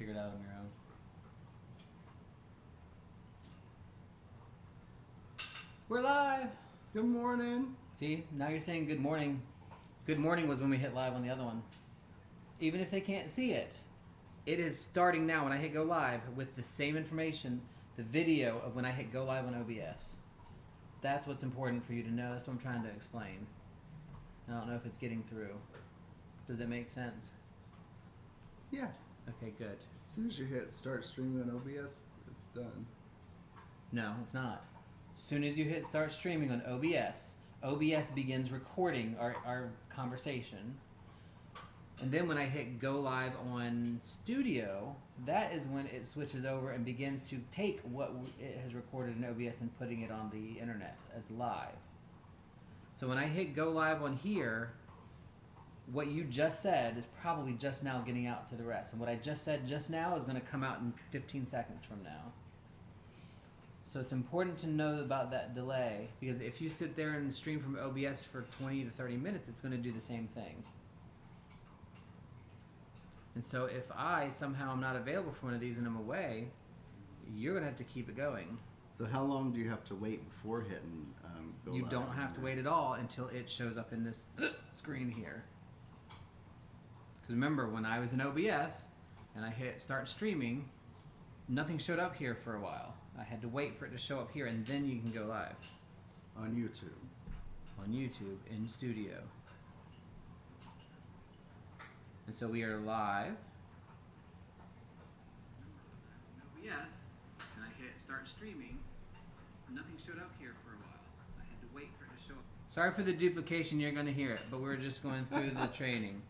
figure it out on your own. We're live! Good morning. See, now you're saying good morning. Good morning was when we hit live on the other one. Even if they can't see it, it is starting now when I hit go live with the same information, the video of when I hit go live on OBS. That's what's important for you to know. That's what I'm trying to explain. I don't know if it's getting through. Does it make sense? Yeah. Okay, good. As soon as you hit start streaming on OBS, it's done. No, it's not. As soon as you hit start streaming on OBS, OBS begins recording our conversation. And then when I hit go live on Studio, that is when it switches over and begins to take what it has recorded in OBS and putting it on the internet as live. So when I hit go live on here, what you just said is probably just now getting out to the rest. And what I just said just now is going to come out in 15 seconds from now. So it's important to know about that delay, because if you sit there and stream from OBS for 20 to 30 minutes, it's going to do the same thing. And so if I somehow am not available for one of these and I'm away, you're going to have to keep it going. So how long do you have to wait before hitting go You live don't on have to there? wait at all until it shows up in this screen here. Because remember, when I was in OBS and I hit start streaming, nothing showed up here for a while. I had to wait for it to show up here, and then you can go live. On YouTube. On YouTube, in Studio. And so we are live. OBS, and I hit start streaming. Nothing showed up here for a while. I had to wait for it to show up. Sorry for the duplication, you're going to hear it, but we're just going through the training.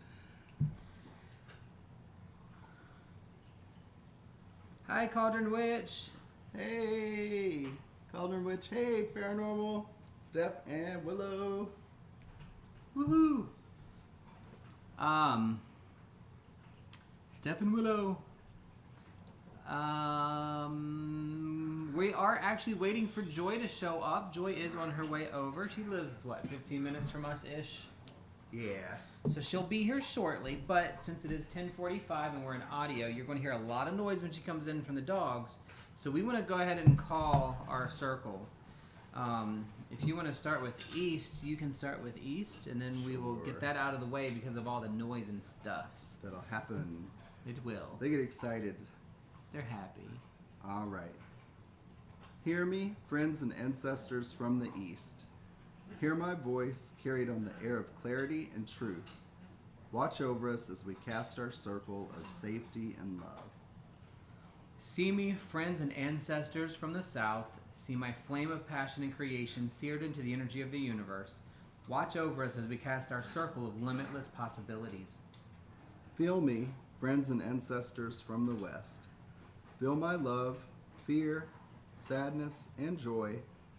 Hi, Cauldron Witch. Hey, Cauldron Witch. Hey, Paranormal. Steph and Willow. Woohoo! Steph and Willow. We are actually waiting for Joy to show up. Joy is on her way over. She lives, what, 15 minutes from us-ish? Yeah. So she'll be here shortly, but since it is 10:45 and we're in audio, you're going to hear a lot of noise when she comes in from the dogs. So we want to go ahead and call our circle. If you want to start with East, you can start with East, and then we will get that out of the way because of all the noise and stuffs. That'll happen. It will. They get excited. They're happy. All right. Hear me, friends and ancestors from the East. Hear my voice carried on the air of clarity and truth. Watch over us as we cast our circle of safety and love. See me, friends and ancestors from the South. See my flame of passion and creation seared into the energy of the universe. Watch over us as we cast our circle of limitless possibilities. Feel me, friends and ancestors from the West. Feel my love, fear, sadness, and joy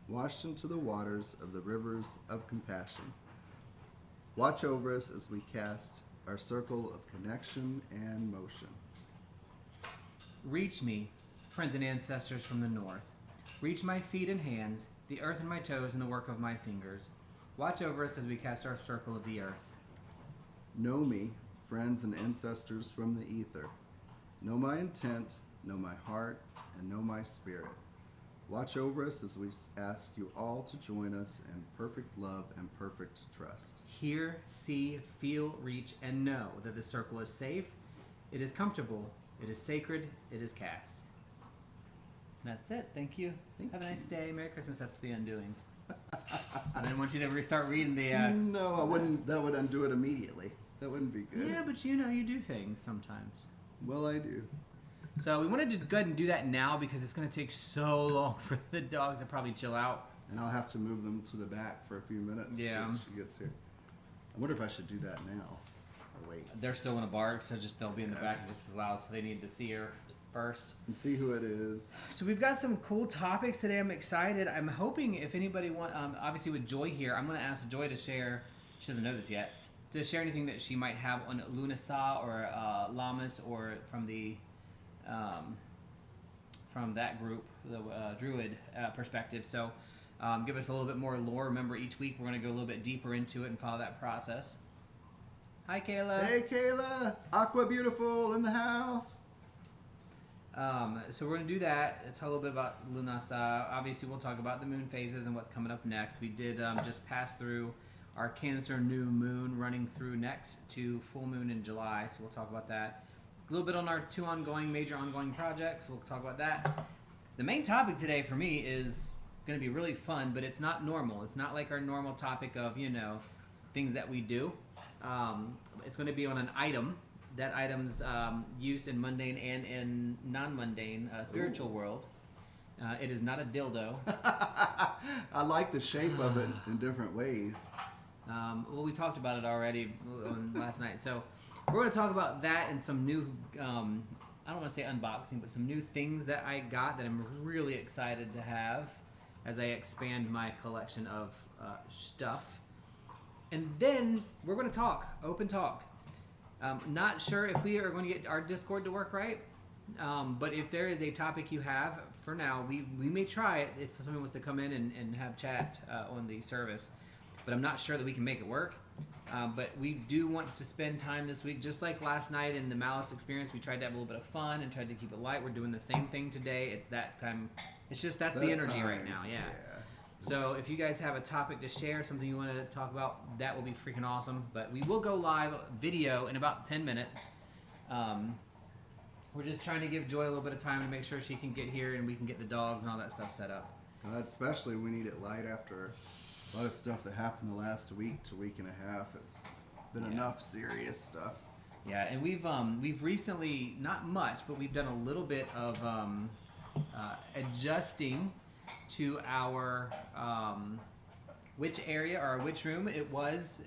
washed into the waters of the rivers of compassion. Watch over us as we cast our circle of connection and motion. Reach me, friends and ancestors from the North. Reach my feet and hands, the earth in my toes and the work of my fingers. Watch over us as we cast our circle of the earth. Know me, friends and ancestors from the ether. Know my intent, know my heart, and know my spirit. Watch over us as we ask you all to join us in perfect love and perfect trust. Hear, see, feel, reach, and know that the circle is safe, it is comfortable, it is sacred, it is cast. That's it. Thank you. Have a nice day. Merry Christmas. That's the undoing. And then want you to restart reading the... No, I wouldn't. That would undo it immediately. That wouldn't be good. Yeah, but you know, you do things sometimes. Well, I do. So we wanted to go ahead and do that now because it's going to take so long for the dogs to probably chill out. And I'll have to move them to the back for a few minutes Yeah. when she gets here. I wonder if I should do that now. Or wait. They're still going to bark, so just they'll be in the back just as loud, so they need to see her first. And see who it is. So we've got some cool topics today. I'm excited. I'm hoping if anybody obviously with Joy here, I'm going to ask Joy to share, she doesn't know this yet, to share anything that she might have on Lunasa or Llamas or from the... from that group, the Druid perspective. So give us a little bit more lore. Remember, each week we're going to go a little bit deeper into it and follow that process. Hi, Kayla. Hey, Kayla. Aqua Beautiful in the house. So we're going to do that, talk a little bit about Lunasa. Obviously, we'll talk about the moon phases and what's coming up next. We did just pass through our Cancer new moon running through next to full moon in July, so we'll talk about that. A little bit on our 2 major ongoing projects. We'll talk about that. The main topic today for me is going to be really fun, but it's not normal. It's not like our normal topic of, things that we do. It's going to be on an item. That item's use in mundane and in non-mundane spiritual world. It is not a dildo. I like the shape of it in different ways. Well, we talked about it already last night. So we're going to talk about that and some new, I don't want to say unboxing, but some new things that I got that I'm really excited to have as I expand my collection of stuff. And then we're going to talk, open talk. Not sure if we are going to get our Discord to work right, but if there is a topic you have, for now, we may try it if someone wants to come in and have chat on the service. But I'm not sure that we can make it work. But we do want to spend time this week, just like last night in the Malice experience. We tried to have a little bit of fun and tried to keep it light. We're doing the same thing today. It's that time. It's just that's the energy time. right now. Yeah. So if you guys have a topic to share, something you want to talk about, that will be freaking awesome. But we will go live video in about 10 minutes. We're just trying to give Joy a little bit of time to make sure she can get here and we can get the dogs and all that stuff set up. Especially we need it light after a lot of stuff that happened the last week to week and a half. It's been enough serious stuff. Yeah, and we've recently, not much, but we've done a little bit of adjusting to our which area or which room it was.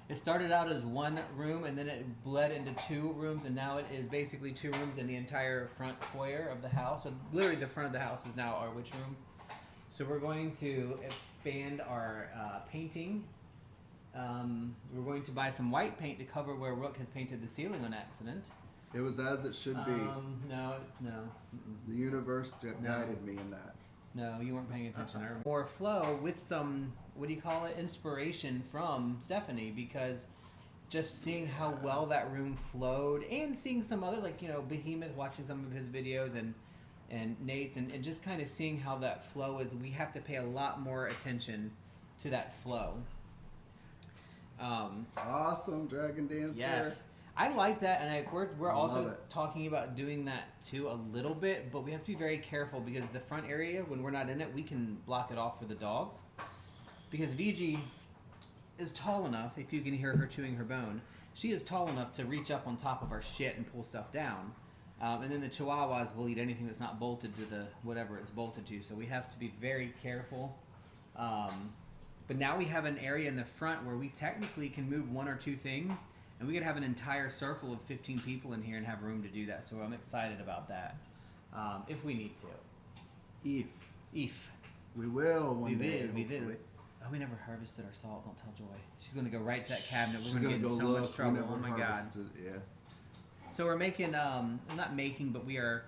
It started out as one room and then it bled into 2 rooms, and now it is basically 2 rooms in the entire front foyer of the house. So literally the front of the house is now our witch room. So we're going to expand our painting. We're going to buy some white paint to cover where Rook has painted the ceiling on accident. It was as it should be. No, it's no. Mm-mm. The universe guided me in that. No, you weren't paying attention. Or flow with some, inspiration from Stephanie, because just seeing how well that room flowed and seeing some other, Behemoth, watching some of his videos and Nate's and just kind of seeing how that flow is, we have to pay a lot more attention to that flow. Awesome, Dragon Dancer. Yes. I like that, and we're also talking about doing that too a little bit, but we have to be very careful because the front area, when we're not in it, we can block it off for the dogs. Because VG is tall enough, if you can hear her chewing her bone, she is tall enough to reach up on top of our shit and pull stuff down. And then the Chihuahuas will eat anything that's not bolted to the whatever it's bolted to, so we have to be very careful. But now we have an area in the front where we technically can move 1 or 2 things, and we could have an entire circle of 15 people in here and have room to do that. So I'm excited about that. If we need to. If. We will one day, We hopefully. will. Oh, we never harvested our salt. Don't tell Joy. She's going to go right to that cabinet. We're going to get in so much trouble. Oh, my God. Yeah. So we're making, not making, but we are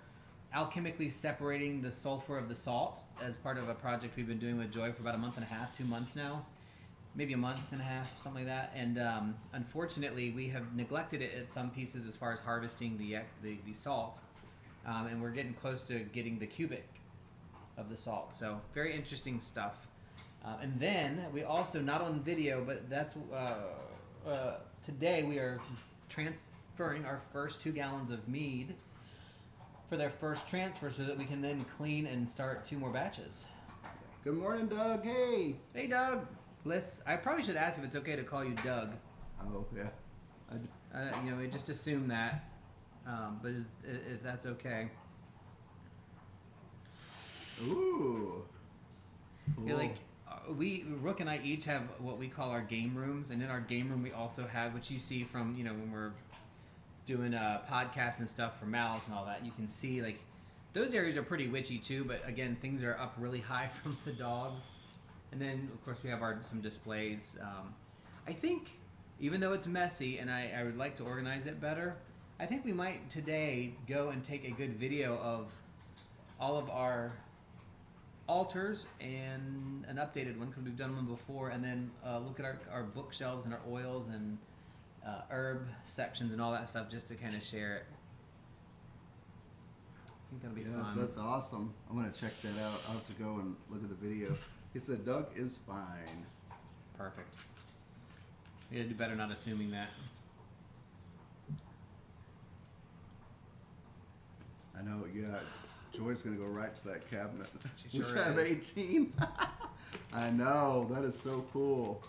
alchemically separating the sulfur of the salt as part of a project we've been doing with Joy for about a month and a half, 2 months now. Maybe a month and a half, something like that. And unfortunately, we have neglected it at some pieces as far as harvesting the salt. And we're getting close to getting the cubic of the salt. So very interesting stuff. And then we also, not on video, but that's today we are transferring our first 2 gallons of mead for their first transfer so that we can then clean and start 2 more batches. Good morning, Doug. Hey. Hey, Doug. I probably should ask if it's okay to call you Doug. Oh, yeah. We just assume that, but if that's okay. Ooh. Cool. Yeah, Rook and I each have what we call our game rooms, and in our game room we also have what you see from, when we're doing podcasts and stuff for Malice and all that. You can see, those areas are pretty witchy too, but again, things are up really high from the dogs. And then, of course, we have some displays. I think, even though it's messy and I would like to organize it better, I think we might today go and take a good video of all of our altars and an updated one, because we've done one before, and then look at our bookshelves and our oils and herb sections and all that stuff, just to kind of share it. I think that'll be Yes, fun. that's awesome. I'm gonna check that out. I'll have to go and look at the video. He said Doug is fine. Perfect. You gotta do better not assuming that. I know, yeah. Joy's gonna go right to that cabinet. She Which sure have is. 18. I know, that is so cool.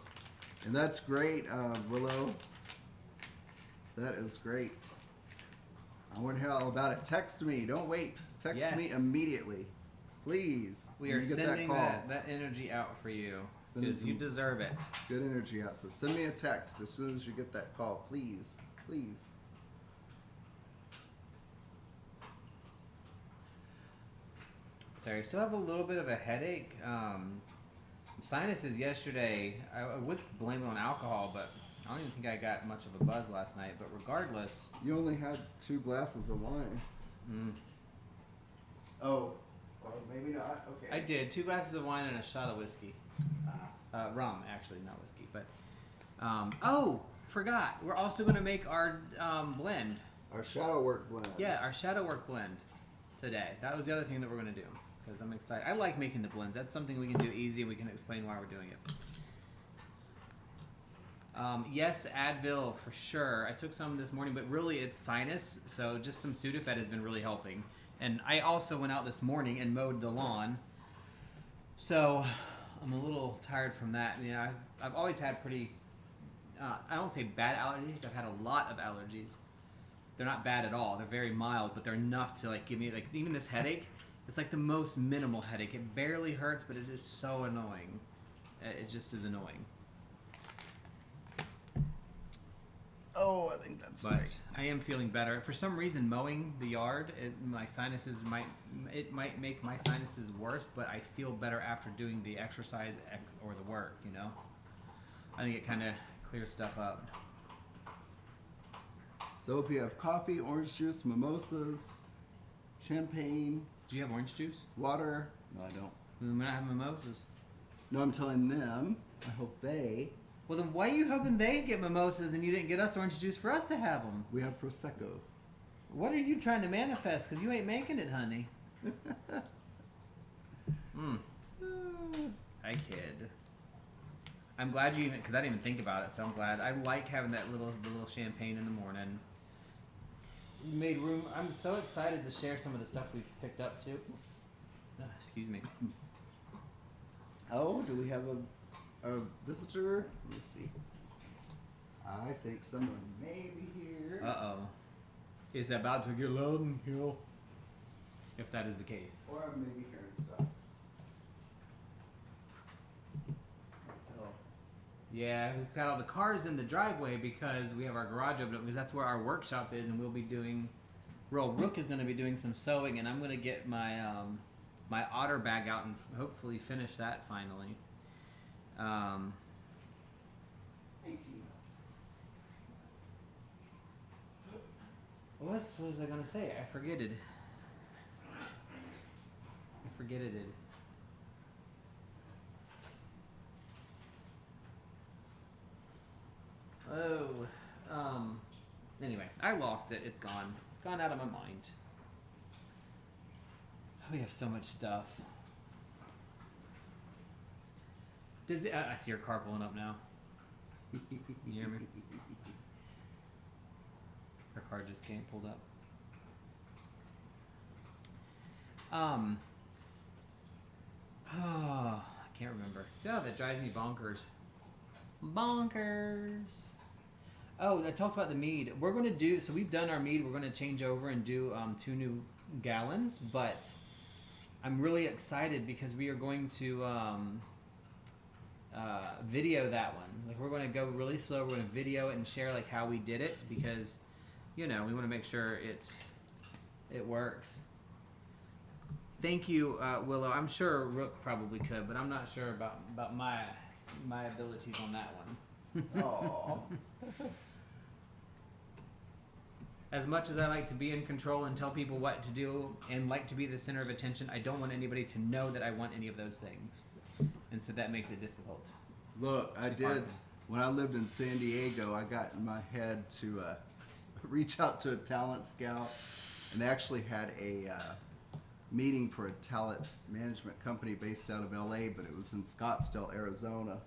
And that's great, Willow. That is great. I want to hear all about it. Text me. Don't wait. Text me Yes. immediately. Please. We when are you get sending call. that energy out for you Send because you some- deserve it. Good energy out. So send me a text as soon as you get that call. Please. Please. Sorry, I still have a little bit of a headache. Sinuses yesterday, I would blame it on alcohol, but I don't even think I got much of a buzz last night. But regardless, You only had 2 glasses of wine. mm, Oh. Well, maybe not. Okay. I did 2 glasses of wine and a shot of whiskey. Ah. Rum, actually, not whiskey. But oh, forgot. We're also going to make our blend. Our shadow work blend. Yeah, our shadow work blend today. That was the other thing that we're going to do because I'm excited. I like making the blends. That's something we can do easy and we can explain why we're doing it. Yes, Advil for sure. I took some this morning, but really it's sinus, so just some Sudafed has been really helping. And I also went out this morning and mowed the lawn, so I'm a little tired from that. You know, I've always had pretty, I don't say bad allergies. I've had a lot of allergies. They're not bad at all. They're very mild, but they're enough to like give me like even this headache. It's like the most minimal headache. It barely hurts, but it is so annoying. It just is annoying. Oh, I think that's But right. I am feeling better. For some reason, mowing the yard, my sinuses might make my sinuses worse, but I feel better after doing the exercise or the work. You know, I think it kind of clears stuff up. So if you have coffee, orange juice, mimosas, champagne, Do you have orange juice? water. No, I don't. We might have mimosas. No, I'm telling them. I hope they. Well, then why are you hoping they get mimosas and you didn't get us orange juice for us to have them? We have prosecco. What are you trying to manifest? Because you ain't making it, honey. I kid. I'm glad you even, because I didn't even think about it, so I'm glad. I like having the little champagne in the morning. You made room. I'm so excited to share some of the stuff we've picked up too. Excuse me. Oh, do we have a visitor? Let me see. I think someone may be here. Uh-oh. Is it about to get loud and kill? If that is the case. Or I may be hearing stuff. Can't tell. Yeah, we've got all the cars in the driveway because we have our garage open up because that's where our workshop is, and we'll be doing. Rook is going to be doing some sewing, and I'm going to get my my otter bag out and hopefully finish that finally. 18. What was I going to say? I forget it. Oh, anyway, I lost it. It's gone. Gone out of my mind. We have so much stuff. I see your car pulling up now. You hear me? Her car just came pulled up. I can't remember. Yeah, that drives me bonkers. Bonkers. Oh, I talked about the mead. We're going to do, so we've done our mead. We're going to change over and do 2 new gallons, but I'm really excited because we are going to video that one. Like, we're going to go really slow. We're going to video it and share like how we did it because, you know, we want to make sure it works. Thank you, Willow. I'm sure Rook probably could, but I'm not sure about my abilities on that one. Aww. As much as I like to be in control and tell people what to do and like to be the center of attention, I don't want anybody to know that I want any of those things. And so that makes it difficult. Look, I did. When I lived in San Diego, I got in my head to reach out to a talent scout and they actually had a meeting for a talent management company based out of LA, but it was in Scottsdale, Arizona.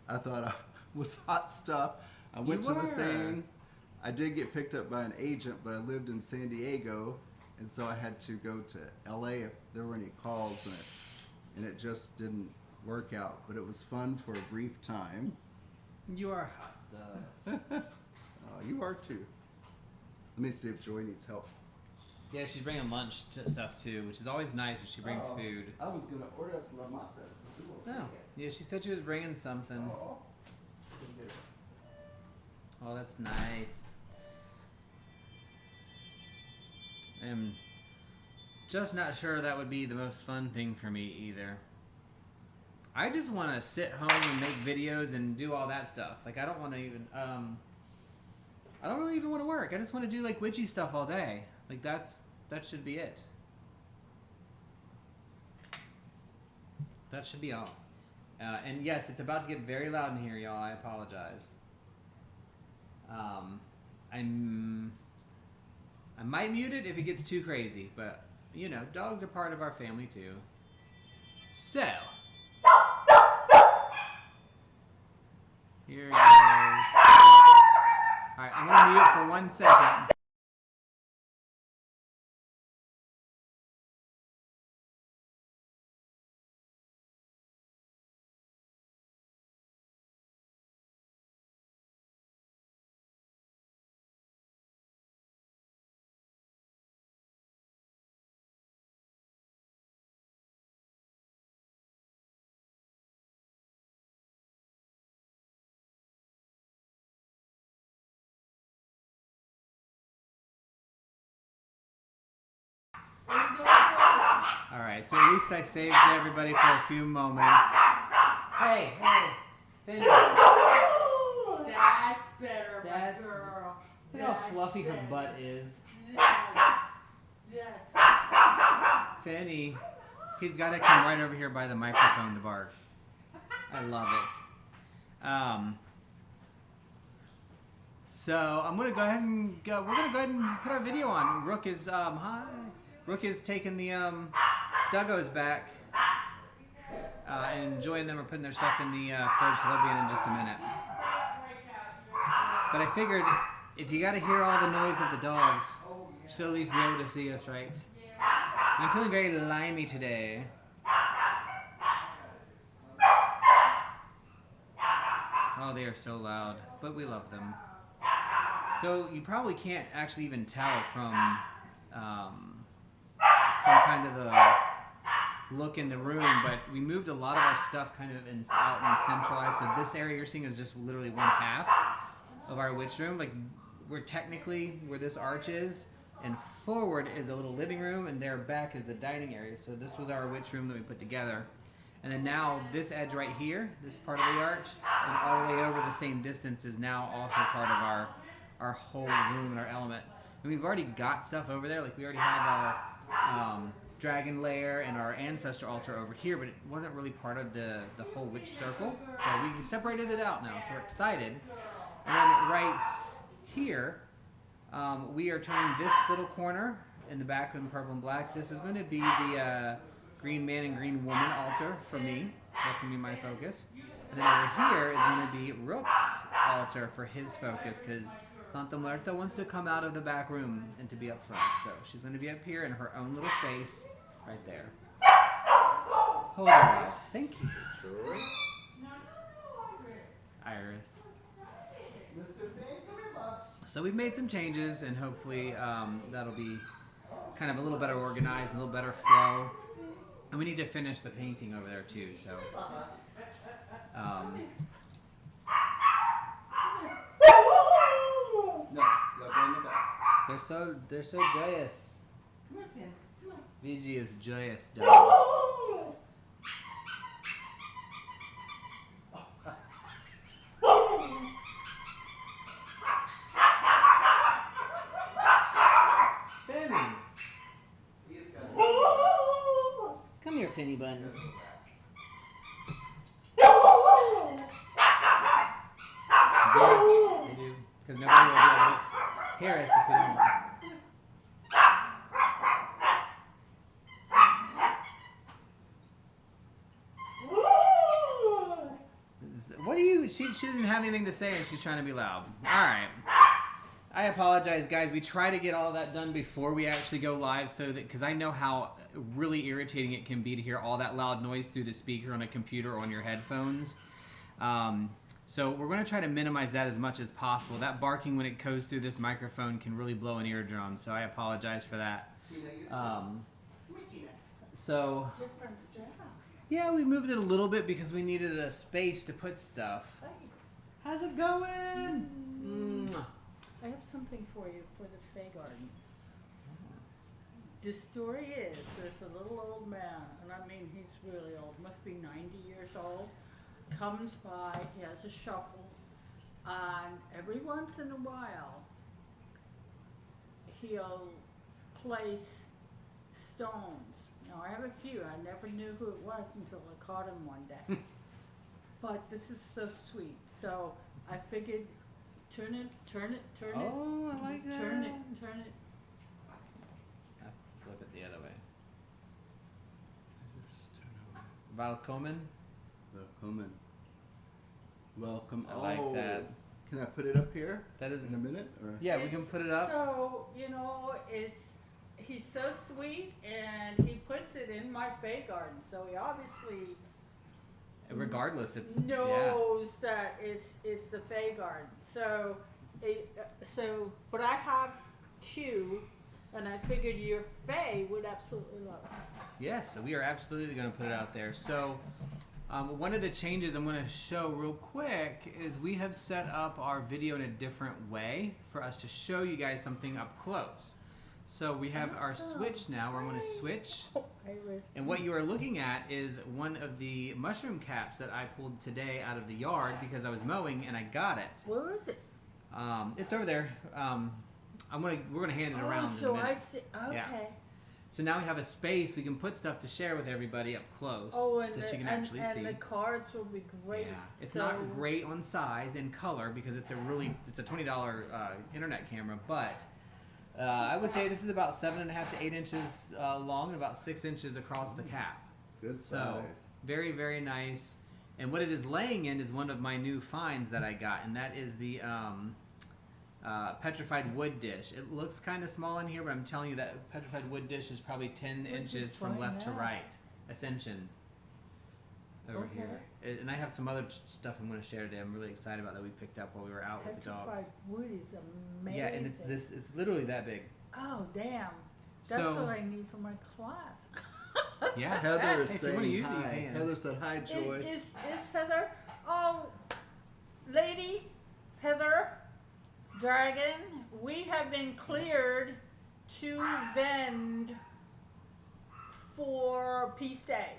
I thought I was hot stuff. I went to the thing. I did get picked up by an agent, but I lived in San Diego, and so I had to go to LA if there were any calls, and it just didn't work out. But it was fun for a brief time. You are hot stuff. Oh, you are too. Let me see if Joy needs help. Yeah, she's bringing lunch stuff too, which is always nice if she brings food. I was gonna order us la matas. Oh, yeah, she said she was bringing something. Oh, that's nice. I'm just not sure that would be the most fun thing for me either. I just want to sit home and make videos and do all that stuff. Like, I don't want to even, I don't really even want to work. I just want to do, like, witchy stuff all day. Like, that should be it. That should be all. And yes, it's about to get very loud in here, y'all. I apologize. I might mute it if it gets too crazy, but, you know, dogs are part of our family, too. So, here it goes. Alright, I'm going to mute it for 1 second. Alright, so at least I saved everybody for a few moments. Hey, Finny. That's better, my girl. Look how fluffy her butt is. Yes. Finny, he's got to come right over here by the microphone to bark. I love it. So I'm gonna go ahead and go. We're gonna go ahead and put our video on. Rook is hi. Rook is taking the Duggos back, and Joy and them are putting their stuff in the fridge, so they'll be in just a minute. But I figured if you got to hear all the noise of the dogs, you should at least be able to see us, right? I'm feeling very limey today. Oh, they are so loud, but we love them. So you probably can't actually even tell from kind of the look in the room, but we moved a lot of our stuff kind of out and centralized. So this area you're seeing is just literally 1/2 of our witch room. Like, we're technically where this arch is, and forward is a little living room, and there back is the dining area. So this was our witch room that we put together. And then now this edge right here, this part of the arch, and all the way over the same distance is now also part of our whole room and our element. And we've already got stuff over there. Like, we already have our dragon lair and our ancestor altar over here, but it wasn't really part of the whole witch circle. So we separated it out now, so we're excited. And then right here, we are turning this little corner in the back in purple and black. This is going to be the green man and green woman altar for me. That's going to be my focus. And then over here is going to be Rook's altar for his focus, because Santa Muerta wants to come out of the back room and to be up front. So she's going to be up here in her own little space right there. Hold on. Thank you. Sure. Iris. Mr. Pig, come here, Bob. So we've made some changes, and hopefully that'll be kind of a little better organized, a little better flow. And we need to finish the painting over there too. So No, you'll go in the back. they're so joyous. Come here, Finn. Come on. VG is joyous, dog. Finny. He's got Come here, Finny Buns. Because nobody will be able to hear us if we don't. she didn't have anything to say, and she's trying to be loud. All right. I apologize, guys. We try to get all that done before we actually go live, so that because I know how really irritating it can be to hear all that loud noise through the speaker on a computer or on your headphones. So we're going to try to minimize that as much as possible. That barking when it goes through this microphone can really blow an eardrum, so I apologize for that. So yeah, we moved it a little bit because we needed a space to put stuff. How's it going? I have something for you for the Fae Garden. The story is there's a little old man, and I mean he's really old, must be 90 years old, comes by, he has a shovel, and every once in a while he'll place stones. Now I have a few, I never knew who it was until I caught him one day. But this is so sweet, so I figured turn it. Oh, I like that. Turn it. I have to flip it the other way. Willkommen. Welcome. I like that. Can I put it up here? That is In a minute? Or? Yeah, we can put it up. So, he's so sweet, and he puts it in my Fae Garden, so he obviously Regardless, it's knows that it's the Fae Garden. So, but I have two, and I figured your Fae would absolutely love it. Yes, so we are absolutely going to put it out there. So one of the changes I'm going to show real quick is we have set up our video in a different way for us to show you guys something up close. So we have our switch now, where I'm going to switch. And what you are looking at is one of the mushroom caps that I pulled today out of the yard because I was mowing and I got it. Where is it? It's over there. We're gonna hand it around. So in a minute. I see. Okay. Yeah. So now we have a space we can put stuff to share with everybody up close that you can actually see. And the cards will be great. Yeah, it's not great on size and color because it's a $20 internet camera, but I would say this is about 7.5 to 8 inches long and about 6 inches across the cap. Good size. So very, very nice. And what it is laying in is one of my new finds that I got, and that is the petrified wood dish. It looks kind of small in here, but I'm telling you that petrified wood dish is probably 10 inches from left to right. Ascension. Over here. And I have some other stuff I'm going to share today. I'm really excited about that we picked up while we were out with the dogs. Petrified wood is amazing. Yeah, and it's literally that big. Oh, damn. That's what I need for my class. Yeah. Heather is if you wanna saying use it, you hi. can. Heather said hi, Joy. Is Heather? Oh, lady, Heather, Dragon, we have been cleared to vend for Peace Day.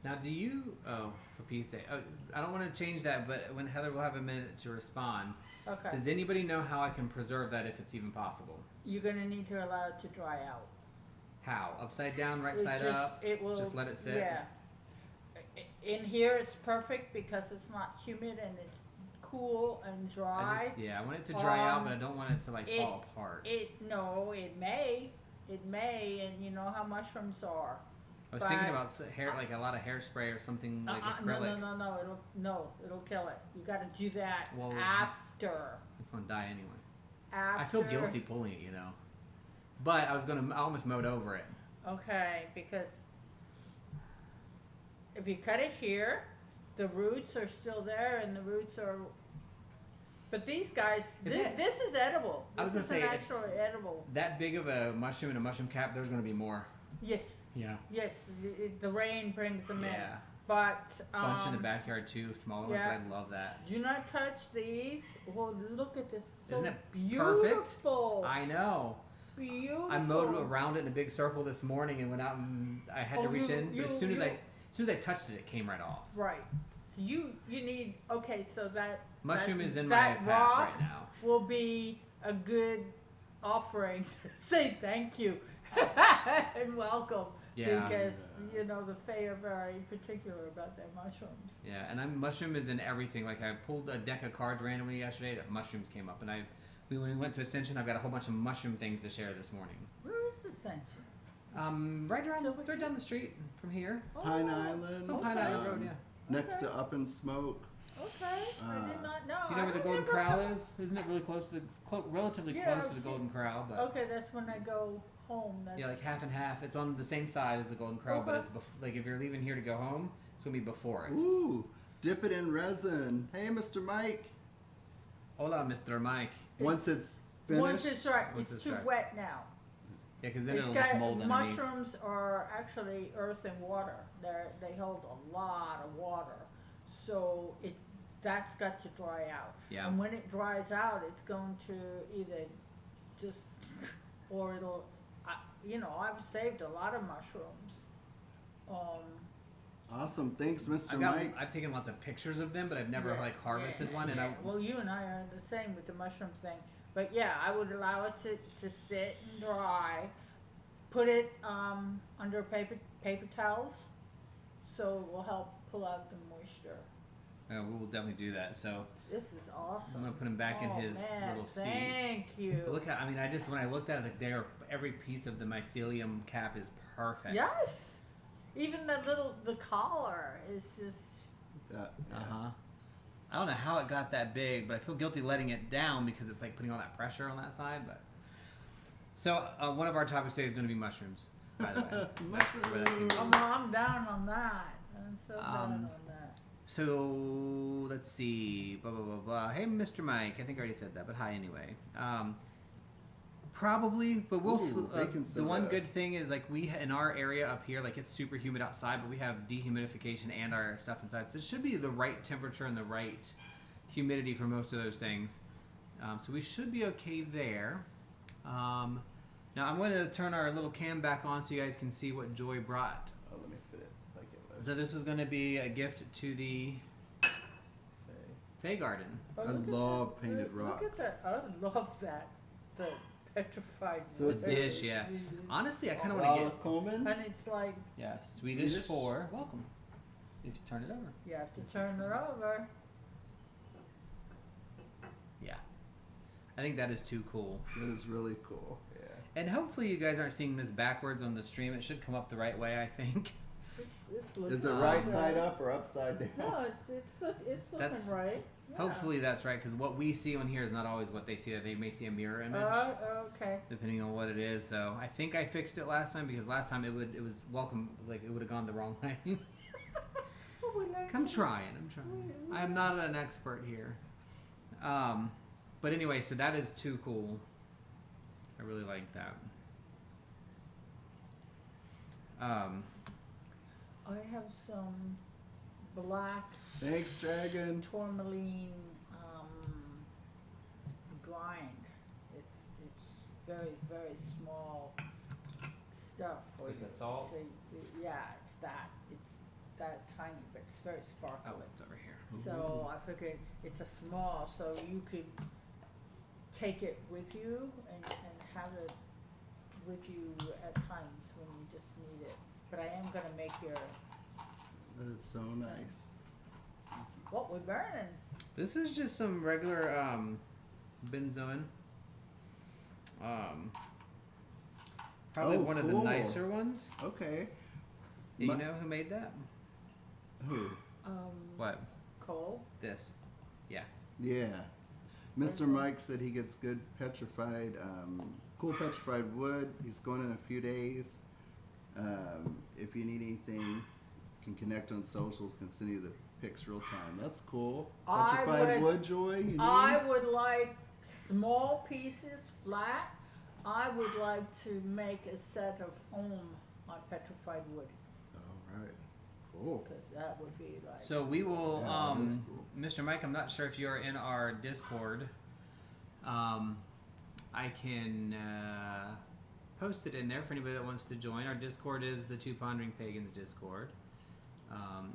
Now, for Peace Day. Oh, I don't want to change that, but when Heather will have a minute to respond. Okay. Does anybody know how I can preserve that if it's even possible? You're going to need to allow it to dry out. How? Upside down, right side up? It will. Just let it sit? Yeah. In here it's perfect because it's not humid and it's cool and dry. I want it to dry out, but I don't want it to fall apart. It may, and you know how mushrooms are. I was thinking about like a lot of hairspray or something like acrylic. No, it'll kill it. You got to do that after. It's gonna die anyway. After. I feel guilty pulling it, but I almost mowed over it. Okay, because if you cut it here, the roots are still there, and the roots are. But these guys, this is edible. This is actually edible. That big of a mushroom in a mushroom cap, there's gonna be more. Yes. Yeah. Yes, the rain brings them in. Yeah. But bunch in the backyard too, smaller ones. I love that. Do not touch these. Well, look at this. So isn't it beautiful? Perfect? I know. Beautiful. I mowed around it in a big circle this morning and went out and I had to reach in. But as soon as I touched it, it came right off. Right. So you need so that mushroom is in my path right now. Will be a good offering to say thank you and welcome. Yeah. Because the Fae are very particular about their mushrooms. Yeah, and mushroom is in everything. Like I pulled a deck of cards randomly yesterday, that mushrooms came up, and when we went to Ascension, I've got a whole bunch of mushroom things to share this morning. Where is Ascension? Right down the street from here. Pine Island. It's on Pine Island Road, yeah. Next to Up in Smoke. Okay, I did not know. You know where the I've Golden never Corral come- is? Isn't it really close to it's relatively Yeah, close to I've the seen- Golden Corral, but Okay, that's when I go home. That's yeah, like half and half. It's on the same side as the Golden Corral, but Okay. it's like if you're leaving here to go home, it's gonna be before it. Ooh, dip it in resin. Hey, Mr. Mike. Hola, Mr. Mike. Once it's finished. Once it's right, Once it's it's too right. wet now. Yeah, because then It's it'll just got mold underneath. mushrooms are actually earth and water. They hold a lot of water, so that's got to dry out. Yeah. And when it dries out, it's going to either just or it'll. I've saved a lot of mushrooms. Awesome. Thanks, Mr. Mike. I've taken lots of pictures of them, but I've never like harvested one. And well, you and I are the same with the mushroom thing. But yeah, I would allow it to sit and dry. Put it under paper towels, so it will help pull out the moisture. we will definitely do that. So This is awesome. I'm gonna put him back in his man, little seat. Thank you. But look how I just when I looked at it, I was like, every piece of the mycelium cap is perfect. Yes. Even the collar is just. I don't know how it got that big, but I feel guilty letting it down because it's like putting all that pressure on that side. But so one of our topics today is going to be mushrooms. By the way, that's where that came from. I'm down on that. I'm so down on that. So let's see. Blah blah blah blah. Hey, Mr. Mike. I think I already said that, but hi anyway. Probably, but we'll. The one good thing is like we in our area up here, like it's super humid outside, but we have dehumidification and our stuff inside, so it should be the right temperature and the right humidity for most of those things. So we should be okay there. Now I'm going to turn our little cam back on so you guys can see what Joy brought. Oh, let me put it like it was. So this is going to be a gift to the Fae Garden. Oh, I look at love that. painted Look rocks. at that. I love that. The petrified So wood. it's a dish, yeah. It's- Honestly, I kind of want to get Coleman. And it's like Swedish Swedish? for welcome. You have to turn it over. you have to turn it over. Yeah, I think that is too cool. That is really cool. Yeah. And hopefully you guys aren't seeing this backwards on the stream. It should come up the right way, I think. Is it right side up or upside down? No, it's looking That's- right. Yeah. Hopefully that's right, because what we see on here is not always what they see. They may see a mirror image, Okay. depending on what it is. So I think I fixed it last time, because last time it was welcome, like it would have gone the wrong way. Well, we learned I'm some- trying. I'm not an expert here. But anyway, so that is too cool. I really like that. I have some black Thanks, Dragon. tourmaline grind. It's very, very small stuff for Like you. a salt? So, yeah, it's that tiny, but it's very sparkly. Oh, it's over here. So I figured it's a small, so you could take it with you and have it with you at times when you just need it. But I am gonna make your That is so nice. what we're burning. This is just some regular benzoin. Probably Oh, one of the cool. nicer ones. Okay. Do you My- know who made that? Who? What? Coal. This. Yeah. Yeah. Mr. Mike said he gets good petrified, cool petrified wood. He's going in a few days. If you need anything, can connect on socials, can send you the pics real time. That's cool. I Petrified would- wood, Joy? You need? I would like small pieces, flat. I would like to make a set of home on petrified wood, All right. Cool. because that would be like. So we will, Yeah, that's cool. Mr. Mike, I'm not sure if you're in our Discord. I can post it in there for anybody that wants to join. Our Discord is the Two Pondering Pagans Discord.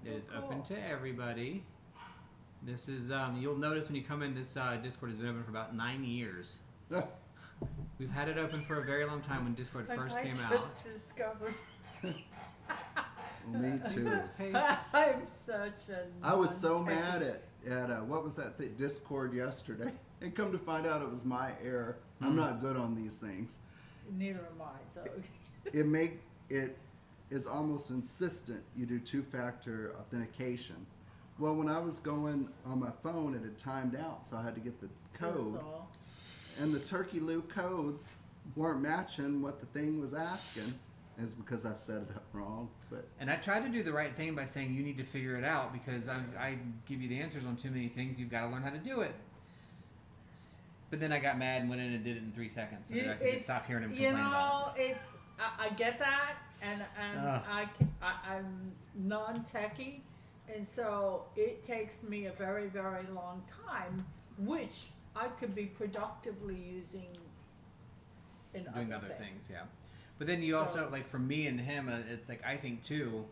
It is open cool. to everybody. This is, you'll notice when you come in, this Discord has been open for about 9 years. We've had it open for a very long time when Discord And first I came just out. discovered Me too. I'm such a. I was so non-techie- mad at what was that Discord yesterday, and come to find out it was my error. I'm not good on these things. Neither am I. So. It is almost insistent you do two-factor authentication Well, when I was going on my phone, it had timed out, so I had to get the code. That's all. And the Turkey Lou codes weren't matching what the thing was asking. It's because I set it up wrong. But And I tried to do the right thing by saying you need to figure it out because I give you the answers on too many things. You've got to learn how to do it. But then I got mad and went in and did it in 3 seconds. So that I could just stop hearing him complain about it. I get that, and I'm non-techie, and so it takes me a very, very long time, which I could be productively using in Doing other things, yeah. But then you also, like for me and him, it's like I think too,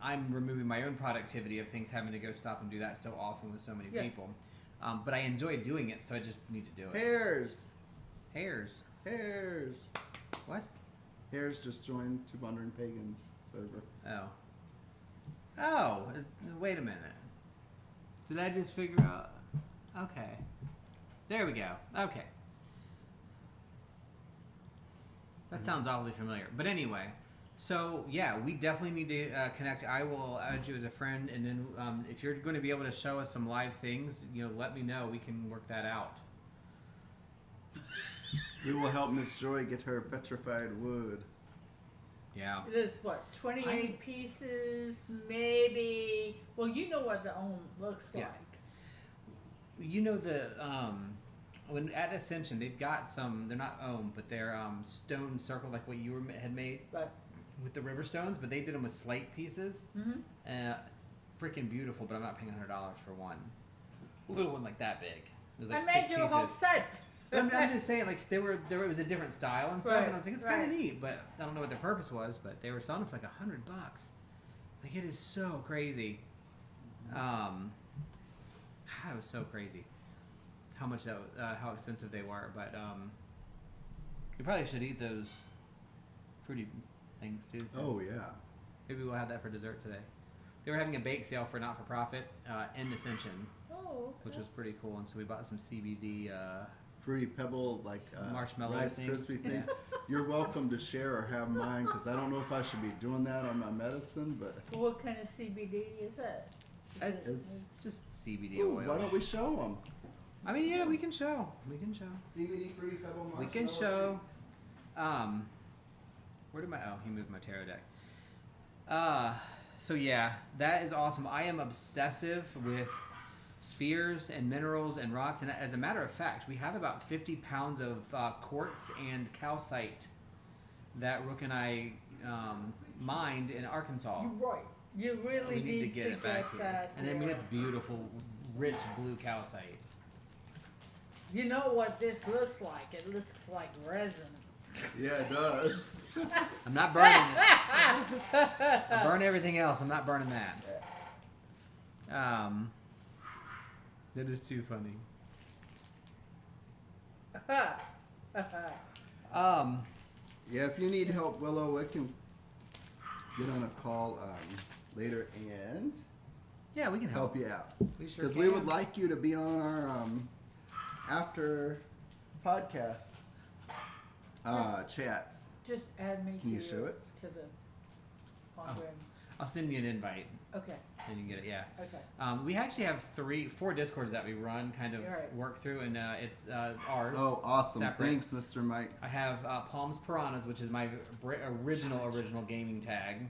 I'm removing my own productivity of things having to go stop and do that so often with so many people. But I enjoy doing it, so I just need to do it. Hares. What? Hares just joined Two Wandering Pagans server. Wait a minute. Did I just figure out? Okay. There we go. Okay. That sounds oddly familiar. But anyway, so yeah, we definitely need to connect. I will add you as a friend, and then if you're going to be able to show us some live things, let me know. We can work that out. We will help Miss Joy get her petrified wood. Yeah. There's what, 28 pieces, maybe. Well, you know what the ohm looks like. When at Ascension they've got some. They're not ohm, but they're stone circle like what you had made. Right. With the river stones, but they did them with slate pieces. Mm-hmm. Freaking beautiful, but I'm not paying $100 for one. A little one like that big. It was like I made 6 you a whole pieces. set. I'm just saying, like there was a different style and stuff, Right, and I was like, it's kind of neat, but I don't know what their purpose was. But they were selling it for like $100. Like it is so crazy. God, it was so crazy how much how expensive they were. But you probably should eat those fruity things too. So Oh yeah. maybe we'll have that for dessert today. They were having a bake sale for not-for-profit in Ascension, Oh, which was pretty cool, and so we bought some CBD. Fruity Pebble, like Marshmallow Rice things. Crispy thing. You're welcome to share or have mine because I don't know if I should be doing that on my medicine, but what kind of CBD is it? It's just CBD ooh, oil. why don't we show them? I mean, yeah, we can show. CBD Fruity Pebble Marshmallow. We can show. sheets. Where did my? Oh, he moved my tarot deck. So yeah, that is awesome. I am obsessive with spheres and minerals and rocks, and as a matter of fact, we have about 50 pounds of quartz and calcite that Rook and I mined in Arkansas. You're right. You really We need to get it back here. that. And I mean, it's beautiful, rich blue calcite. You know what this looks like? It looks like resin. Yeah, it does. I'm not burning it. I burn everything else. I'm not burning that. That is too funny. Yeah, if you need help, Willow, we can get on a call later and Yeah, we can help. help you out. We sure Because can. we would like you to be on our after podcast chats. Just add me Can to you show it? to the program. I'll send you an invite Okay. and you can get it. Yeah. Okay. We actually have 4 discords that we run, kind of Right. work through, and it's ours. Oh, awesome. Separate. Thanks, Mr. Mike. I have Palms Piranhas, which is my original gaming tag,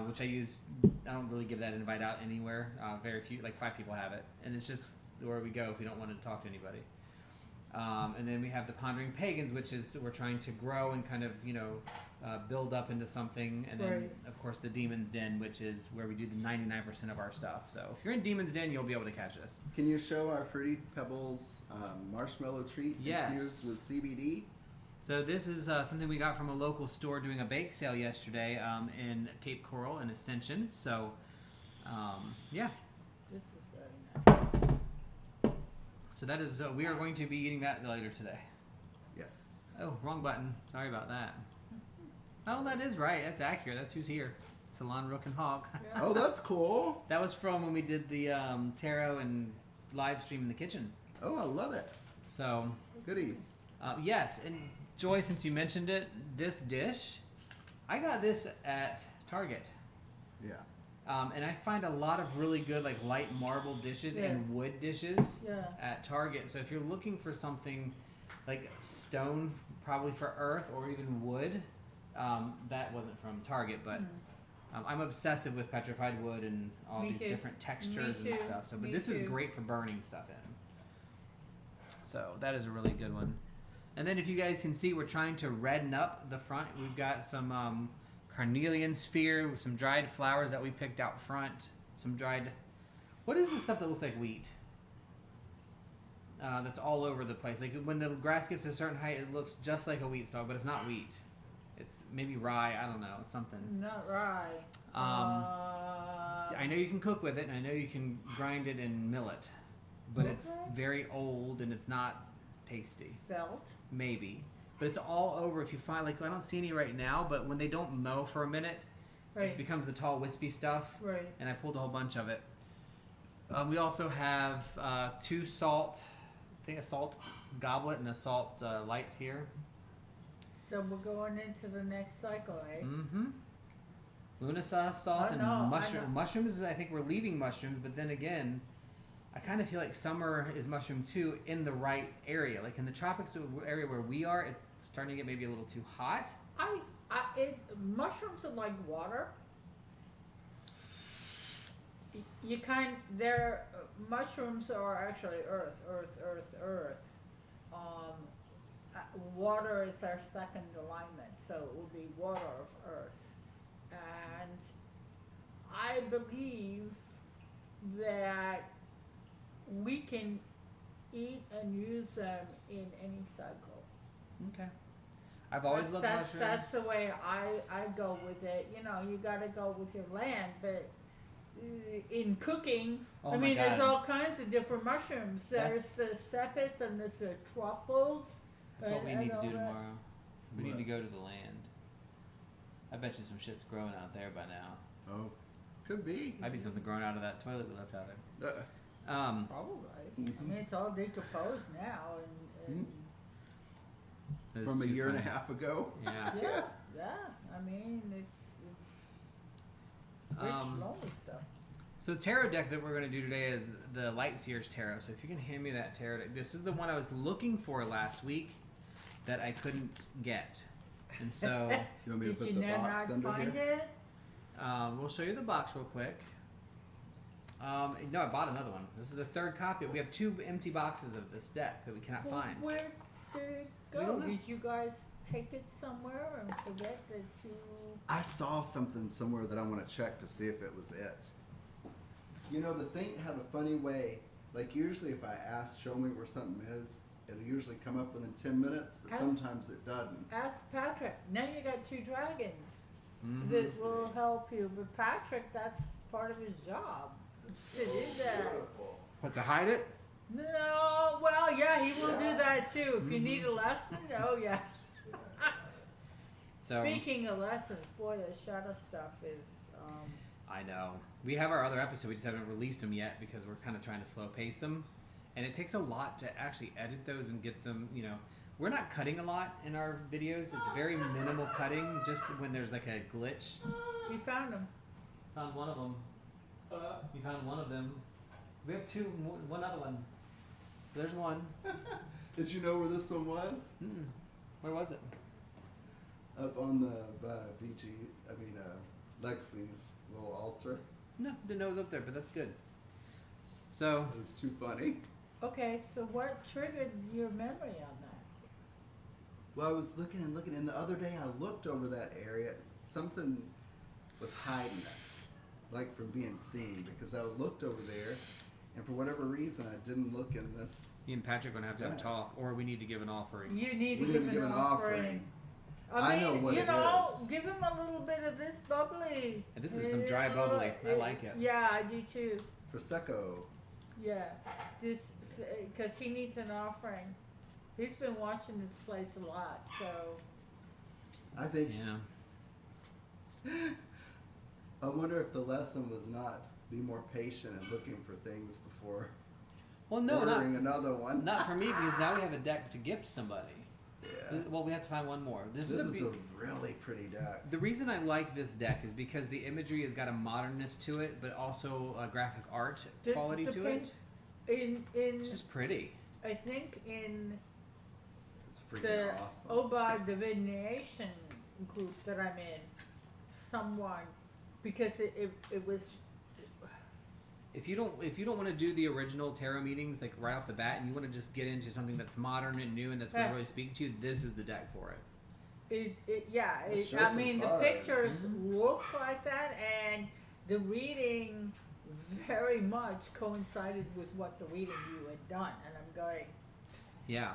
which I use. I don't really give that invite out anywhere. Very few, like 5 people have it, and it's just where we go if we don't want to talk to anybody. And then we have the Pondering Pagans, which is we're trying to grow and kind of build up into something, and then Right. of course the Demon's Den, which is where we do the 99% of our stuff. So if you're in Demon's Den, you'll be able to catch us. Can you show our Fruity Pebbles marshmallow treat Yes. infused with CBD? So this is something we got from a local store doing a bake sale yesterday in Cape Coral in Ascension. So yeah, This is very nice. so that is we are going to be eating that later today. Yes. Oh, wrong button. Sorry about that. Oh, that is right. That's accurate. That's who's here. Salon Rook and Hawk. Yeah. Oh, that's cool. That was from when we did the tarot and live stream in the kitchen. Oh, I love it. So Goodies. yes, and Joy, since you mentioned it, this dish, I got this at Target. Yeah. And I find a lot of really good like light marble dishes and wood dishes at Target. So if you're looking for something like stone, probably for earth, or even wood, that wasn't from Target, but I'm obsessive with petrified wood and all these different textures and stuff. So, but this is great for burning stuff in. So that is a really good one. And then if you guys can see, we're trying to redden up the front. We've got some carnelian sphere with some dried flowers that we picked out front. Some dried... What is the stuff that looks like wheat? That's all over the place. Like when the grass gets to a certain height, it looks just like a wheat stalk, but it's not wheat. It's maybe rye. I don't know. It's something. Not rye. I know you can cook with it, and I know you can grind it in millet, but it's very old and it's not tasty. Spelt? Maybe. But it's all over. If you find, like, I don't see any right now, but when they don't mow for a minute, it becomes the tall, wispy stuff. Right. And I pulled a whole bunch of it. We also have 2 salt, I think a salt goblet and a salt light here. So we're going into the next cycle, eh? Mm-hmm. Luna sauce, salt, and mushroom. Mushrooms, I think we're leaving mushrooms, but then again, I kind of feel like summer is mushroom too in the right area. Like in the tropics area where we are, it's starting to get maybe a little too hot. Mushrooms are like water. Mushrooms are actually earth. Water is our second alignment, so it would be water of earth. And I believe that we can eat and use them in any cycle. Okay. I've always loved mushrooms. That's the way I go with it. You know, you got to go with your land, but in cooking, there's all kinds of different mushrooms. There's the cepis and there's the truffles. That's what we need to do tomorrow. We need to go to the land. I bet you some shit's growing out there by now. Oh, could be. Might be something growing out of that toilet we left out there. Probably. I mean, it's all decomposed now, and from a year and a half ago. Yeah. yeah. I mean, it's rich, lonely stuff. So the tarot deck that we're going to do today is the Light Seers Tarot. So if you can hand me that tarot deck. This is the one I was looking for last week that I couldn't get. And so... You want me to put the box under find here? it? We'll show you the box real quick. No, I bought another one. This is the 3rd copy. We have 2 empty boxes of this deck that we cannot find. Where did it go? Did you guys take it somewhere and forget that you... I saw something somewhere that I want to check to see if it was it. You know, the thing had a funny way. Like usually if I ask, show me where something is, it'll usually come up within 10 minutes, but sometimes it doesn't. Ask Patrick. Now you got 2 dragons that will help you. But Patrick, that's part of his job to do that. What, to hide it? No, well, yeah, he will do that too. If you need a lesson, oh yeah. So speaking of lessons, boy, the shadow stuff is... I know. We have our other episode, we just haven't released them yet because we're kind of trying to slow pace them. And it takes a lot to actually edit those and get them, you know. We're not cutting a lot in our videos. It's very minimal cutting, just when there's like a glitch. You found them. Found one of them. You found one of them. We have 2, one other one. There's one. Did you know where this one was? Where was it? Up on the Lexi's little altar. No, didn't know it was up there, but that's good. So it's too funny. Okay, so what triggered your memory on that? Well, I was looking, and the other day I looked over that area. Something was hiding it, like from being seen, because I looked over there, and for whatever reason, I didn't look in this. Me and Patrick are going to have a talk, or we need to give an offering. You need to give an offering. I know what it is. Give him a little bit of this bubbly. And this is some dry bubbly. I like it. Yeah, I do too. Prosecco. Yeah, this because he needs an offering. He's been watching this place a lot, so. I think. Yeah. I wonder if the lesson was not be more patient and looking for things before. Well, no, ordering another one. Not for me, because now we have a deck to gift somebody. Yeah. Well, we have to find one more. This This is is a really pretty deck. The reason I like this deck is because the imagery has got a modernness to it, but also a graphic art quality to it. In It's just pretty. I think in It's freaking the awesome. Oba divination group that I'm in, someone, because it was, If you don't want to do the original tarot meetings like right off the bat, and you want to just get into something that's modern and new and that's going Yeah. to really speak to you, this is the deck for it. Let's show I some mean, the cards. pictures looked like that, and the reading very much coincided with what the reading you had done, and I'm going, Yeah.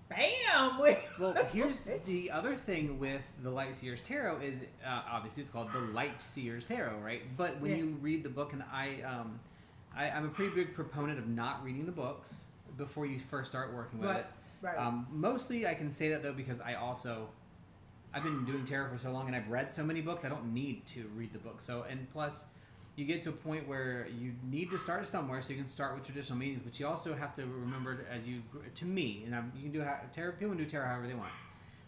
bam! Well, here's the other thing with the Light Seers Tarot is obviously it's called the Light Seers Tarot, right? But when Yeah. you read the book, and I'm a pretty big proponent of not reading the books before you first start working with Right, it. right. Mostly I can say that though because I've been doing tarot for so long and I've read so many books, I don't need to read the book. So, and plus you get to a point where you need to start somewhere, so you can start with traditional meanings, but you also have to remember to me, and you can do tarot, people can do tarot however they want.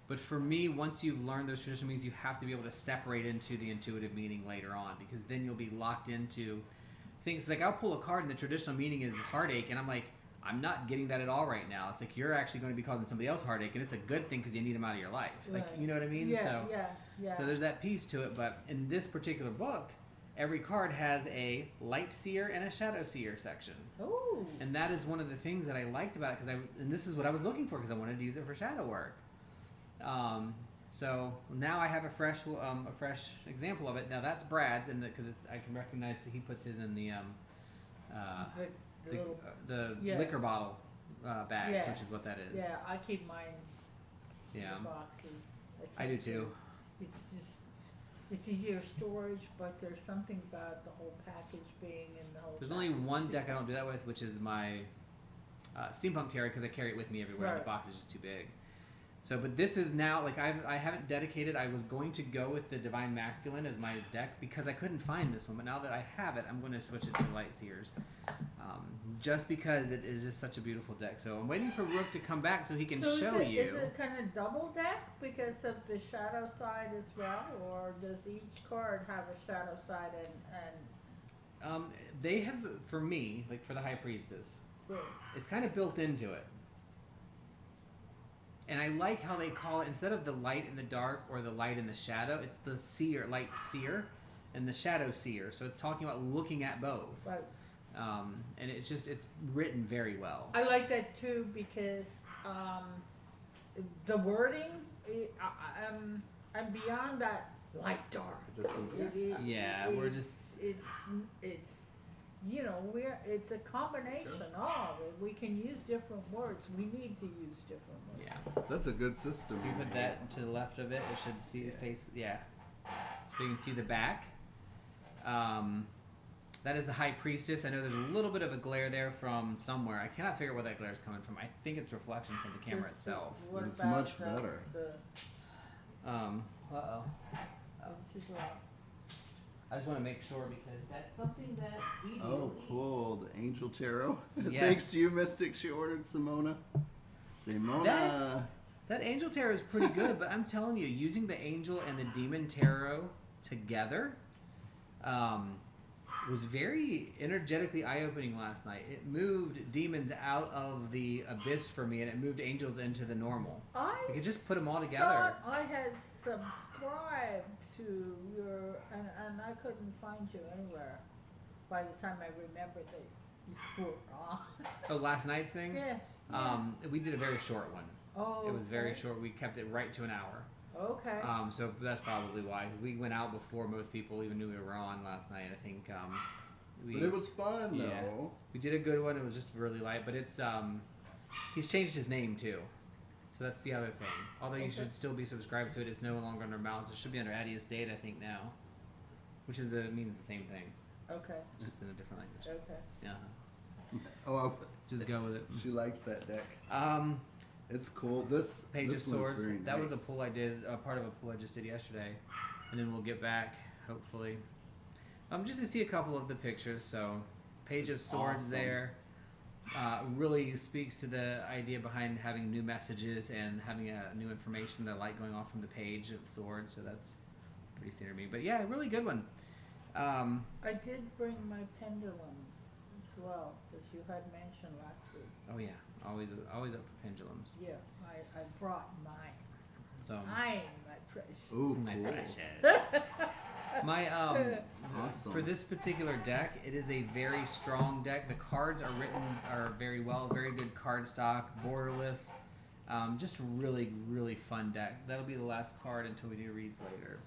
But for me, once you've learned those traditional meanings, you have to be able to separate into the intuitive meaning later on, because then you'll be locked into things. Like I'll pull a card and the traditional meaning is heartache, and I'm like, I'm not getting that at all right now. It's like you're actually going to be causing somebody else heartache, and it's a good thing because you need them out of your life. Like, Right. you know what I mean? Yeah, So, yeah. so there's that piece to it. But in this particular book, every card has a light seer and a shadow seer section. Ooh. And that is one of the things that I liked about it, and this is what I was looking for because I wanted to use it for shadow work. So now I have a fresh example of it. Now that's Brad's, and because I can recognize that he puts his in the Yeah. liquor bottle bags, Yeah. which is what that is. Yeah, I keep mine Yeah. in boxes. I do tend to. too. It's just, it's easier storage, but there's something about the whole package being in the whole There's only package. one deck I don't do that with, which is my Steampunk Tarot, because I carry it with me everywhere. Right. The box is just too big. So, but this is now, like, I haven't dedicated. I was going to go with the Divine Masculine as my deck because I couldn't find this one. But now that I have it, I'm going to switch it to Light Seers. Just because it is just such a beautiful deck. So I'm waiting for Rook to come back so he can show you. Is it kind of double deck because of the shadow side as well? Or does each card have a shadow side and They have, for me, like for the High Priestess, good? it's kind of built into it. And I like how they call it, instead of the light and the dark or the light and the shadow, it's the seer, light seer, and the shadow seer. So it's talking about looking at both. Right. And it's written very well. I like that too because the wording, I'm beyond that light dark. Yeah, we're just- it's you know it's a combination of it. We can use different words. We need to use different words. Yeah. That's a good system. If you put that to the left of it, it should see the face. Yeah. So you can see the back. That is the High Priestess. I know there's a little bit of a glare there from somewhere. I cannot figure out where that glare is coming from. I think it's reflection from the camera Just itself. what It's about much the- better. Uh-oh. what you got? I just want to make sure because that's something that we Oh, do. cool. The Angel Tarot. Yes. Thanks to you, Mystic, she ordered Simona. Simona. That Angel Tarot is pretty good, but I'm telling you, using the Angel and the Demon Tarot together was very energetically eye-opening last night. It moved demons out of the abyss for me, and it moved angels into the normal. I You could just put them all together. thought I had subscribed to your, and I couldn't find you anywhere. By the time I remembered that you were on. Oh, last night's thing? Yeah. We did a very short one. Oh. It was very okay. short. We kept it right to an hour. Okay. So that's probably why, because we went out before most people even knew we were on last night. I think But it was fun, Yeah. though. we did a good one. It was just really light, but it's he's changed his name too, so that's the other thing. Although you Okay. should still be subscribed to it, it's no longer under Malice. It should be under Adius Date, I think now, which means the same thing, Okay. just in a different language. Okay. Yeah, Oh, just go with it. she likes that deck. Um, It's cool. This Page this of one is Swords. very That was a nice. pull I did, part of a pull I just did yesterday, and then we'll get back hopefully. Just to see a couple of the pictures. So, Page of It's Swords awesome. there. really speaks to the idea behind having new messages and having new information, the light going off from the page of the sword. So that's pretty standard to me. But yeah, really good one. I did bring my pendulums as well, because you had mentioned last week. Oh yeah, always up for pendulums. Yeah, I brought mine. So Mine, my precious. Ooh, my cool. precious. My Awesome. for this particular deck, it is a very strong deck. The cards are very well, very good card stock, borderless. Just really, really fun deck. That'll be the last card until we do reads later.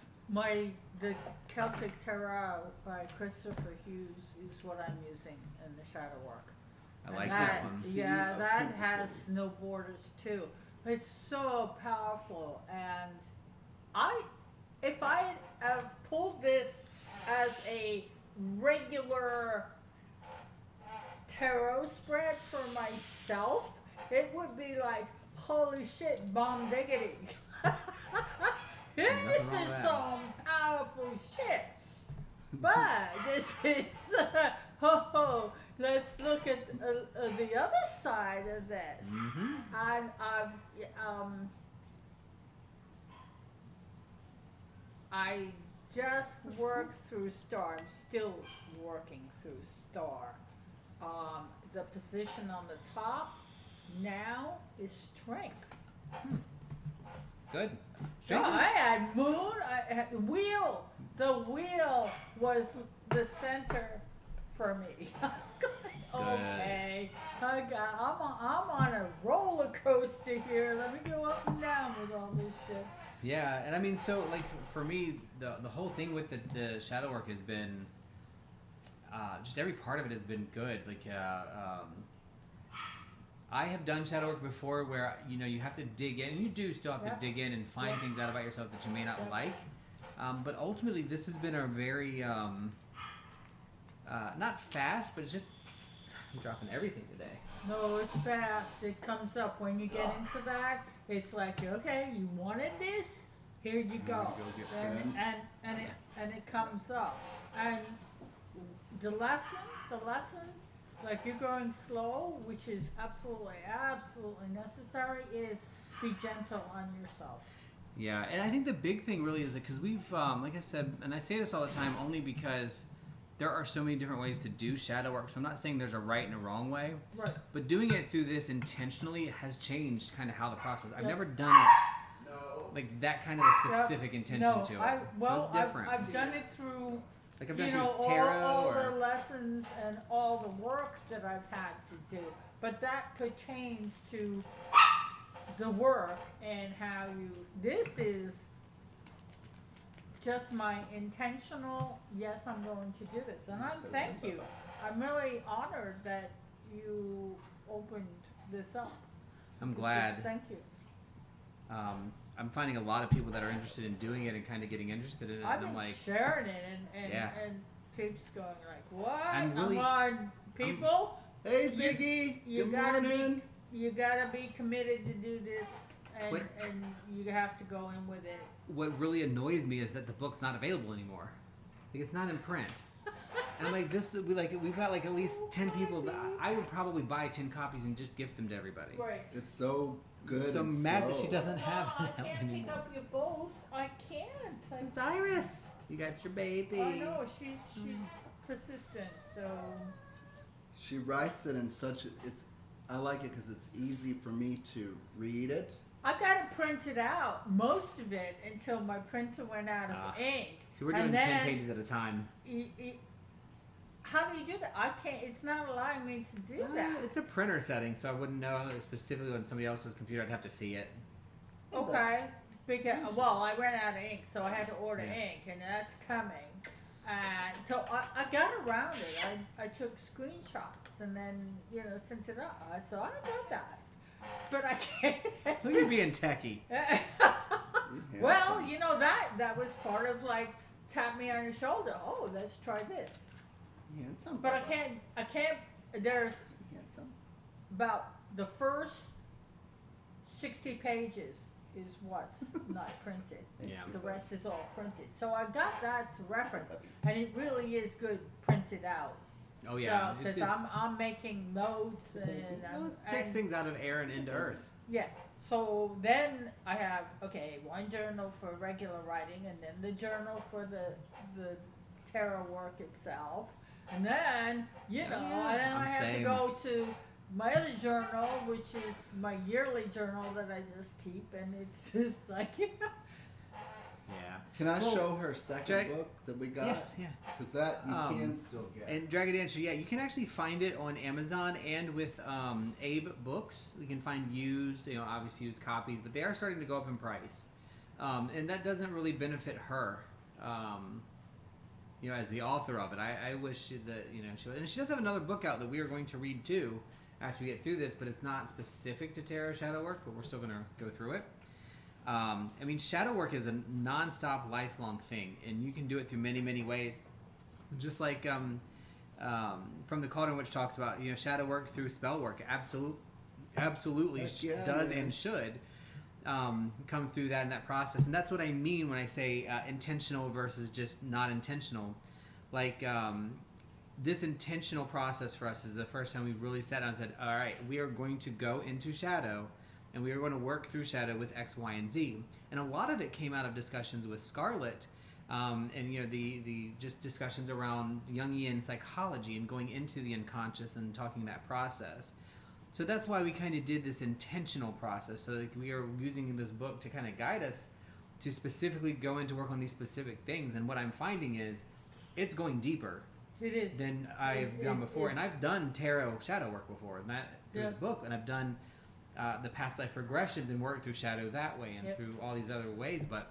The Celtic Tarot by Christopher Hughes is what I'm using in the shadow work. I And like that, this one. Yeah, Of that has principles. no borders too. It's so powerful, and if I have pulled this as a regular tarot spread for myself, it would be like, holy shit, bomb diggity. This Nothing wrong is with that. some powerful shit. But this is, let's look at the other side of this. Mm-hmm. And I just worked through Star. I'm still working through Star. The position on the top now is Strength. Good. So Strength is- I had Moon. I had Wheel. The wheel was the center for me. Okay, I'm on a roller coaster here. Let me go up and down with all this shit. Yeah, and I mean, so like for me, the whole thing with the shadow work has been, just every part of it has been good. Like, I have done shadow work before where you have to dig in. You do still have Yeah. to dig in and find Yeah. things out about yourself that you may not Yeah. like. But ultimately, this has been a very not fast, but it's just I'm dropping everything today. No, it's fast. It comes up when you get into that. It's like, okay, you wanted this. Here you go. Go get fed. And it comes up. And the lesson, like you're going slow, which is absolutely necessary, is be gentle on yourself. Yeah, and I think the big thing really is that because we've, like I said, and I say this all the time only because there are so many different ways to do shadow work. So I'm not saying there's a right and a wrong way, Right. but doing it through this intentionally has changed kind of how the process. I've Yep. never done it like that kind of a specific intention No, to it. well, so it's different. I've done it through, like I've done you it know, through tarot all or the lessons and all the work that I've had to do. But that pertains to the work and how this is just my intentional, yes, I'm going to do this. And I thank you. I'm really honored that you opened this up. I'm glad. Thank you. I'm finding a lot of people that are interested in doing it and kind of getting interested in it. I've and I'm been like, sharing it and Yeah. peeps going like, what? I'm really- on people. Hey, Ziggy. You Good gotta morning. You gotta be committed to do this, What- and you have to go in with it. what really annoys me is that the book's not available anymore. Like it's not in print. And I'm like, we've got like at least 10 people that I would probably buy 10 copies and just gift them to everybody. Right. It's so good. So and mad that slow. she doesn't have I it can't anymore. pick up your bowls. I can't. It's Iris. You got your baby. I know she's persistent. So She writes it in such. I like it because it's easy for me to read it. I got it printed out, most of it, until my printer went out of ink. So we're doing And 10 then- pages at a time. How do you do that? I can't. It's not allowing me to do that. It's a printer setting, so I wouldn't know specifically on somebody else's computer. I'd have to see it. Okay. Because I ran out of ink, so I had to order Yeah. ink, and that's coming. And so I got around it. I took screenshots and then sent it out. So I got that, but I can't. Look at you being techie. Well, Handsome. that was part of like tap me on your shoulder. Oh, let's try this. Handsome. But I can't. There's Handsome. about the first 60 pages is what's not printed. Yeah. The rest is all printed. So I got that to reference, and it really is good printed out. Oh yeah, Because I'm making notes and it takes and things out of air and into earth. yeah. So then I have one journal for regular writing, and then the journal for the tarot work itself, and then and then I have to same. go to my other journal, which is my yearly journal that I just keep, and it's just like Yeah. Can I Well, show her second Drag- book that we got? Yeah. Because that you Um, can still get. And Dragon Dancer, yeah, you can actually find it on Amazon and with Abe Books. You can find used, obviously used copies, but they are starting to go up in price. And that doesn't really benefit her, as the author of it. I wish that, she would. And she does have another book out that we are going to read too after we get through this, but it's not specific to tarot shadow work, but we're still going to go through it. Shadow work is a non-stop, lifelong thing, and you can do it through many, many ways. Just like from the Cauldron, which talks about shadow work through spell work, absolutely Heck yeah, does man. and should come through that in that process, and that's what I mean when I say intentional versus just not intentional. Like this intentional process for us is the first time we really sat down and said, all right, we are going to go into shadow. And we are going to work through shadow with X, Y, and Z. And a lot of it came out of discussions with Scarlett, and the just discussions around Jungian psychology and going into the unconscious and talking that process. So that's why we kind of did this intentional process. So we are using this book to kind of guide us to specifically go into work on these specific things. And what I'm finding is it's going deeper it is. than I've done before. And I've done tarot shadow work before, and that through the book, and I've done the past life regressions and work through shadow that way and through all these other ways, but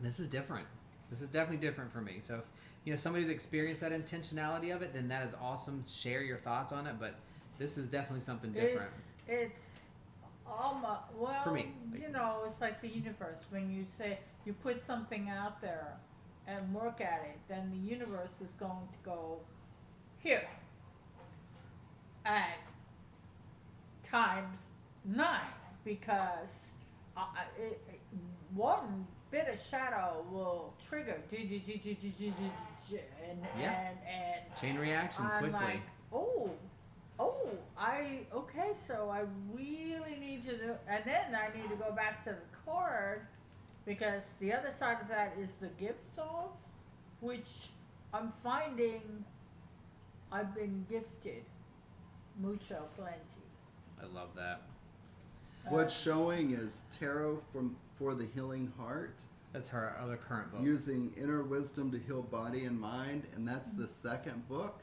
this is different. This is definitely different for me. So if somebody's experienced that intentionality of it, then that is awesome. Share your thoughts on it, but this is definitely something different. It's almost For me. It's like the universe. When you say you put something out there and work at it, then the universe is going to go here at times 9, because one bit of shadow will trigger and Chain reaction I'm quickly. like, so I really need to do, and then I need to go back to the chord, because the other side of that is the gift solve, which I'm finding I've been gifted mucho plenty. I love that. What's showing is Tarot for the Healing Heart, That's her other current book. using inner wisdom to heal body and mind, and that's the second book.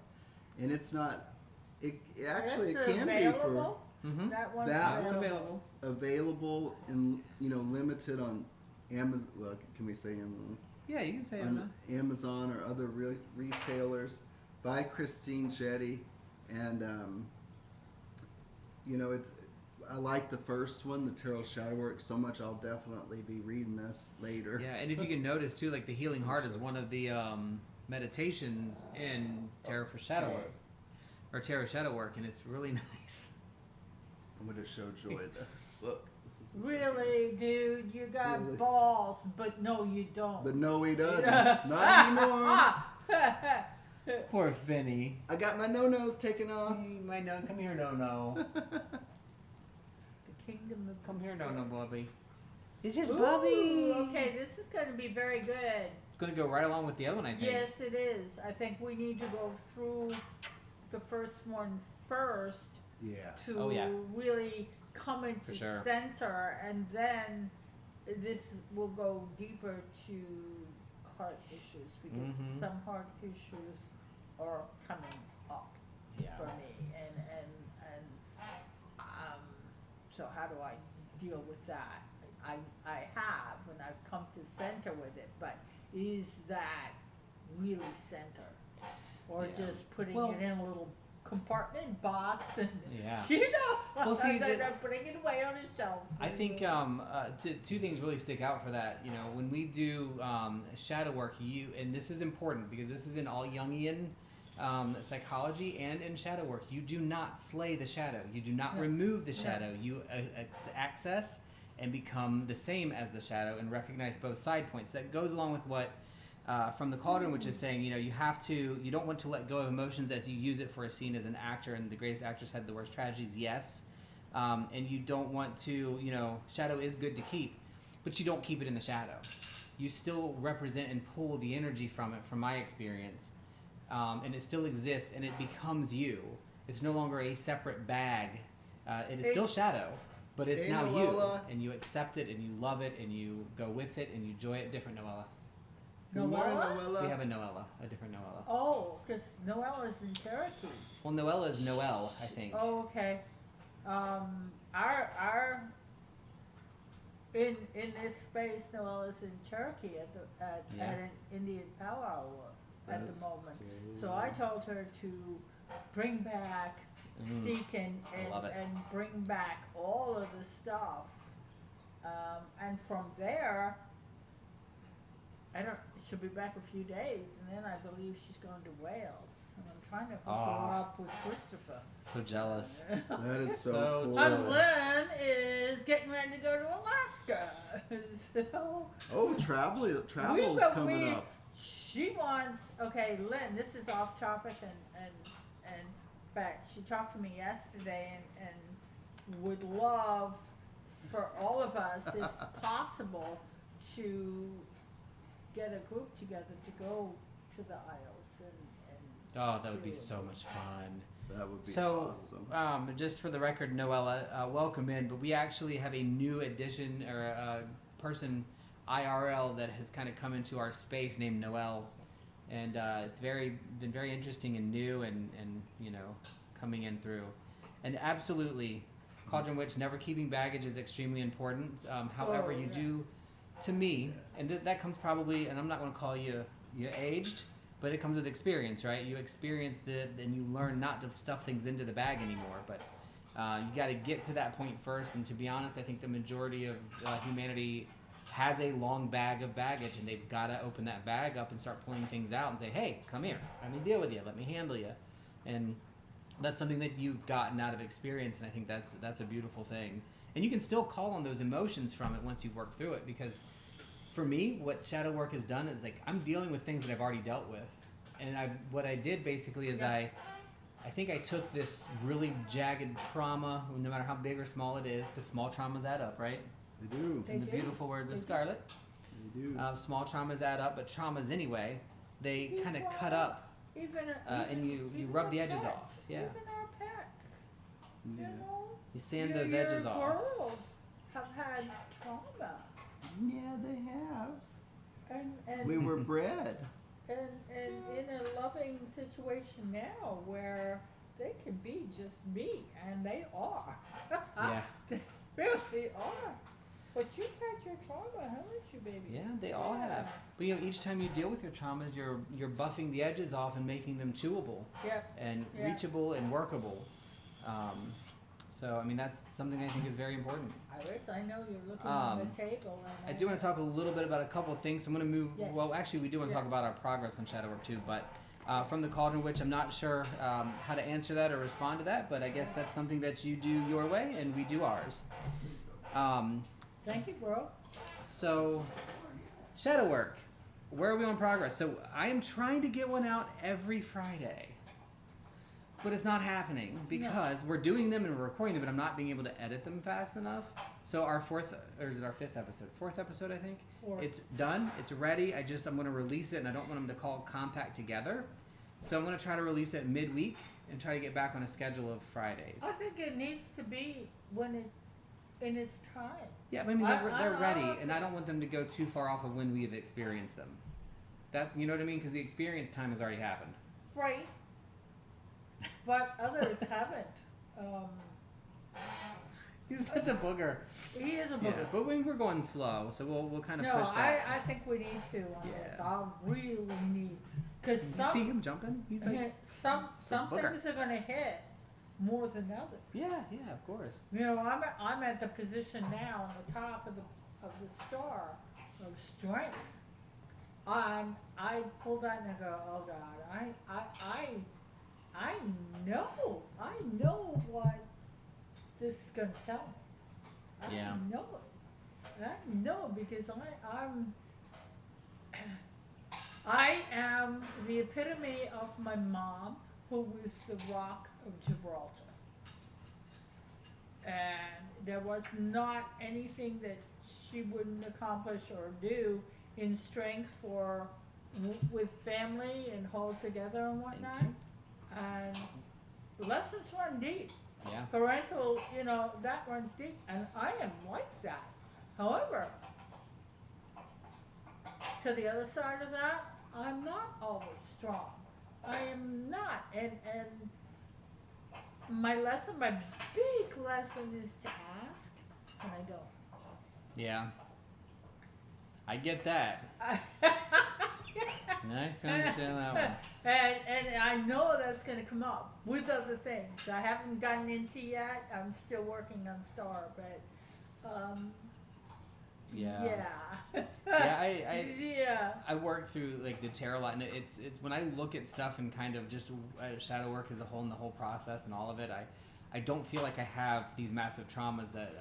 And it's not. It actually That's it can available. Mm-hmm. That one's That available. one's available and limited on Amazon. Well, can we say Amazon? Yeah, you can say it. On Amazon or other retailers by Christine Jetty, and it's. I like the first one, the Tarot Shadow Work, so much. I'll definitely be reading this later. Yeah, and if you can notice too, like the Healing Heart is one of the meditations in Tarot for Shadow Work, or Tarot Shadow Work, and it's really nice. I'm going to show Joy the book. This is the Really, dude, you got Really? balls, but no, you don't. But no, he doesn't. Not anymore. Poor Finny. I got my no-nos taken off. My no, come here, no. The kingdom of Come here, the no, Bobby. It's just Ooh, Bobby. okay, this is going to be very good. It's gonna go right along with the other one, I think. Yes, it is. I think we need to go through the first one first Yeah. to really come into For sure. center, and then this will go deeper to heart issues, because Mhm. some heart issues are coming up Yeah. for me, and so how do I deal with that? I have, and I've come to center with it, but is that really center, or Yeah. just putting Well- it in a little compartment box and Yeah. well, see, putting it away on a shelf? I think two things really stick out for that. When we do shadow work, and this is important because this is in all Jungian psychology and in shadow work. You do not slay the shadow. You do not No. remove the No. shadow. You access and become the same as the shadow and recognize both side points. That goes along with what from the Cauldron, which is saying, you don't want to let go of emotions as you use it for a scene as an actor, and the greatest actors had the worst tragedies, yes. And you don't want to, shadow is good to keep, but you don't keep it in the shadow. You still represent and pull the energy from it, from my experience. And it still exists, and it becomes you. It's no longer a separate bag. It is still shadow, but it's now Noella. you. And you accept it, and you love it, and you go with it, and you enjoy it. Different Noella. Good morning, Noella? Noella. We have a different Noella. Oh, because Noella's in Cherokee. Well, Noella is Noel, I think. Oh, okay. Our in this space, Noella's in Cherokee at an Indian powwow at That's the moment. cool. So I told her to bring back, seek and love it. bring back all of the stuff, and from there. She'll be back a few days, and then I believe she's going to Wales. And I'm trying to hook her up with Christopher. So jealous. That is so, So cool. jealous. And Lynn is getting ready to go to Alaska. So Oh, travel's coming up. she wants, okay, Lynn, this is off topic and but she talked to me yesterday and would love for all of us, if possible, to get a group together to go to the Isles and Oh, that would be so much fun. That would be So, awesome. just for the record, Noella, welcome in. But we actually have a new addition or a person IRL that has kind of come into our space named Noel, and it's been very interesting and new and coming in through. And absolutely, Cauldron Witch, never keeping baggage is extremely important. However, you do, to me, and that comes probably, and I'm not going to call you aged, but it comes with experience, right? You experience and you learn not to stuff things into the bag anymore. But you got to get to that point first. And to be honest, I think the majority of humanity has a long bag of baggage, and they've got to open that bag up and start pulling things out and say, hey, come here. Let me deal with you. Let me handle you. And that's something that you've gotten out of experience, and I think that's a beautiful thing. And you can still call on those emotions from it once you've worked through it, because for me, what shadow work has done is like I'm dealing with things that I've already dealt with, and what I did basically is I think I took this really jagged trauma, no matter how big or small it is, because small traumas add up, right? They do. They In the do. beautiful words They of do. Scarlett, They do. small traumas add up, but traumas anyway, they kind of cut up, and you rub the edges off. Yeah, Even our pets. Yeah. You know? you sand your those edges off. girls have had trauma. Yeah, they have. And We were bred. and in a loving situation now where they can be just me, and they are. Yeah. They really are. But you've had your trauma, haven't you, baby? Yeah, they all have. But each time you deal with your traumas, you're buffing the edges off and making them chewable Yeah. and Yeah. reachable and workable. So I mean that's something I think is very important. Iris, I know you're looking on the table. And I do want to talk a little bit about a couple of things. I'm going to move. Yes. Well, actually, we do want to talk Yes. about our progress on shadow work too. But from the Cauldron Witch, I'm not sure how to answer that or respond to that. But I guess that's something that you do your way and we do ours. Thank you, bro. So, shadow work. Where are we on progress? So, I am trying to get one out every Friday. But it's not happening because we're doing them and we're recording them, but I'm not being able to edit them fast enough. So, our fourth episode, I think. Fourth. It's done. It's ready. I'm going to release it, and I don't want them to call compact together. So, I'm going to try to release it midweek and try to get back on a schedule of Fridays. I think it needs to be in its time. Yeah, but I mean they're ready, I- and I don't want them to go too far off of when we have experienced them. That you know what I mean? Because the experience time has already happened. Right. But others haven't. He's such a booger. He is a Yeah, booger. but we're going slow, so we'll kind of No, push that. I think we need to on this. Yeah. I really need, because Did you see him jumping? He's like, some booger. things are gonna hit more than others. yeah, of course. You know, I'm at the position now on the top of the star of strength. I pull that and I go, oh God, I know what this is gonna tell me. Yeah. I know it. I know because I'm I am the epitome of my mom, who was the Rock of Gibraltar. And there was not anything that she wouldn't accomplish or do in strength for with family and hold together and whatnot. And lessons run deep. Yeah. Parental, that runs deep, and I am like that. However, to the other side of that, I'm not always strong. I am not, and my big lesson is to ask, and I don't. Yeah. I get that. I can understand that one. And I know that's going to come up with other things I haven't gotten into yet. I'm still working on Star, but Yeah. I work through like the tarot a lot, and it's when I look at stuff and kind of just shadow work as a whole and the whole process and all of it, I don't feel like I have these massive traumas that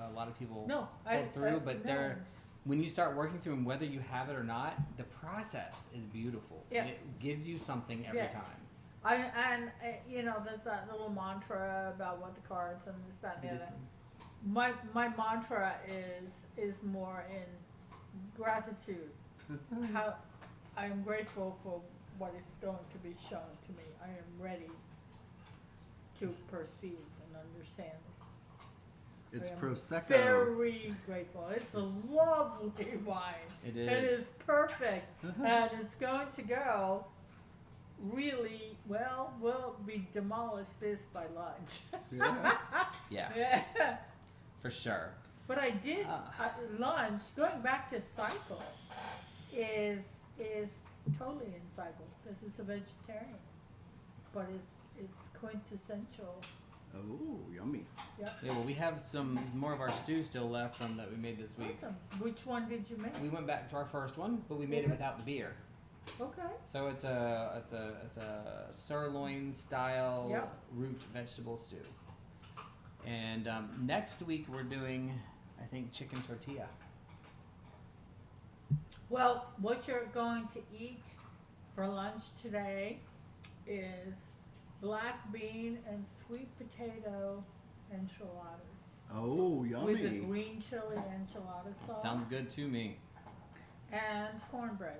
a lot of people go through, but they're when you start working through them, whether you have it or not, the process is beautiful. Yeah. It gives you something every time. There's that little mantra about what the cards and this, that, and the other. My mantra is more in gratitude. How I am grateful for what is going to be shown to me. I am ready to perceive and understand this. It's I am Prosecco. Very grateful. It's a lovely wine. It is. It is perfect, and it's going to go really well. We'll be demolish this by lunch. Yeah. Yeah, for sure. But I did lunch. Going back to cycle is totally in cycle because it's a vegetarian, but it's quintessential. Oh, yummy. Yep. Yeah, well, we have some more of our stew still left from that we made this week. Awesome. Which one did you make? We went back to our first one, but we made it without the beer. Okay. So it's a sirloin style Yep. root vegetable stew. And next week we're doing, I think, chicken tortilla. Well, what you're going to eat for lunch today is black bean and sweet potato enchiladas Oh, yummy. with a green chili enchilada sauce. Sounds good to me. And cornbread.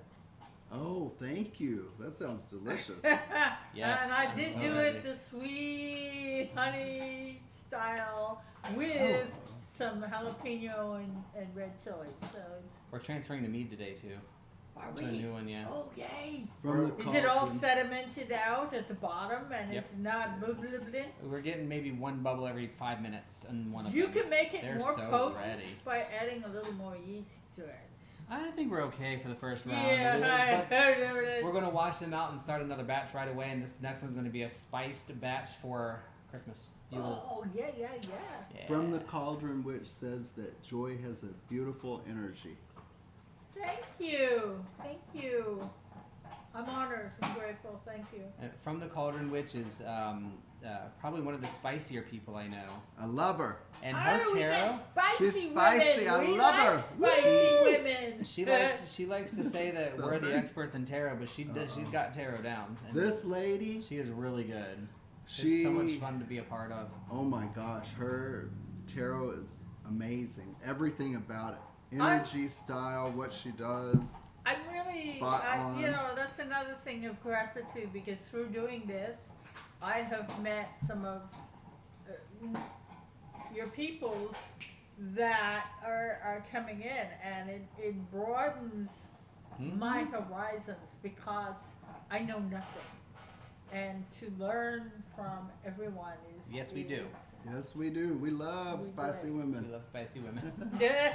Oh, thank you. That sounds delicious. Yes, and I I'm did so do ready. it the sweet honey style with some jalapeno and red chili. So it's. We're transferring the mead today too. Are To a new one, yeah. Oh, yay! From the Is it all cauldron. sedimented out at the bottom and Yep. it's not blah, blah, blah? We're getting maybe one bubble every 5 minutes in one of You them. can make it They're more so potent ready. by adding a little more yeast to it. I think we're okay for the first round. Yeah, But we're going to wash them out and start another batch right away, and this next one's going to be a spiced batch for Christmas. Oh, yeah. Yeah. From the cauldron, which says that joy has a beautiful energy. Thank you. I'm honored and grateful. Thank you. From the Cauldron Witch is probably one of the spicier people I know. I love her. And her we tarot, got spicy She's spicy. women. I We love like her. Spicy Woo. women. she likes to say that we're the Southern. experts in tarot, but she's got tarot down. And This lady, she is really good. she, She's so much fun to be a part of. oh my gosh, her tarot is amazing. Everything about it. Energy, style, what she does. I'm really, Spot on. that's another thing of gratitude because through doing this, I have met some of your peoples that are coming in, and it broadens my horizons because I know nothing, and to learn from everyone is Yes, we do. Yes, we do. We love We spicy do. We women. love spicy women. Yeah.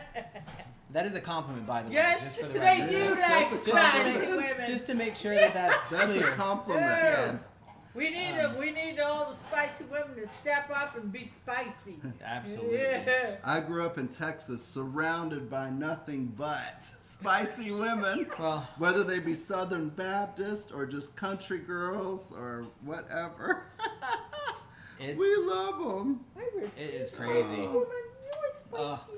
That is a compliment, by the way. Yes, just for the they record. do Yes, like that's a spicy compliment. women. Just to make sure that that's That's clear. a compliment. Yes. We need all the spicy women to step up and be spicy. Absolutely. Yeah. I grew up in Texas surrounded by nothing but spicy women. Well, Whether they be Southern Baptist or just country girls or whatever. it's We love them. I was It is spicy crazy. woman. You were spicy.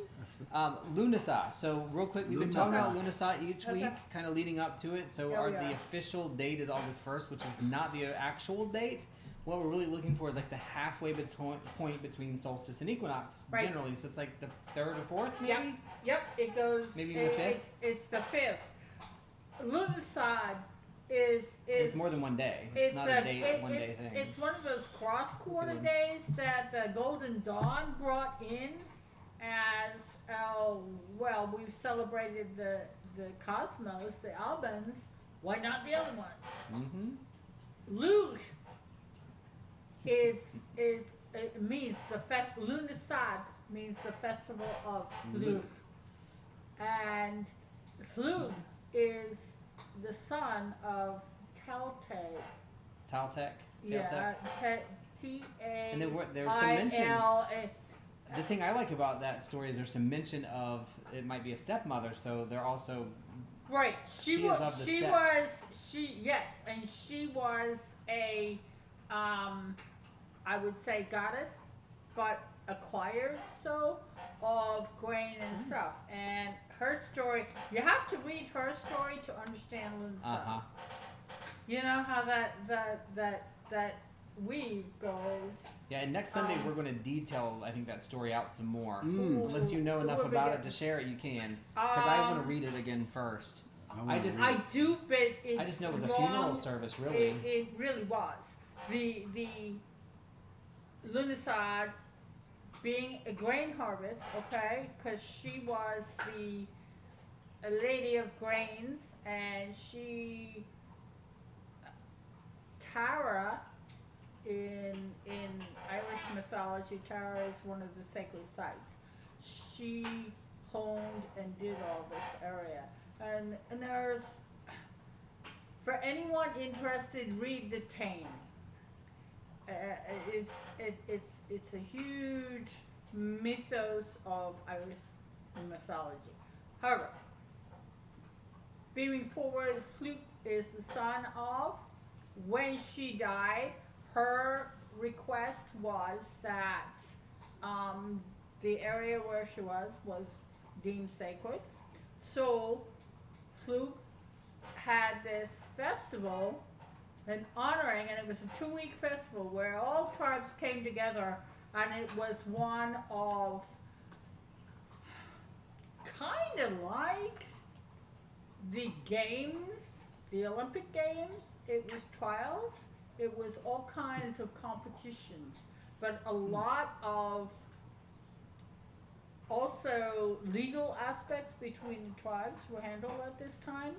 Lunasa. So real quick, we've been talking about Lunasa each Okay. week, kind of leading up to it. So Yeah, we the are. official date is August 1st, which is not the actual date. What we're really looking for is like the halfway point between solstice and equinox, Right. generally. So it's like the 3rd or 4th, maybe? Yep, it goes. Maybe the 5th? It's the 5th. Lunasad is It's more than one day. It's not a date, one day thing. It's one of those cross quarter Okay. days that the Golden Dawn brought in as well. We've celebrated the cosmos, the Albans. Why not the other ones? Mm-hmm. Luke it means the Lunasad means the festival of Luke, and Luke is the son of Taltec. Taltec. Yeah, T-A-I-L-A. And then there's some mention. The thing I like about that story is there's some mention of it might be a stepmother, so they're also Right, She is of the steppes. and she was a I would say goddess, but acquired so of grain and stuff. And her story, you have to read her story to understand Lunasa. You know how that weave goes. Yeah, and next Sunday we're going to detail, I think, that story out some more. Mm. Unless you know It enough would be about good. it to share it, you can. Because I want to read it again first. wanna I just- read I it. do, but it's I just know it was a long. funeral service, really. It really was. The Lunasad being a grain harvest, okay, because she was a lady of grains, and Tara in Irish mythology, Tara is one of the sacred sites. She honed and did all this area, and there's, for anyone interested, read the Tame. It's a huge mythos of Irish mythology. However, being forward, Llwch is the son of. When she died, her request was that the area where she was deemed sacred. So Llwch had this festival and honoring, and it was a 2-week festival where all tribes came together, and it was one of kind of like the games, the Olympic Games. It was trials, it was all kinds of competitions, but a lot of also legal aspects between the tribes were handled at this time.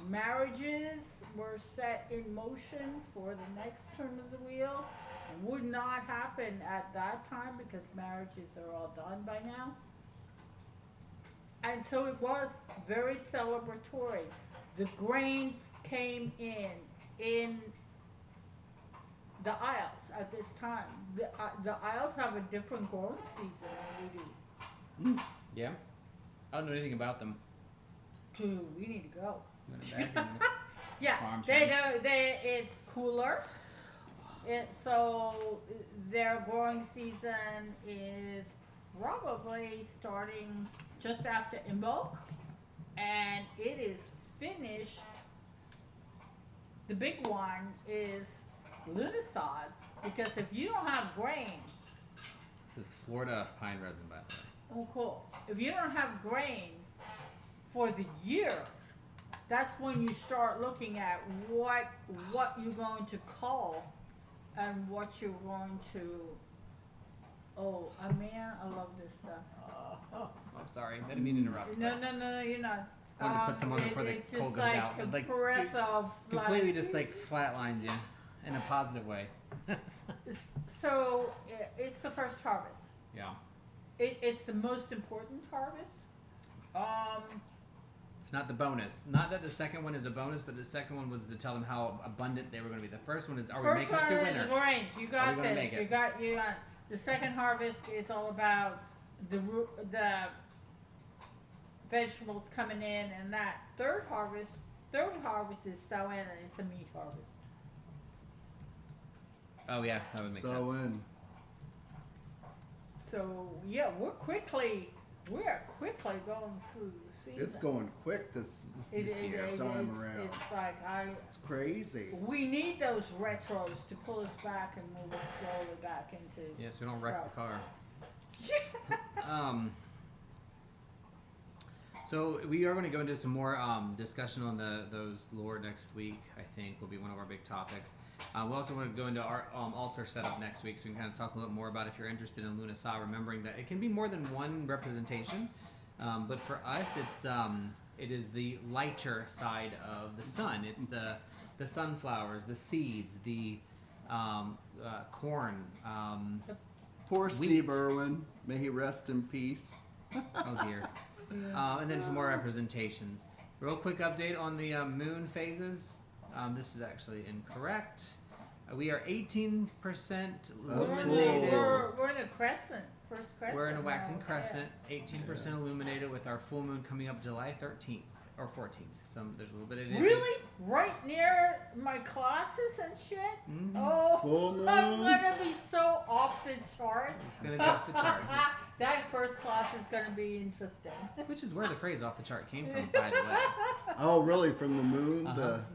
Marriages were set in motion for the next turn of the wheel. It would not happen at that time because marriages are all done by now. And so it was very celebratory. The grains came in the Isles at this time. The Isles have a different growing season than we do. Yeah? I don't know anything about them. Dude, we need to go. You wanna back in? Yeah, Farm they time. do. It's cooler. So their growing season is probably starting just after Imbolc, and it is finished. The big one is Lunasad, because if you don't have grain, This is Florida pine resin, by the way. oh cool. If you don't have grain for the year, that's when you start looking at what you're going to call and what you're going to. Oh, man, I love this stuff. I'm sorry. I didn't mean to interrupt. No, you're not. I wanted to put some on before the it's cold just goes like out. a Like, breath of completely just like flatlines you in a positive way. So it's the first harvest. Yeah. It's the most important harvest. It's not the bonus. Not that the second one is a bonus, but the second one was to tell them how abundant they were going to be. The first one is, are we First making it one through is winter? orange. You Are got we gonna this. make it? You got. The second harvest is all about the vegetables coming in, and that third harvest is Samhain, and it's a meat harvest. Oh yeah, that would make sense. So when So yeah, we're quickly We are quickly going through the season. It's going quick this It is. time around. It's like It's crazy. we need those retros to pull us back and move us slowly back into. Yeah, so we don't wreck the car. So we are going to go into some more discussion on those lore next week. I think will be one of our big topics. We also want to go into our altar setup next week, so we can kind of talk a little more about if you're interested in Luna Sa, remembering that it can be more than one representation. But for us, it is the lighter side of the sun. It's the sunflowers, the seeds, the corn. Poor Wheat. Steve Irwin. May he rest in peace. Oh dear. And then some more representations. Real quick update on the moon phases. This is actually incorrect. We are 18% illuminated. We're in a crescent. First crescent. We're in a waxing now. crescent. 18% illuminated with our full moon coming up July 13th or 14th. There's a little bit of Yeah. Really? Right near my classes and shit? Mm-hmm. Oh, Full moon. I'm gonna be so off the chart. It's gonna go off the charts. That first class is gonna be interesting. Which is where the phrase "off the chart" came from, by the way. Oh, really? From the moon?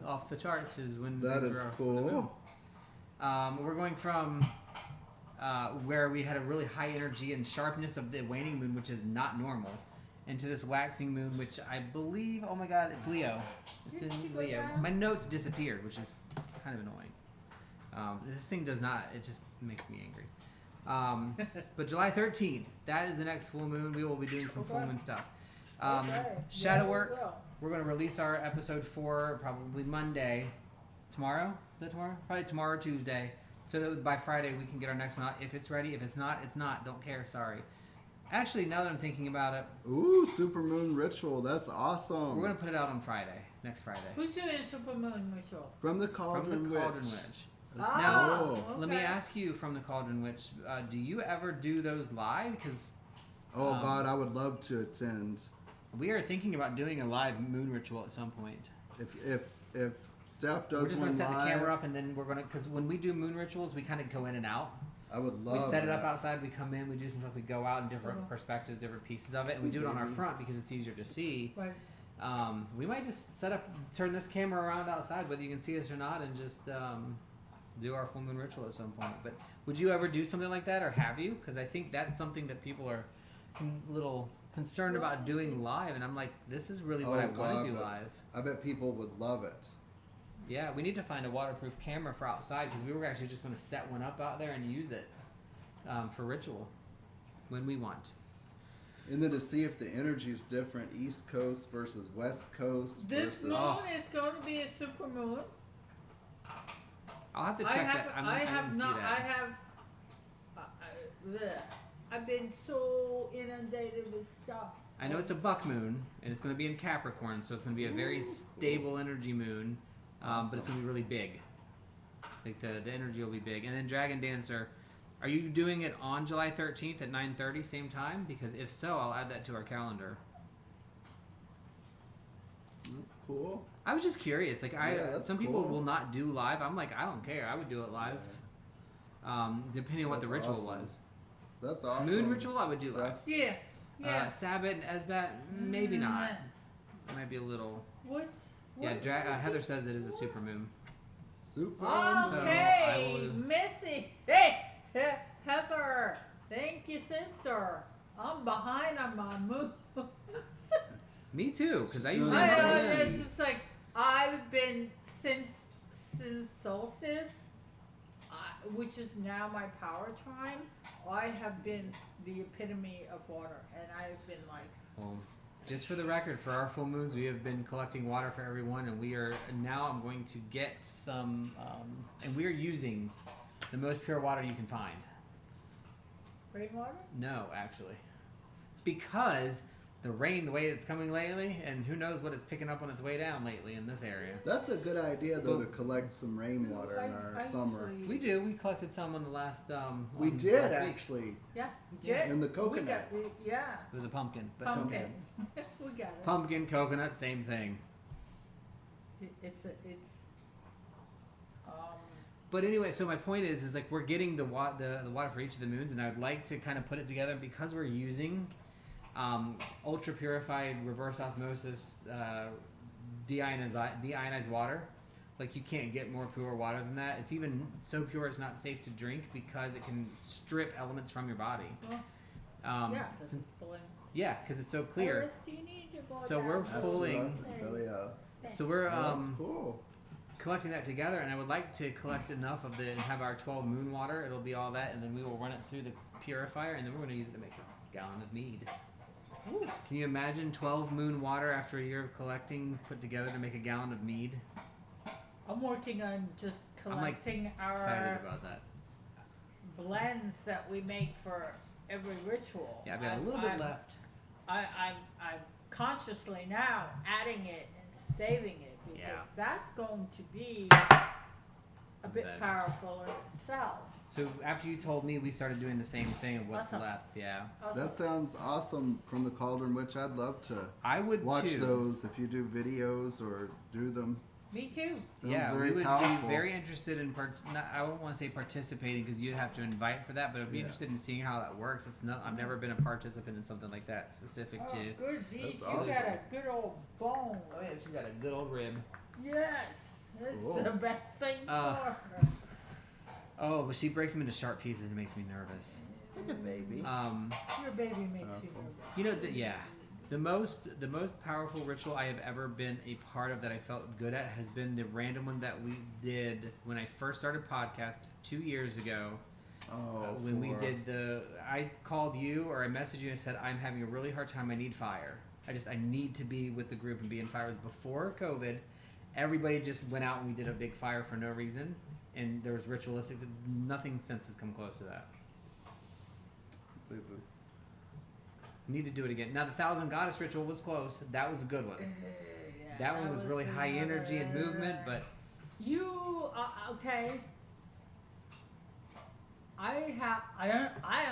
Off the charts is when That things is are off the moon. cool. We're going from where we had a really high energy and sharpness of the waning moon, which is not normal, into this waxing moon, which I believe, oh my god, it's Leo. It's in Leo. My notes disappeared, which is kind of annoying. This thing does not, it just makes me angry. But July 13th, that is the next full moon. We will be doing some full moon stuff. Okay. Shadow Yeah, we work. will. We're going to release our episode 4 probably Monday. Tomorrow? Is that tomorrow? Probably tomorrow or Tuesday. So that by Friday we can get our next one out. If it's ready. If it's not, it's not. Don't care. Sorry. Actually, now that I'm thinking about it, Ooh, supermoon ritual. That's awesome. we're going to put it out on Friday. Next Friday. Who's doing a supermoon ritual? From the Cauldron From the Witch. Cauldron Witch. Ah, Now, Oh. let me okay. ask you from the Cauldron Witch, do you ever do those live? Because Oh, God, I would love to attend. we are thinking about doing a live moon ritual at some point. If Steph does We're just one going to set the live, camera up and then we're going to, because when we do moon rituals, we kind of go in and out. I would We love set it that. up outside, we come in, we do some stuff, we go out in different perspectives, different pieces of it, and we do it on our front because it's easier to see. Right. We might just turn this camera around outside, whether you can see us or not, and just do our full moon ritual at some point. But would you ever do something like that, or have you? Because I think that's something that people are a little concerned about doing live, and I'm like, this is really what Oh, I want God, to do but live. I bet people would love it. Yeah, we need to find a waterproof camera for outside because we were actually just going to set one up out there and use it for ritual when we want. And then to see if the energy is different, East Coast versus West Coast This versus... moon is going to be a super moon. I'll have to check that. I have didn't not. see I that. have. Bleh. I've been so inundated with stuff. I know it's a buck moon, and it's going to be in Capricorn, so it's going to be a very stable energy moon, but it's going to be really big. Like the energy will be big. And then Dragon Dancer, are you doing it on July 13th at 9:30, same time? Because if so, I'll add that to our calendar. Cool. I was just curious. Like that's some people cool. will not do live. I'm like, I don't care. I would do it live. Depending on what the That's ritual awesome. was. That's awesome. Moon ritual, I would do Stuff. live. Yeah. Yeah. Sabbath and Esbat, maybe not. It might be a little. What's? Yeah, what is this? Heather says it is a super moon. Super. Okay, So I will- Missy. Hey, Heather. Thank you, sister. I'm behind on my moves. Me too, because I She's usually doing have it. it It's in. just like I've been since solstice, which is now my power time. I have been the epitome of water, and I've been like, Well, just for the record, for our full moons, we have been collecting water for everyone, and we are now. I'm going to get some, and we are using the most pure water you can find. rainwater. No, actually, because the rain, the way it's coming lately, and who knows what it's picking up on its way down lately in this area. That's a good idea, though, Well- to collect some rainwater in our summer. usually- We do. We collected some on the last. We on did, last week. actually. Yeah, we did. In the We coconut. got, yeah, It was a pumpkin. But pumpkin. We got it. Pumpkin, coconut, same thing. It's But anyway, so my point is like we're getting the water for each of the moons, and I would like to kind of put it together because we're using ultra purified reverse osmosis deionized water. Like you can't get more pure water than that. It's even so pure it's not safe to drink because it can strip elements from your body. Well, yeah, because it's blue. Yeah, because it's so clear. Iris, do you need to go So down? we're That's fooling. So we're That's cool. collecting that together, and I would like to collect enough of the and have our 12 moon water. It'll be all that, and then we will run it through the purifier, and then we're going to use it to make a gallon of mead. Ooh. Can you imagine 12 moon water after a year of collecting put together to make a gallon of mead? I'm working on just I'm like collecting excited our about that. blends that we make for every ritual. Yeah, I've got a little bit left. I'm consciously now adding it and saving it because Yeah. that's going to be a bit Then- powerful in itself. So after you told me, we started doing the same thing of what's Awesome. left. Yeah, Also, That sounds awesome from the Cauldron Witch. I'd love to I would watch too. those if you do videos or do them. me too. Sounds Yeah, very we would powerful. be very interested in I won't want to say participating because you'd have to invite for that, but I'd be Yeah. interested in seeing how that works. I've never been a participant in something like that specific Oh, to. good deed. That's You awesome. got a good old bone. Oh yeah, she's got a good old rib. Yes, that's Cool. the best thing for Uh, her. Oh, but she breaks them into sharp pieces and makes me nervous. Like a baby. Your baby makes you Powerful. nervous. You know that yeah. The most powerful ritual I have ever been a part of that I felt good at has been the random one that we did when I first started podcast 2 years ago. When we did I called you or I messaged you and said I'm having a really hard time. I need fire. I need to be with the group and be in fire. It was before COVID. Everybody just went out and we did a big fire for no reason, and there was ritualistic. Nothing since has come close to that. Need to do it again. Now the Thousand Goddess ritual was close. That was a good one. Yeah, That one was really high energy and movement, but you okay? I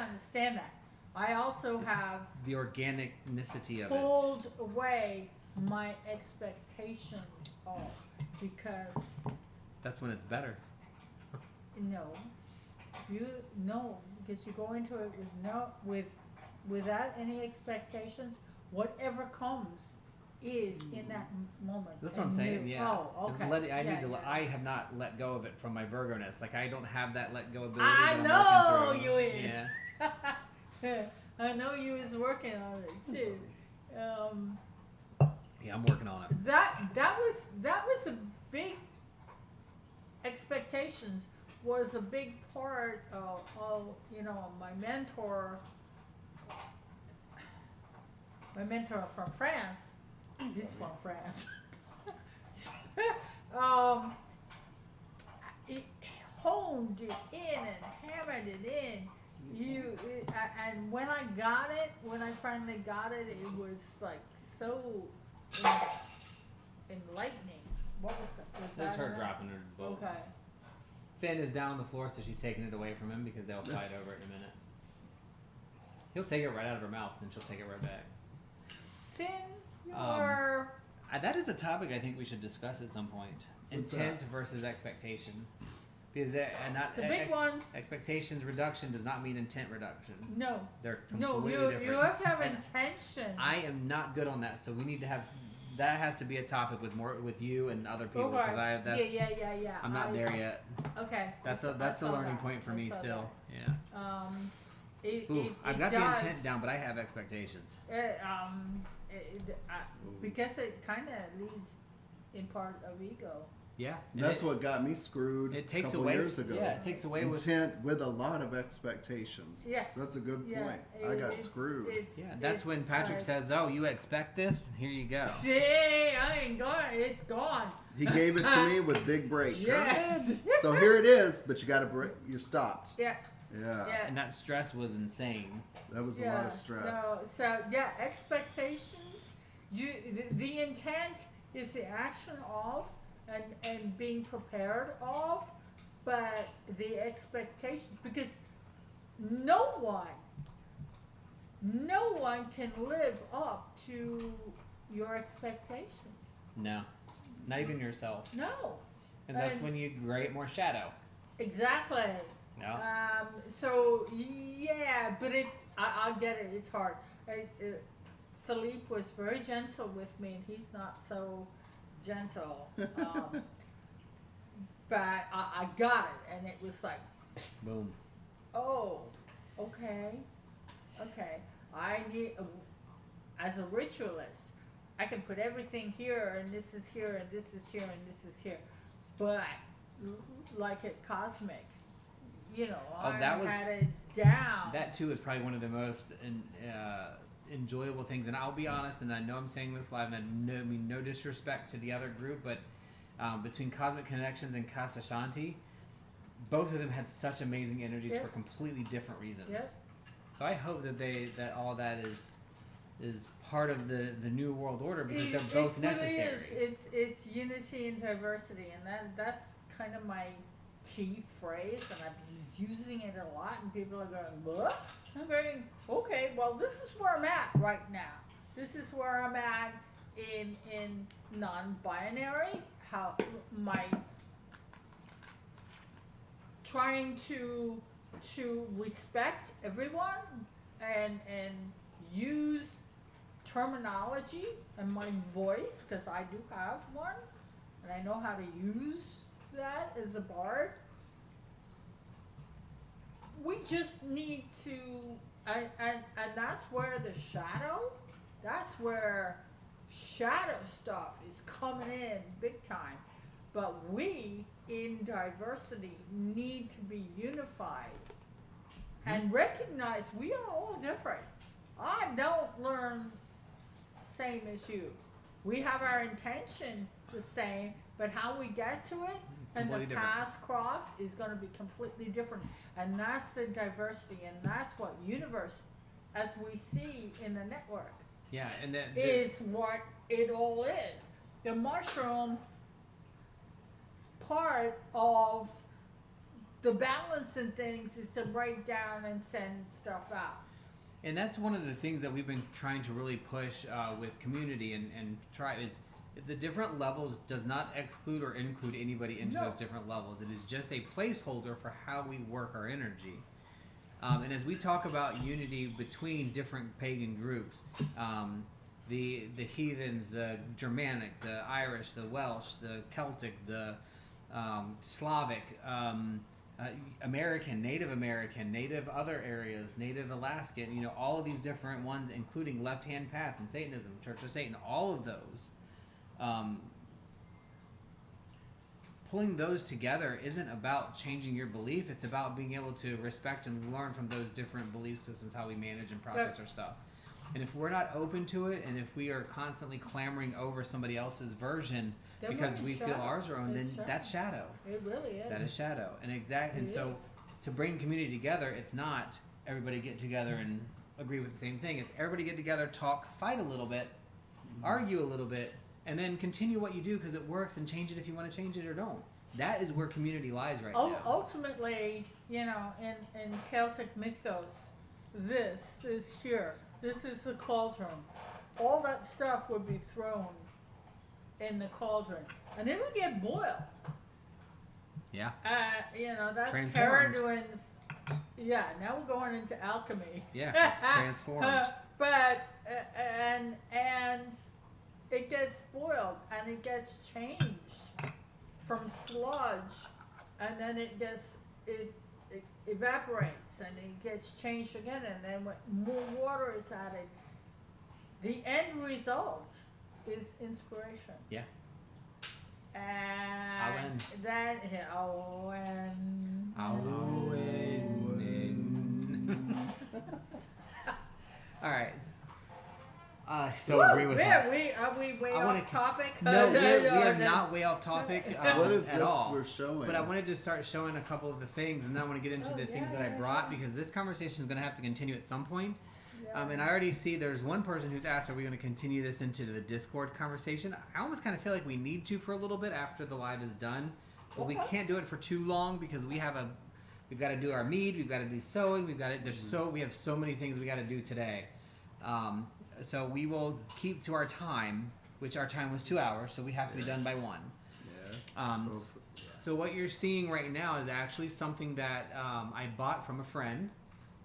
understand that. I also have the organicity of it. pulled away my expectations off because That's when it's better. because you go into it without any expectations. Whatever comes is in that moment. That's what I'm And saying. you- Yeah. Oh, okay. I have not let go of it from my Virgo-ness. Like I don't have that let go ability. I that know I'm working you through. is. Yeah. I know you is working on it too. Yeah, I'm working on it. That was a big expectations was a big part of my mentor from France. He's from France. It honed it in and hammered it in. And when I finally got it, it was like so enlightening. What was that? Was That's that her enough? dropping her boat. Okay. Finn is down on the floor, so she's taking it away from him because they'll fight over it in a minute. He'll take it right out of her mouth, and she'll take it right back. Finn, you're That is a topic I think we should discuss at some point. What's Intent that? versus expectation. Because it's a big one. Expectations reduction does not mean intent reduction. No. They're No, completely different. you have to have And intentions. I am not good on that, so we need to have that has to be a topic with you and other people because Okay. Yeah. I'm not there yet. Okay. That's I a saw learning that. point for I me saw still. that. Yeah. I've got the intent down, but I have expectations. Because it kind of leads in part of ego. Yeah. And That's what got me screwed it takes a couple away. years ago. Yeah, it takes away with. Intent with a lot of expectations. Yeah. That's a good Yeah, point. I got it's- screwed. Yeah, that's when Patrick like, says, "Oh, you expect this? Here you go." "Hey, I ain't gone. It's gone." He gave it to me with big breaks. Yes. So here it is, but you got to break. You're stopped. Yeah. Yeah. Yeah. And that stress was insane. That was a lot of stress. No, so yeah, expectations. The intent is the action of and being prepared of, but the expectations, because no one can live up to your expectations. No, not even yourself. No. And that's And- when you create more shadow. Exactly. No. So yeah, but I get it. It's hard. Philippe was very gentle with me, and he's not so gentle. But I got it, and it was like, Boom. oh, okay. I need, as a ritualist, I can put everything here, and this is here, and this is here, and this is here. But like at Cosmic, I had it down. That too is probably one of the most enjoyable things. And I'll be honest, and I know I'm saying this live, and I mean no disrespect to the other group, but between Cosmic Connections and Casa Shanti, both of them had such amazing energies for completely different reasons. Yep. So I hope that all that is part of the new world order, because they're both necessary. It's unity and diversity, and that's kind of my key phrase, and I've been using it a lot, and people are going, what? I'm going, okay, well, this is where I'm at right now. This is where I'm at in non-binary, how my trying to respect everyone and use terminology and my voice, because I do have one, and I know how to use that as a bard. We just need to, and that's where that's where shadow stuff is coming in big time. But we, in diversity, need to be unified and recognize we are all different. I don't learn same as you. We have our intention the same, but how we get to it and the paths crossed is going to be completely different. And that's the diversity, and that's what universe, as we see in the network, and that is what it all is. The mushroom part of the balance in things is to break down and send stuff out. And that's one of the things that we've been trying to really push with community and try is the different levels does not exclude or include anybody into those different levels. It is just a placeholder for how we work our energy. And as we talk about unity between different pagan groups, the heathens, the Germanic, the Irish, the Welsh, the Celtic, the Slavic, American, Native other areas, Native Alaskan, all of these different ones, including Left Hand Path and Satanism, Church of Satan, all of those. Pulling those together isn't about changing your belief. It's about being able to respect and learn from those different belief systems, how we manage and process our stuff. And if we're not open to it, and if we are constantly clamoring over somebody else's version because we feel ours are own, then that's shadow. It really is. That is shadow. And so to bring community together, it's not everybody get together and agree with the same thing. It's everybody get together, talk, fight a little bit, argue a little bit, and then continue what you do because it works, and change it if you want to change it or don't. That is where community lies right now. Ultimately, in Celtic mythos, this is here. This is the cauldron. All that stuff would be thrown in the cauldron, and it would get boiled. Yeah. That's Transformed. Pereduin's. Yeah. Now we're going into alchemy. Yeah, it's transformed. But and it gets boiled, and it gets changed from sludge, and then it evaporates, and it gets changed again, and then when more water is added, the end result is inspiration. Yeah. And then All right. So agree with that. Are we way off topic? No, we are not way off topic what is at this all. we're showing? But I wanted to start showing a couple of the things, and then I want to get into the things that I brought, because this conversation is going to have to continue at some point. Yeah. And I already see there's one person who's asked, are we going to continue this into the Discord conversation? I almost kind of feel like we need to for a little bit after the live is done. But we can't do it for too long because we've got to do our mead, we've got to do sewing, we have so many things we got to do today. So we will keep to our time, which our time was 2 hours, so we have to be done by 1. Yeah. So what you're seeing right now is actually something that I bought from a friend.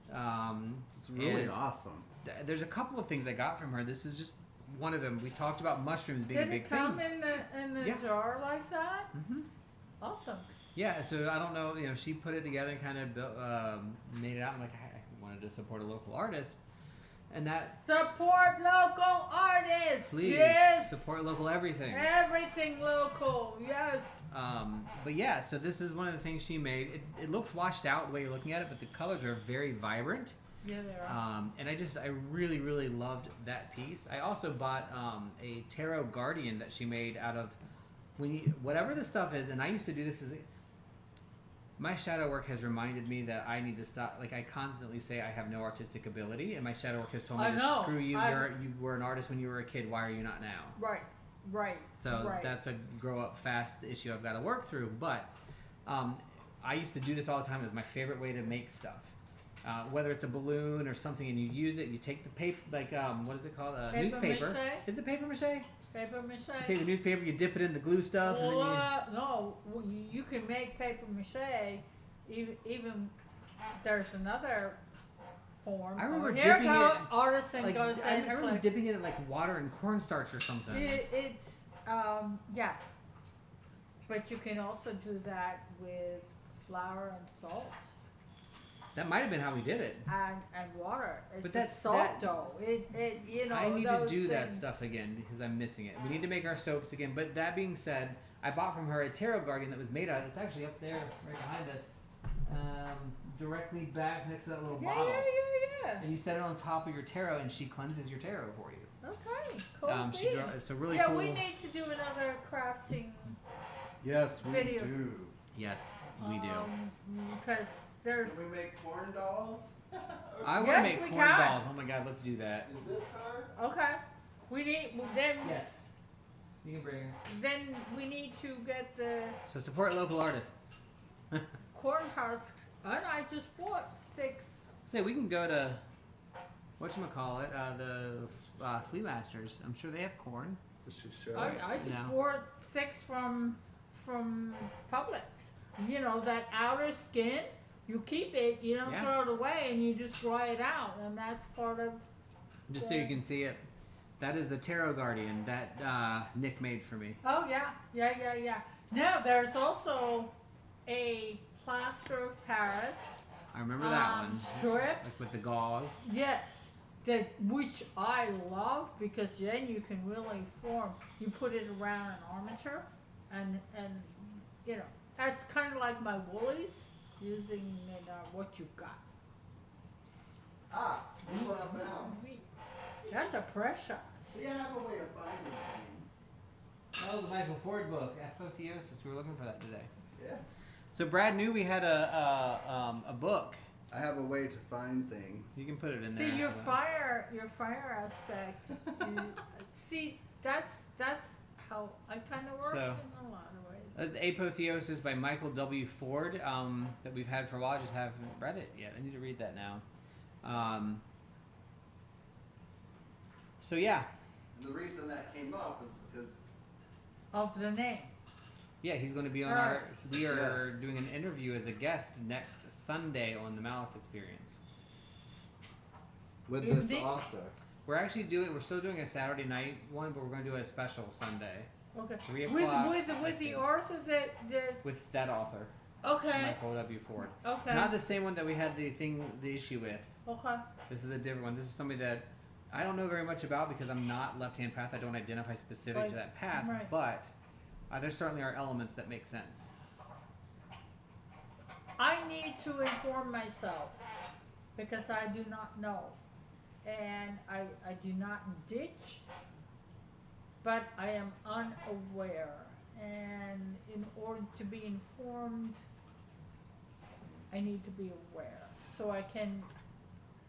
It's really awesome. there's a couple of things I got from her. This is just one of them. We talked about mushrooms being Did a big it come thing. in the Yeah. jar like that? Mm-hmm. Awesome. Yeah, so I don't know, she put it together and kind of built, made it out. I'm like, I wanted to support a local artist. And that, Support local artists. please, Yes. support local everything. Everything local. Yes. But yeah, so this is one of the things she made. It looks washed out the way you're looking at it, but the colors are very vibrant. Yeah, they are. And I really, really loved that piece. I also bought a tarot guardian that she made out of whatever the stuff is. And I used to do this my shadow work has reminded me that I need to stop. Like, I constantly say I have no artistic ability, and my shadow work has told me I know. screw you. I- You were an artist when you were a kid. Why are you not now? Right. So right. that's a grow up fast issue I've got to work through. But I used to do this all the time. It was my favorite way to make stuff. Whether it's a balloon or something, and you use it, you take the paper, like what is it called? Paper Newspaper. mache? Is it paper mache? Paper mache. You take the newspaper, you dip it in the glue stuff, and then you. No, you can make paper mache. Even there's another form. I remember here dipping go it- artisan Like, goes I in remember click. dipping it in like water and cornstarch or something. It's yeah, but you can also do that with flour and salt That might have been how we did it. and water. It's But a that's- salt that- dough. It I need to those do that things. stuff again because I'm missing it. We need to make our soaps again. But that being said, I bought from her a tarot guardian that was made out. It's actually up there, right behind us, directly back next to that little Yeah, bottle. yeah. And you set it on top of your tarot, and she cleanses your tarot for you. Okay, cool. She draw, it's a really yeah, cool. we need to do another crafting. Yes, we Video. do. Yes, we do. Because there's. Can we make corn dolls? I want Yes, to make we corn can. balls. Oh my god, let's do that. Is this her? Okay. We need then. Yes. You can bring her. Then we need to get the So support local artists. corn husks, and I just bought 6. So we can go to whatchamacallit, the Flea Masters. I'm sure they have corn. Does she show? I just No. bought 6 from Publix. You know that outer skin. You keep it. You don't Yeah. throw it away, and you just dry it out, and that's part of. Just so you can see it. That is the Tarot Guardian that Nick made for me. Oh yeah. Now there's also a plaster of Paris. I remember that one. Strips. Like with the gauze. Yes, which I love because then you can really form. You put it around an armature, and that's kind of like my woolies using what you got. Ah, this is what I found. That's a precious. See, I have a way of finding things. Oh, the Michael Ford book, Apotheosis. We were looking for that today. Yeah. So Brad knew we had a book. I have a way to find things. You can put it in there. See your for that. fire aspect. See, that's how I kind of work So, in a lot of ways. That's Apotheosis by Michael W. Ford that we've had for a while. I just haven't read it yet. I need to read that now. So yeah, And the reason that came up is because Of the name. yeah, he's going to be on Right. our. We are Yes. doing an interview as a guest next Sunday on the Malice Experience. with Is this it? author. We're still doing a Saturday night one, but we're going to do a special Sunday Okay. 3 o'clock. With the author that with that author, okay. Michael W. Ford. Okay. Not the same one that we had the issue with. Okay. This is a different one. This is somebody that I don't know very much about because I'm not left-hand path. I don't identify specific Right. to that path, Right. but there certainly are elements that make sense. I need to inform myself because I do not know. And I do not ditch, but I am unaware. And in order to be informed, I need to be aware so I can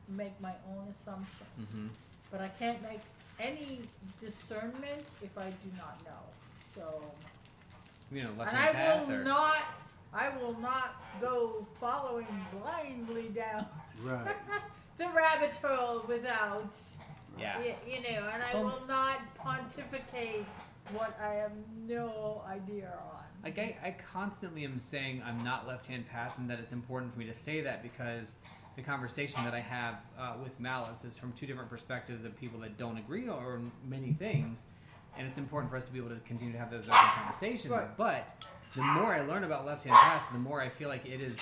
make my own assumptions. Mm-hmm. But I can't make any discernment if I do not know. So, You know, and left-hand path. I will not go following blindly down Right. the rabbit hole without, Yeah. and I will not pontificate what I have no idea on. Like I constantly am saying I'm not left-hand path, and that it's important for me to say that because the conversation that I have with Malice is from two different perspectives of people that don't agree on many things, and it's important for us to be able to continue to have those open conversations. Right. But the more I learn about Left Hand Path, the more I feel like it is.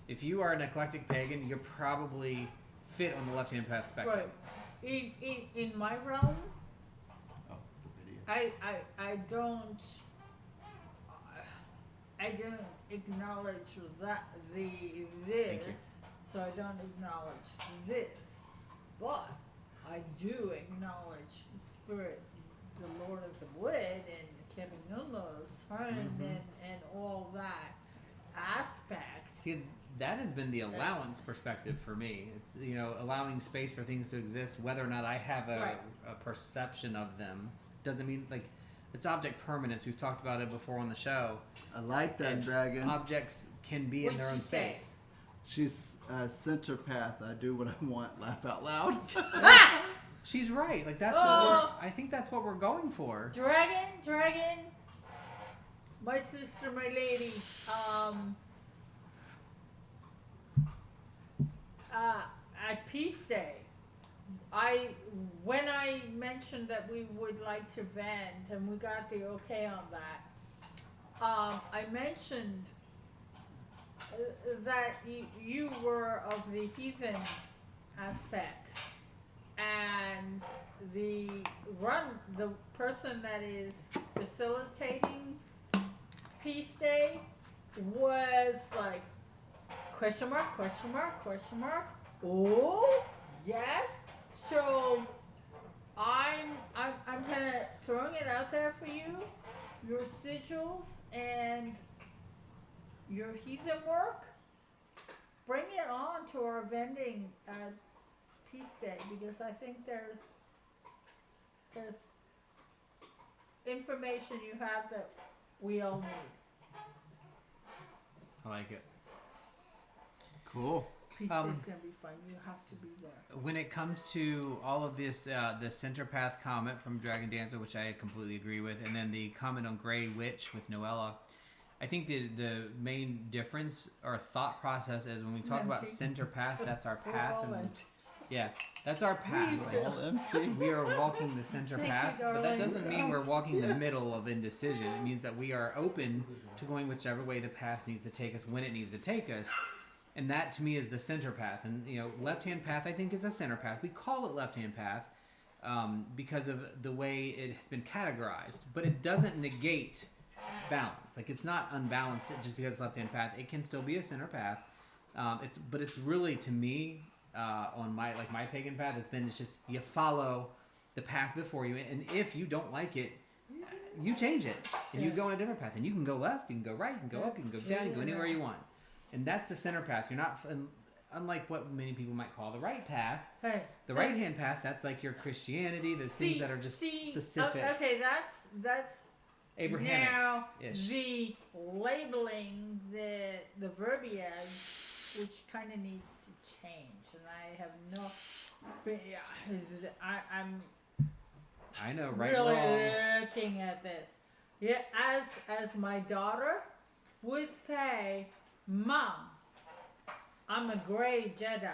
If you are an eclectic pagan, you're probably fit on the Left Hand Path spectrum. Right. In my realm, Oh, video. I don't acknowledge this, so I don't acknowledge this, but I do acknowledge the spirit, the Lord of the Wood, and Kevin Nunlo's friend, and all that aspect. See, that has been the allowance perspective for me. It's, allowing space for things to exist, whether or not I have a perception of them. Doesn't mean, like, it's object permanence. We've talked about it before on the show. I like that, And Dragon. Objects can be in their own space. She's center path. I do what I want. Laugh out loud. She's right. Like, that's I think that's what we're going for. Dragon, my sister, my lady, at Peace Day, when I mentioned that we would like to vent and we got the okay on that, I mentioned that you were of the heathen aspects, and the person that is facilitating Peace Day was like, question mark. Oh, yes. So I'm kind of throwing it out there for you, your sigils and your heathen work. Bring it on to our vending at Peace Day, because I think there's information you have that we all need. I like it. Cool. Peace Day is gonna be fun. You have to be there. When it comes to all of this, the Center Path comment from Dragon Dancer, which I completely agree with, and then the comment on Grey Witch with Noella, I think the main difference or thought process is when we talk about Center Path, that's our path. We're all And, empty. yeah, that's our path. We All empty. We are walking the center Thank you, path, but that darling. doesn't mean we're walking the middle of indecision. It means that we are open to going whichever way the path needs to take us when it needs to take us. And that to me is the center path. And left hand path I think is a center path. We call it left hand path because of the way it has been categorized, but it doesn't negate balance. Like, it's not unbalanced just because it's left hand path. It can still be a center path. It's really, to me, on my pagan path, it's just you follow the path before you, and if you don't like it, you change it and you go on a different path. And you can go left, you can go right, you can go up, you can go down, you can go anywhere you want. And that's the center path. You're not, unlike what many people might call the right path. Hey, The right hand path, that's like your Christianity. There's things that are just specific. Okay, that's Abrahamic. now ish. the labeling, the verbiage, which kind of needs to change, and I have no. I'm I know, right? really Wrong. looking at this. Yeah, as my daughter would say, Mom, I'm a gray Jedi.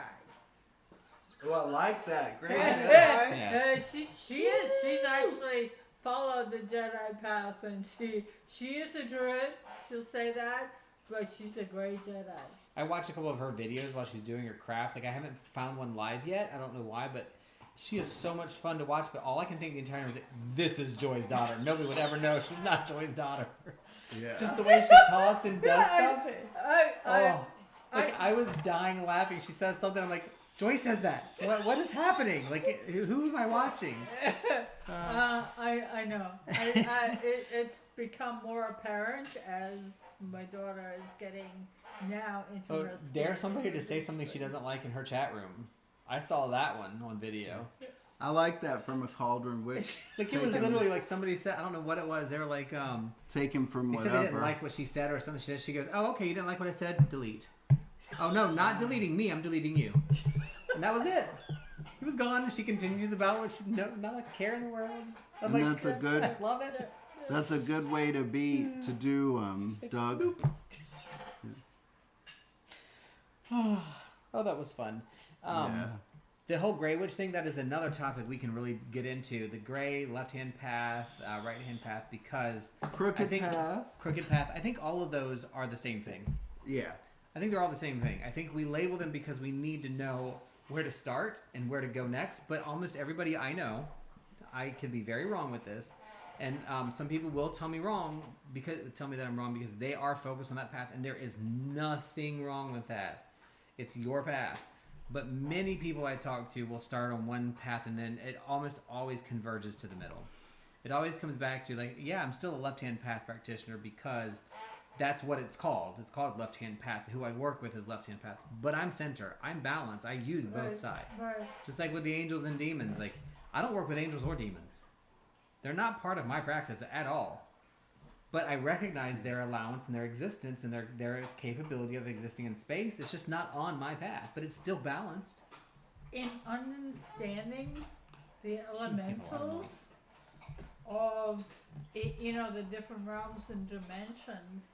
Well, I like that. Great. Yes. She's actually followed the Jedi path, and she is a druid. She'll say that, but she's a gray Jedi. I watched a couple of her videos while she's doing her craft. Like, I haven't found one live yet. I don't know why, but she is so much fun to watch. But all I can think the entire time is, this is Joy's daughter. Nobody would ever know she's not Joy's daughter. Yeah. Just the way she talks and does stuff. I was dying laughing. She says something. I'm like, Joy says that. What is happening? Like, who am I watching? I know. It's become more apparent as my daughter is getting now interested. Dare somebody to say something she doesn't like in her chat room. I saw that one on video. I like that from a cauldron witch. Like, it was literally like somebody said, I don't know what it was. They were like, Taken from they whatever. said they didn't like what she said or something. She goes, oh, okay, you didn't like what I said? Delete. Oh, no, not deleting me. I'm deleting you. And that was it. He was gone, and she continues about what she not like a care in the world. I'm And like, that's a good. I love it. That's a good way to Doug. Oh, that was fun. Yeah. The whole Grey Witch thing, that is another topic we can really get into. The gray left-hand path, right-hand path, because Crooked path. Crooked path. I think all of those are the same thing. Yeah. I think they're all the same thing. I think we label them because we need to know where to start and where to go next. But almost everybody I know, I could be very wrong with this, and some people will tell me that I'm wrong because they are focused on that path, and there is nothing wrong with that. It's your path. But many people I talk to will start on one path, and then it almost always converges to the middle. It always comes back to like, yeah, I'm still a left-hand path practitioner because that's what it's called. It's called left-hand path. Who I work with is left-hand path. But I'm center. I'm balanced. I use both sides. Right. Just like with the angels and demons. Like, I don't work with angels or demons. They're not part of my practice at all. But I recognize their allowance and their existence and their capability of existing in space. It's just not on my path, but it's still balanced. In understanding the elementals of, the different realms and dimensions,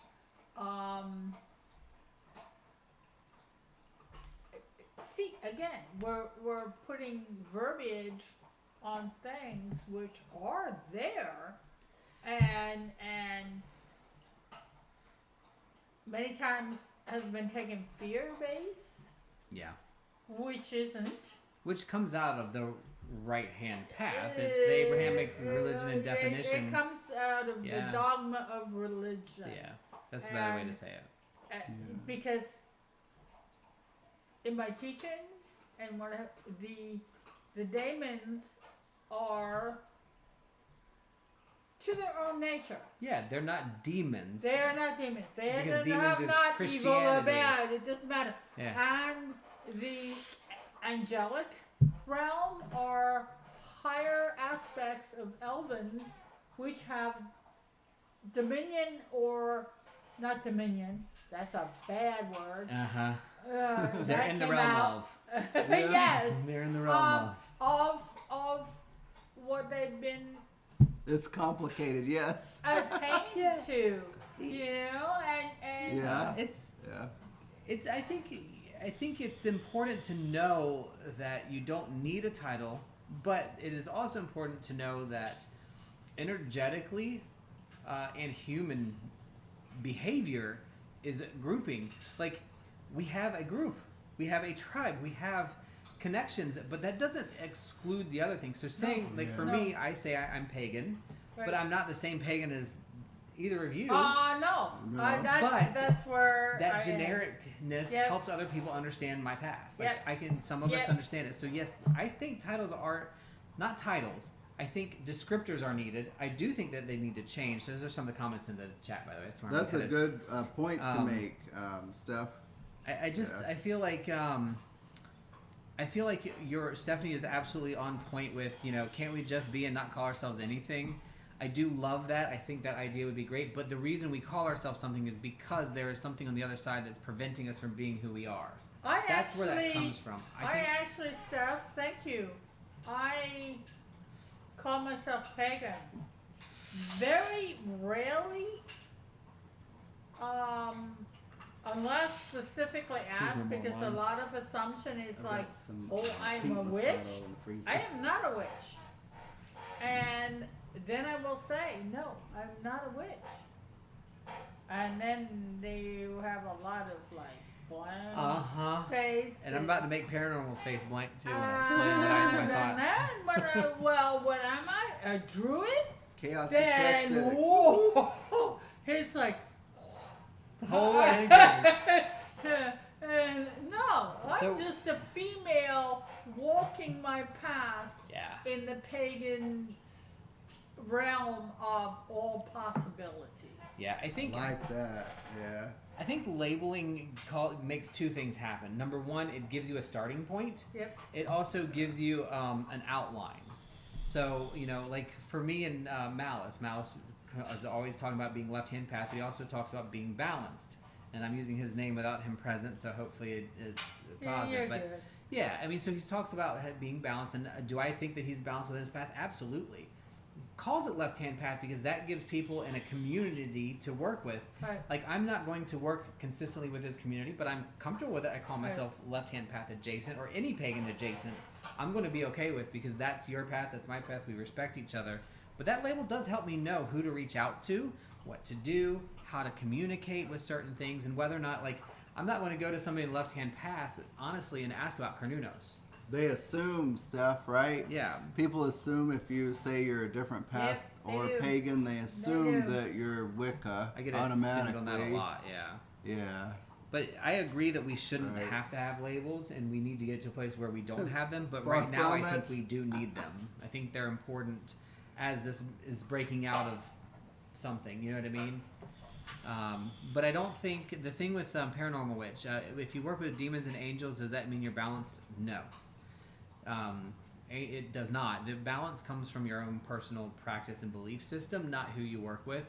see, again, we're putting verbiage on things which are there, and many times has been taken fear-based, Yeah. which isn't. Which comes out of the right-hand path. It's the Abrahamic religion and definitions. It comes out of the dogma of religion. Yeah, that's a better way to say it. Because in my teachings and the daemons are to their own nature. Yeah, they're not demons. They are not demons. They Because are demons is not evil or Christianity. bad. It doesn't matter. Yeah. And the angelic realm are higher aspects of elvens which have dominion, or not dominion. That's a bad word. Uh-huh. They're That in the came realm out. of. Yes. They're in the realm of. Of what they've been It's complicated, yes. attained to, and Yeah. It's Yeah. I think it's important to know that you don't need a title, but it is also important to know that energetically and human behavior is grouping. Like, we have a group, we have a tribe, we have connections, but that doesn't exclude the other things. So saying, for me, I say I'm pagan, but I'm not the same pagan as either of you. no. No. That's where That I am. genericness Yep. helps other people understand my path. Like, Yep. some of us Yep. understand it. So yes, I think titles are not titles. I think descriptors are needed. I do think that they need to change. Those are some of the comments in the chat, by the way. That's a good point to make, Steph. I feel like Stephanie is absolutely on point with, can't we just be and not call ourselves anything? I do love that. I think that idea would be great. But the reason we call ourselves something is because there is something on the other side that's preventing us from being who we are. That's where that comes from. Actually, Steph, thank you. I call myself pagan. Very rarely, unless specifically asked, because a lot of assumption is like, I'm a witch. I am not a witch. And then I will say, no, I'm not a witch. And then they have a lot of blank face. And I'm about to make Paranormal's face blank too. When I explain my thoughts. What am I? A druid? Chaos Then, eclectic. whoa! It's like, The whole thing. and no, I'm just a female walking my path in the pagan realm of all possibilities. Yeah, I think Like that, yeah. I think labeling makes two things happen. Number one, it gives you a starting point. Yep. It also gives you an outline. So, like for me and Malice is always talking about being left-hand path, but he also talks about being balanced. And I'm using his name without him present, so hopefully it's positive. You're but good. yeah, I mean, so he talks about being balanced, and do I think that he's balanced within his path? Absolutely. calls it left-hand path because that gives people in a community to work with. Right. Like, I'm not going to work consistently with this community, but I'm comfortable with it. I call myself left-hand path adjacent, or any pagan adjacent. I'm going to be okay with, because that's your path, that's my path. We respect each other. But that label does help me know who to reach out to, what to do, how to communicate with certain things, and whether or not, like, I'm not going to go to somebody in left-hand path, honestly, and ask about Carnunos. They assume stuff, right? Yeah. People assume if you say you're a different path Yep, or they do. pagan, they assume do. that you're Wicca I get automatically. on that a lot, yeah. Yeah. But I agree that we shouldn't Right. have to have labels, and we need to get to a place where we don't have them. But Far right now, I from think it. we do need them. I think they're important as this is breaking out of something. You know what I mean? But I don't think the thing with Paranormal Witch, if you work with demons and angels, does that mean you're balanced? No. It does not. The balance comes from your own personal practice and belief system, not who you work with.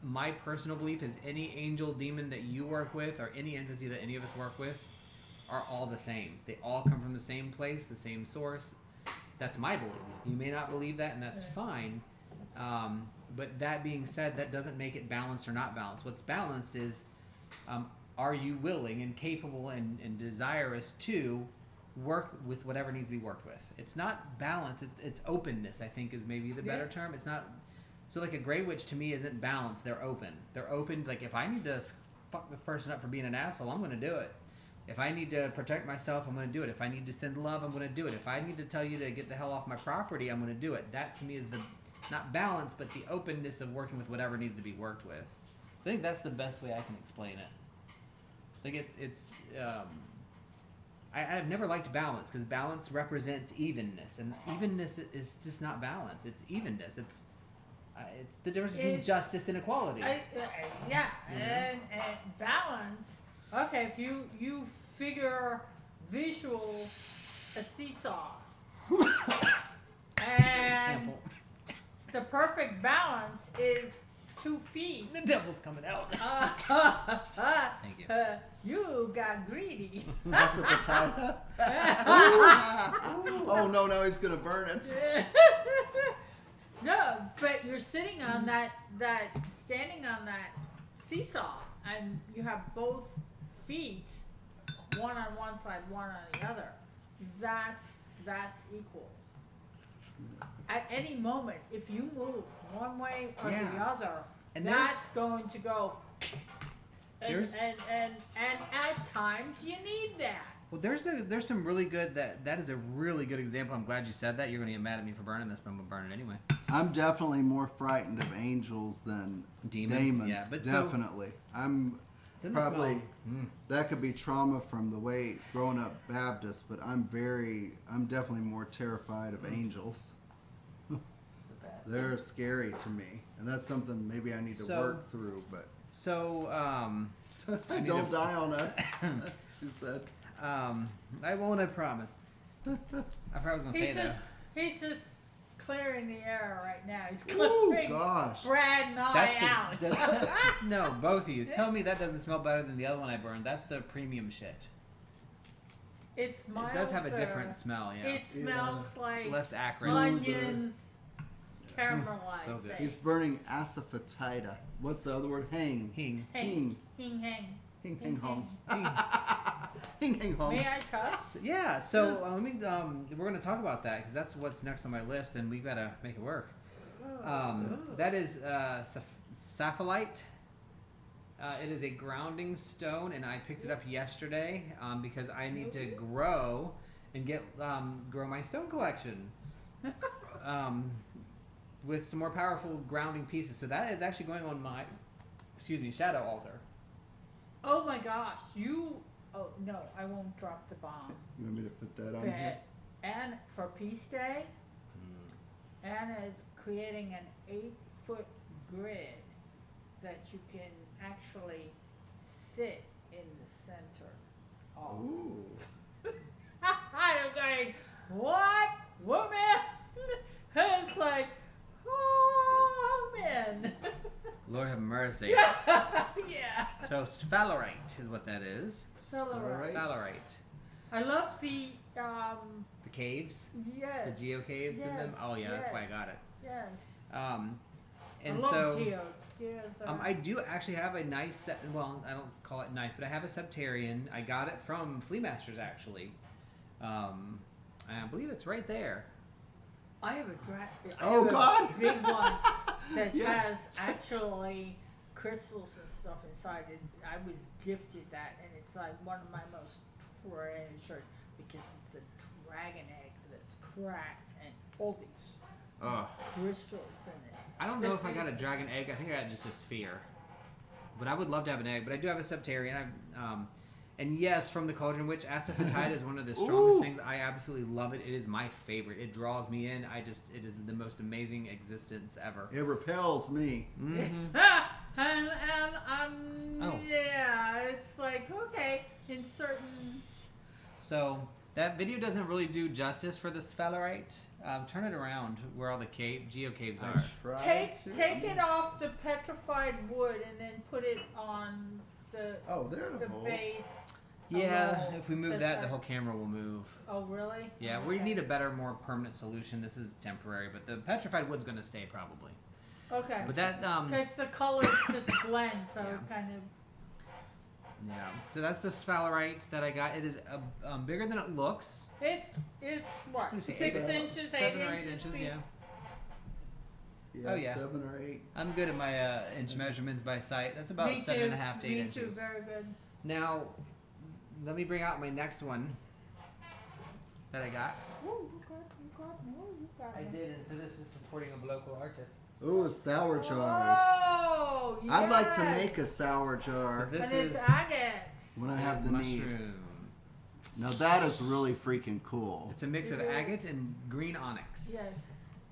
My personal belief is any angel, demon that you work with, or any entity that any of us work with, are all the same. They all come from the same place, the same source. That's my belief. You may not believe that, and that's fine. But that being said, that doesn't make it balanced or not balanced. What's balanced is, are you willing and capable and desirous to work with whatever needs to be worked with? It's not balance, it's openness, I think, is maybe the better term. It's not... So, like, a Grey Witch, to me, isn't balanced. They're open. They're open. Like, if I need to fuck this person up for being an asshole, I'm going to do it. If I need to protect myself, I'm going to do it. If I need to send love, I'm going to do it. If I need to tell you to get the hell off my property, I'm going to do it. That, to me, is the, not balance, but the openness of working with whatever needs to be worked with. I think that's the best way I can explain it. Like, I've never liked balance, because balance represents evenness. And evenness is just not balance. It's evenness. It's the difference between justice and equality. And balance. Okay, if you figure visual a seesaw, and the perfect balance is 2 feet. The devil's coming out. Thank you. You got greedy. That's at the time. Oh no! Now he's gonna burn it. No, but you're sitting on standing on that seesaw, and you have both feet, one on one side, one on the other. That's equal. At any moment, if you move one way or the other, And that's going to go. And There's- at times you need that. Well, there's some really good, that is a really good example. I'm glad you said that. You're going to get mad at me for burning this, but I'm going to burn it anyway. I'm definitely more frightened of angels than Demons, yeah, but so- definitely. I'm Doesn't it probably smell- that could be trauma from the way growing up Baptist, but I'm definitely more terrified of angels. They're scary to me, and that's something maybe I need to work through. But So, need don't to- die on us, she said. I won't, I promise. I probably was going to say that. He's just clearing the air right now. He's Oh clearing gosh! Brad and I out. No, both of you. Tell me that doesn't smell better than the other one I burned. That's the premium shit. It's milder. It does have a different smell, yeah. It smells like Less acrid. onions caramelized. So good. He's burning asafoetida. What's the other word? Hang. Hing. Hang. Hing. Hang. Hing. Hing. Hong. Hing. Hing. Hing. Hong. May I trust? Yeah, so let me. We're going to talk about that because that's what's next on my list, and we've got to make it work. That is sapphirite. It is a grounding stone, and I picked it up yesterday because I need to grow and grow my stone collection with some more powerful grounding pieces. So that is actually going on my, shadow altar. Oh my gosh, oh no, I won't drop the bomb. You want me to put that on But, here? and for Peace Day, Anna is creating an 8-foot grid that you can actually sit in the center of. Ooh. I'm going, what? Woman? It's like, oh man. Lord have mercy. Yeah. So sphalerite is what that is. Sphalerite. Sphalerite. I love the The caves, Yes. the geo caves in them. Yes, Oh yeah, that's why I yes, got it. Yes. And I love so geodes. Geodes are... I do actually have a nice well, I don't call it nice, but I have a Septarian. I got it from Flea Masters actually. I believe it's right there. I have a Oh, God. big one that Yeah. has actually crystals and stuff inside it. I was gifted that, and it's like one of my most treasured because it's a dragon egg that's cracked and all these Oh, crystals in it. I don't know if I got a dragon egg. I think I got just a sphere. But I would love to have an egg. But I do have a Septarian. And yes, from the Cauldron Witch, Asafoetida is one of the strongest Ooh. things. I absolutely love it. It is my favorite. It draws me in. It is the most amazing existence ever. It repels me. Mm-hmm. Oh. Yeah, it's like, okay, in certain... So that video doesn't really do justice for the sphalerite. Turn it around where all the geocaves are. Take it off the petrified wood and then put it on the Oh, there the the hole. base. Yeah, roll. if we move That's that, the right. whole camera will move. Oh, really? Yeah, we Okay. need a better, more permanent solution. This is temporary, but the petrified wood's going to stay probably. Okay. But that, Because the colors just blend, so Yeah. it kind of... yeah. So that's the sphalerite that I got. It is bigger than it looks. It's what? Let me see, 6 8 inches, 8 7 or 8 inches? inches, be- yeah. Yeah, Oh, yeah. 7 or 8. I'm good at my inch measurements by sight. That's about Me 7.5 to 8 Me inches. too, very good. Now, let me bring out my next one that I got. Ooh, you got I me. did, and so this is supporting of local artists. Ooh, sour jars. Oh, yes. I'd like to make a sour jar So this And is it's agates. when I have the need. mushroom. Now that is really freaking cool. It's a mix of It is. agate and green onyx. Yes.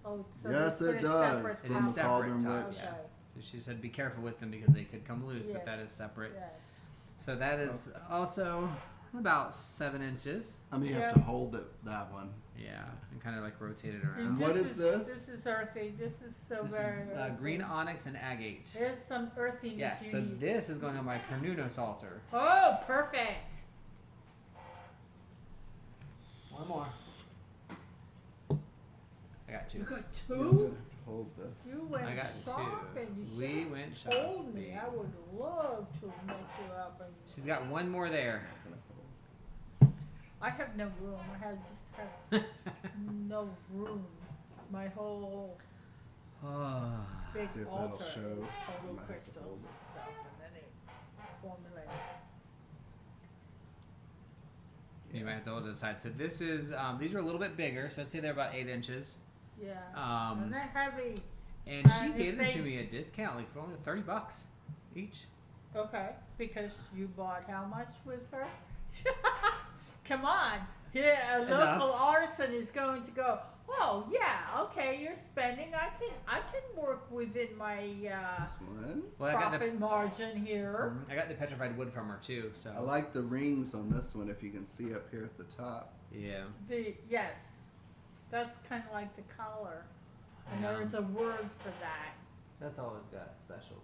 Oh, so Yes, they put it a does. separate It From is the top. Cauldron separate. Witch. Yeah. Okay. So she said be careful with them because they could come loose, but Yes. that is separate. Yes. So that is also about 7 inches. I may Yeah. have to hold that one. Yeah, and kind of like rotate it And around. what is this? This is earthy. This is so This very is earthy. green onyx and agate. There's some earthiness Yes, you so need. this is going on my Carnunos altar. Oh, perfect. One more. I got 2. You got I'm 2? gonna hold this. You went I got shopping. You 2. We should've went told me. shopping. I would love to make you up. And She's got one more there. I have no room. I just have no room. My whole Oh. big See if that'll altar show. is I total might have to crystals hold and it. stuff, and then it formulates. You might have to hold it aside. So this is, these are a little bit bigger. So I'd say they're about 8 inches. Yeah. Um, And they're heavy. And she if gave them to they- me at discount, like for only $30 each. Okay, because you bought how much with her? Come on. Yeah, a Enough. local artisan is going to go, oh yeah, okay, you're spending. I can work within my This one. Well, I got profit margin here. I got the petrified wood from her too. So I like the rings on this one. If you can see up here at the top. yeah. Yes, that's kind of like the collar, and Yeah. there's a word for that. That's all I've got special.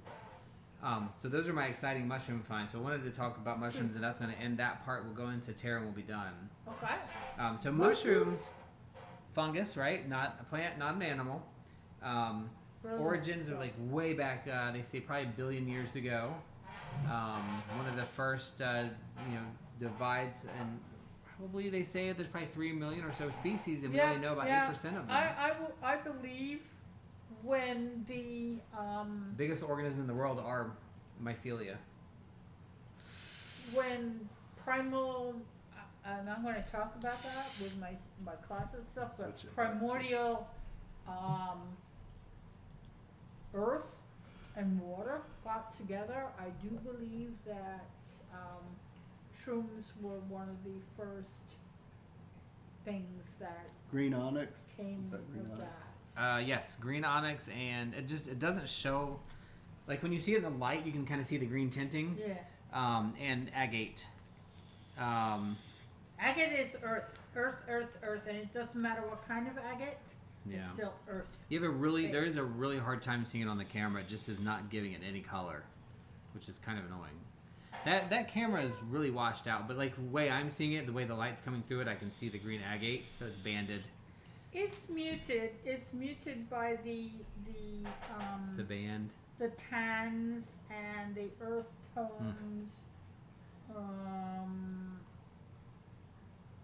So those are my exciting mushroom finds. So I wanted to talk about mushrooms, and that's going to end that part. We'll go into terra and we'll be done. Okay. So mushrooms, fungus, right? Not a plant, not an animal. Really Origins nice are like way back. They say probably a billion years ago. One of the first, divides, and probably they say there's probably 3 million or so species, and we only know about 8% of them. I believe when the Biggest organisms in the world are mycelia. when primal and I'm going to talk about that with my classes stuff, but Switch it back to- primordial earth and water got together. I do believe that shrooms were one of the first things that Green onyx. came Is that green of onyx? that. Yes, green onyx, and it doesn't show, like when you see it in the light, you can kind of see the green tinting. Yeah. And agate. Agate is earth, and it doesn't matter what kind of agate. Yeah. It's still earth. You have there is a really hard time seeing it on the camera. It just is not giving it any color, which is kind of annoying. That camera is really washed out, but like the way I'm seeing it, the way the light's coming through it, I can see the green agate, so it's banded. It's muted. It's muted by the band. the tans and the earth tones.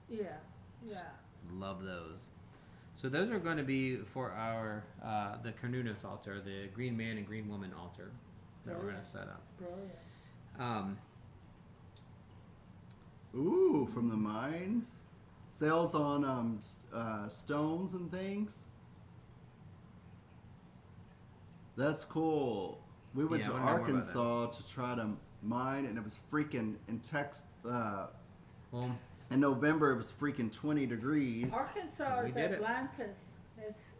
Yeah. Love those. So those are going to be for our the Carnunos altar, the Green Man and Green Woman altar that we're going to set up. Brilliant. Ooh, from the mines. Sales on stones and things. That's cool. We went to Arkansas to try to mine, and it was freaking Well, in November it was freaking 20 degrees. Arkansas We is did it. Atlantis. It's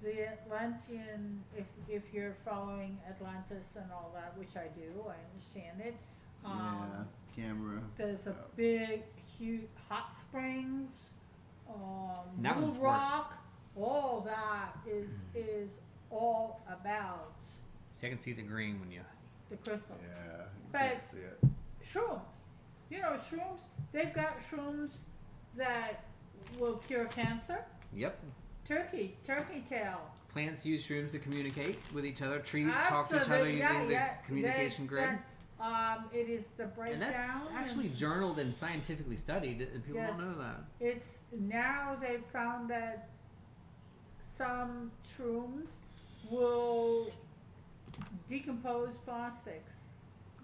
the Atlantean. If you're following Atlantis and all that, which I do, I understand it. Camera. There's a big, huge hot springs. That Little one's worse. Rock. All that is all about see, I can see the green when you. the crystal. Yeah, you But- can't see it. Shrooms. You know, shrooms. They've got shrooms that will cure cancer. Yep. Turkey tail. Plants use shrooms to communicate with each other. Trees talk to each other Absolutely, using the communication grid. It is the And breakdown. that's actually journaled and scientifically studied, and people Yes. don't know that. It's now they've found that some shrooms will decompose plastics.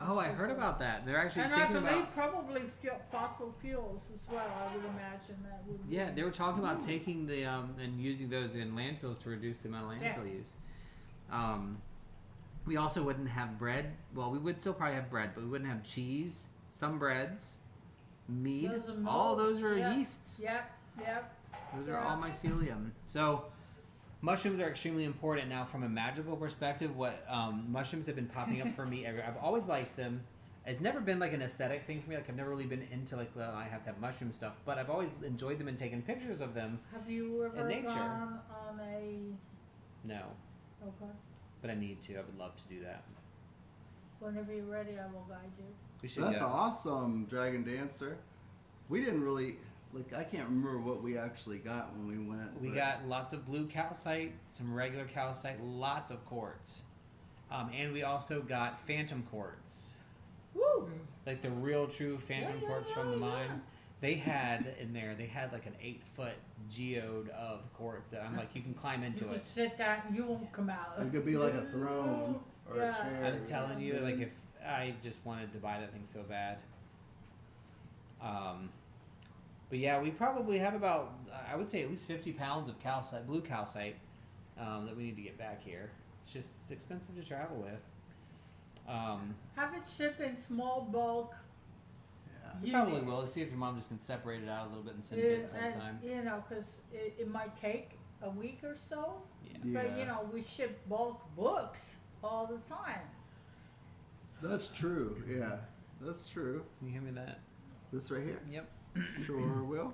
Oh, I heard about that. They're actually And I thinking believe about. probably fossil fuels as well. I would imagine that would be. Yeah, they were talking about taking the and using those in landfills to reduce the amount of landfill use. We also wouldn't have bread. Well, we would still probably have bread, but we wouldn't have cheese. Some breads, mead. Those are All molds, those are yeah. yeasts. Yep. Those are all mycelium. So, mushrooms are extremely important now from a magical perspective. What mushrooms have been popping up for me. I've always liked them. It's never been like an aesthetic thing for me. Like I've never really been into like well, I have to have mushroom stuff. But I've always enjoyed them and taken pictures of them. Have you ever nature. gone on a? No, Okay. but I need to. I would love to do that. Whenever you're ready, I will guide you. We should That's go. awesome, Dragon Dancer. We didn't really I can't remember what we actually got when we went. We but- got lots of blue calcite, some regular calcite, lots of quartz, and we also got phantom quartz. Woo! Like the real true phantom quartz from the mine. They had in there, they had like an 8-foot geode of quartz that I'm like, you can climb into You it. can sit down, you won't come out. It could be like a throne or a chair. I'm telling you, like if I just wanted to buy that thing so bad. But yeah, we probably have about, I would say at least 50 pounds of calcite, blue calcite, that we need to get back here. It's just it's expensive to travel with. Have it shipped in small bulk. We probably will. Let's see if your mom just can separate it out a little bit and send it at the same time. You know, because it might take a week or so. Yeah. But, you know, we ship bulk books all the time. That's true. Yeah, that's true. Can you hear me that? This right here. Yep. Sure will.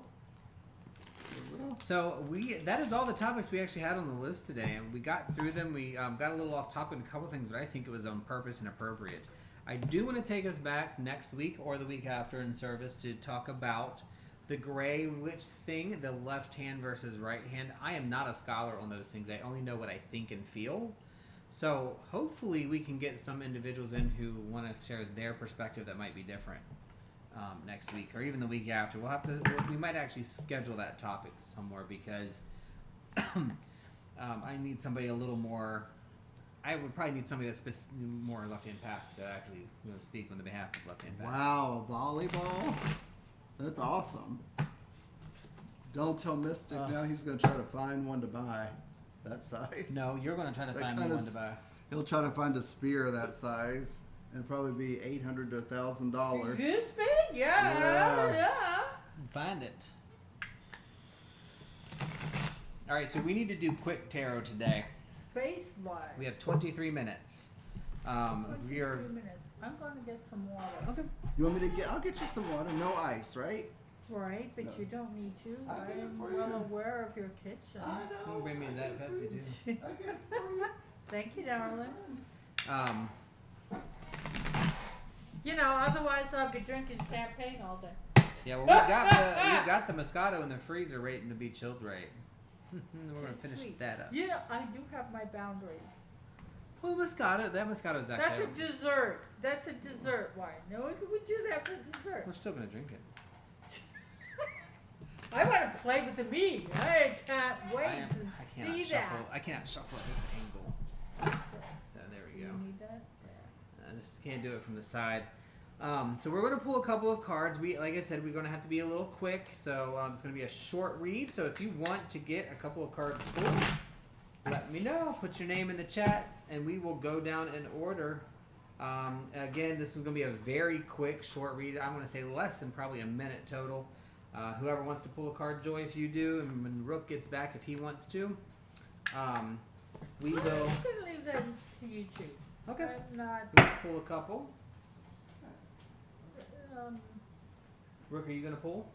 So that is all the topics we actually had on the list today, and we got through them. We got a little off topic in a couple things, but I think it was on purpose and appropriate. I do want to take us back next week or the week after in service to talk about the gray witch thing, the left hand versus right hand. I am not a scholar on those things. I only know what I think and feel. So hopefully we can get some individuals in who want to share their perspective that might be different next week or even the week after. We might actually schedule that topic somewhere because I need somebody a little more. I would probably need somebody that's more left-hand path to actually speak on the behalf of left-hand path. Wow, volleyball? That's awesome. Don't tell Mystic now he's going to try to find one to buy that size. No, you're going to try to That find me kinda one to buy. He'll try to find a spear that size and probably be $800 to $1,000. This big? Yeah. Yeah. Find it. All right, so we need to do quick tarot today. Space wise. We have 23 minutes. 23 We are minutes. I'm going to get some water. okay. You want me to I'll get you some water. No ice, right? Right, but No. you don't need to. I'll get it I'm for well you. aware of your kitchen. You can bring me that Pepsi too. I get it for you. Thank you, darling. You know, otherwise I'll be drinking champagne all day. Yeah, well, we've got the Moscato in the freezer waiting to be chilled right. We're gonna finish Sweet. that up. You know, I do have my boundaries. Well, Moscato, that Moscato is That's actually. a dessert. That's a dessert wine. No, we do that for dessert. We're still gonna drink it. I want to play with the meat. I can't wait I cannot see shuffle. that. I cannot shuffle at this angle. So there we You go. need that? I just can't do it from the side. So we're going to pull a couple of cards. Like I said, we're going to have to be a little quick. So it's going to be a short read. So if you want to get a couple of cards pulled, let me know. Put your name in the chat, and we will go down in order. Again, this is going to be a very quick, short read. I'm going to say less than probably a minute total. Whoever wants to pull a card, Joy, if you do, and when Rook gets back, if he wants to, we I'm will. going to leave that to you two. Okay. I'm not. We'll pull a couple. Rook, are you going to pull?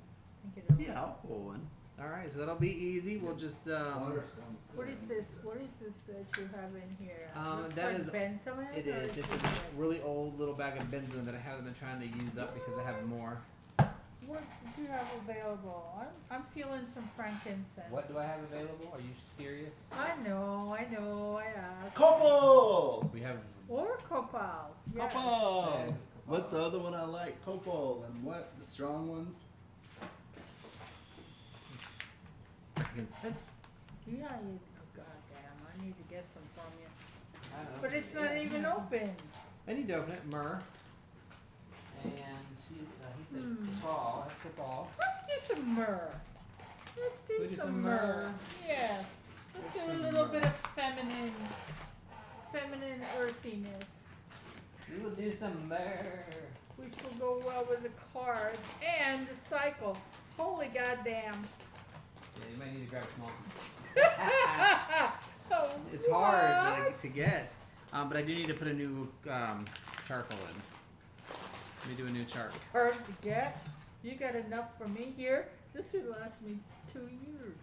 Yeah, I'll pull one. All right, so that'll be easy. We'll just. Water sounds good. What is this? What is this that you have in here? Looks that like is- benzoin. It or is. It's it a really old little bag of benzene that I haven't been trying to use up because I have more. What do you have available? I'm feeling some frankincense. What do I have available? Are you serious? I know. I asked. Copal! We have. Or copal. Yes. Copal! What's the other one I like? Copal. And what? The strong ones? Frankincense? Yeah, you. Oh, goddamn! I need to get some from you. I don't know. But it's not even open. I need to open it. Myrrh. And he said Copal. That's Copal. Let's do some myrrh. Let's do We do some some myrrh. myrrh. Yes. Let's Let's do a do little myrrh. bit of feminine earthiness, We will do some myrrh. which will go well with the cards and the cycle. Holy goddamn. Yeah, you might need to grab a small one. Oh, It's hard to get. But I do need to put a new charcoal in. Let me do a new chart. hard to get. You got enough for me here? This would last me 2 years.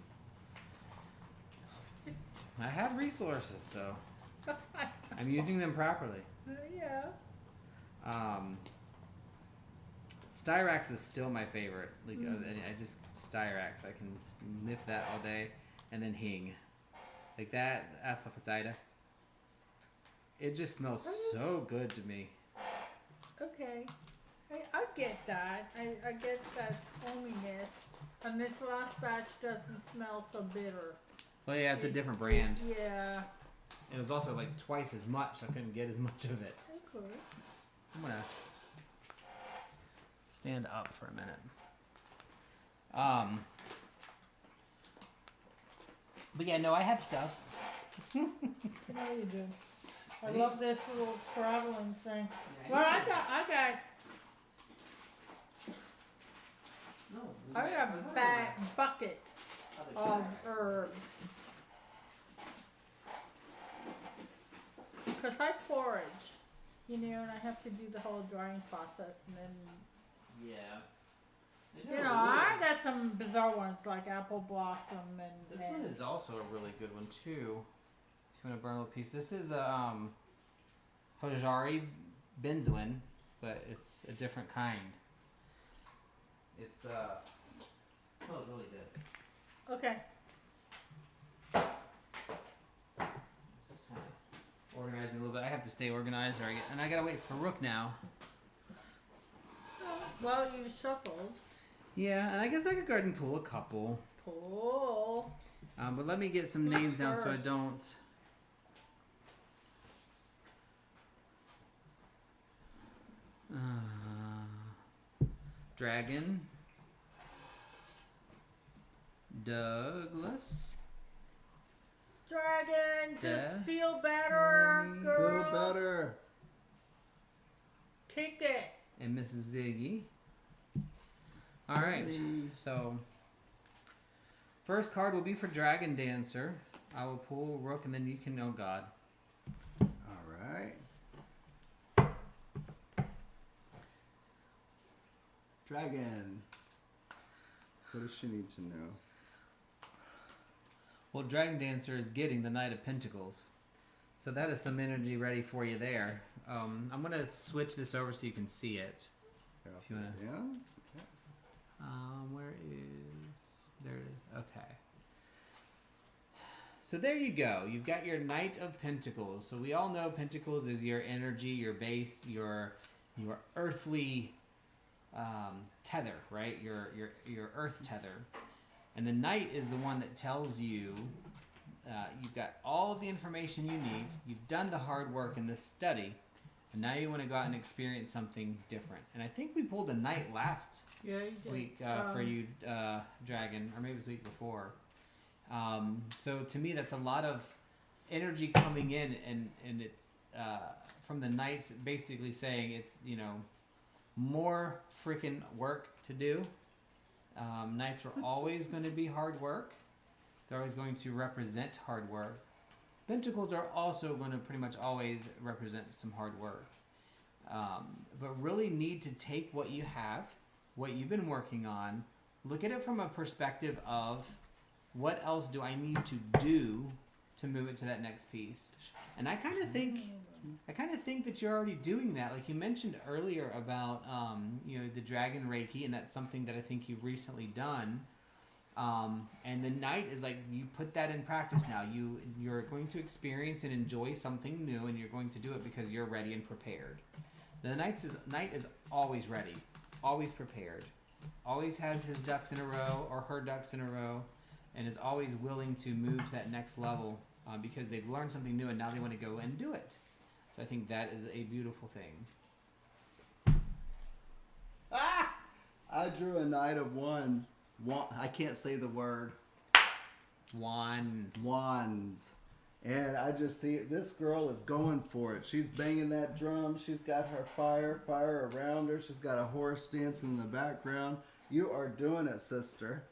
I have resources, so I'm using them properly. Yeah. Styrax is still my favorite. Like, and I just Styrax. I can sniff that all day, and then Hing, like that. Asafoetida. It just smells so good to me. Okay. I get that. I get that hominess. And this last batch doesn't smell so bitter. Well, yeah, it's a different brand. Yeah. It was also like twice as much. So I couldn't get as much of it. Of course. I'm gonna stand up for a minute. But yeah, no, I have stuff. You know you do. I love this little traveling thing. Well, I got buckets of herbs. Because I forage, you know, and I have to do the whole drying process, and then, Yeah. you know, I got some bizarre ones like apple blossom and. This one is also a really good one too. If you want to burn a little piece, this is a Hojari benzoin, but it's a different kind. It's smells really good. Okay. Just kind of organizing a little bit. I have to stay organized, and I gotta wait for Rook now. Well, you shuffled. Yeah, and I guess I could garden pool a couple. Pull. But let me get some Who's names down so I first? don't. Dragon. Douglas. Dragon, just Steph, feel better, Mommy. girl. Feel better. Kick it. And Mrs. Ziggy. Alright, so first card will be for Dragon Dancer. I will pull Rook and then you can, oh god. Alright. Dragon. What does she need to know? Well, Dragon Dancer is getting the Knight of Pentacles. So that is some energy ready for you there. I'm gonna switch this over so you can see it. If you wanna. Yeah. Where is? There it is. Okay. So there you go. You've got your Knight of Pentacles. So we all know Pentacles is your energy, your base, your earthly tether, right? Your earth tether. And the Knight is the one that tells you you've got all of the information you need. You've done the hard work in this study, and now you want to go out and experience something different. And I think we pulled a Knight last week for you, Dragon, or maybe it was the week before. So to me, that's a lot of energy coming in, and it's from the Knights basically saying it's, more freaking work to do. Knights are always going to be hard work. They're always going to represent hard work. Pentacles are also going to pretty much always represent some hard work. But really need to take what you have, what you've been working on, look at it from a perspective of what else do I need to do to move it to that next piece. And I kind of think that you're already doing that. Like you mentioned earlier about the Dragon Reiki, and that's something that I think you've recently done. And the Knight is like, you put that in practice now. You're going to experience and enjoy something new, and you're going to do it because you're ready and prepared. The Knight is always ready, always prepared, always has his ducks in a row or her ducks in a row, and is always willing to move to that next level because they've learned something new and now they want to go and do it. So I think that is a beautiful thing. I drew a Knight of Wands. I can't say the word. Wands. And I just see this girl is going for it. She's banging that drum. She's got her fire around her. She's got a horse dancing in the background. You are doing it, sister.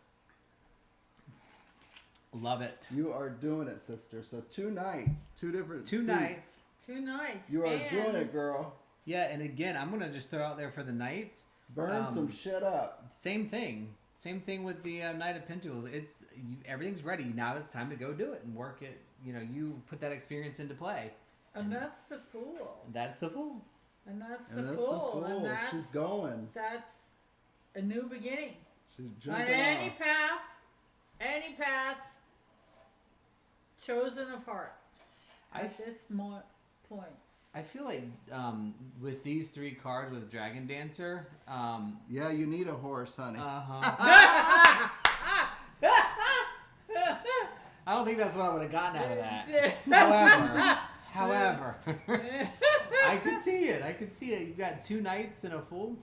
Love it. You are doing it, sister. So 2 Knights, 2 different Two suits. Knights. 2 Knights. You are doing it, girl. Yeah, and again, I'm going to just throw out there for the Knights. Burn some shit up. Same thing. Same thing with the Knight of Pentacles. Everything's ready. Now it's time to go do it and work it. You put that experience into play. And that's the Fool. That's the Fool. And that's the Fool. And that's, she's going. That's a new beginning. She's jumping on any path chosen of heart at this point. I feel like with these 3 cards with Dragon Dancer, yeah, you need a horse, honey. I don't think that's what I would have gotten out of that. However, I could see it. You've got 2 Knights and a Fool.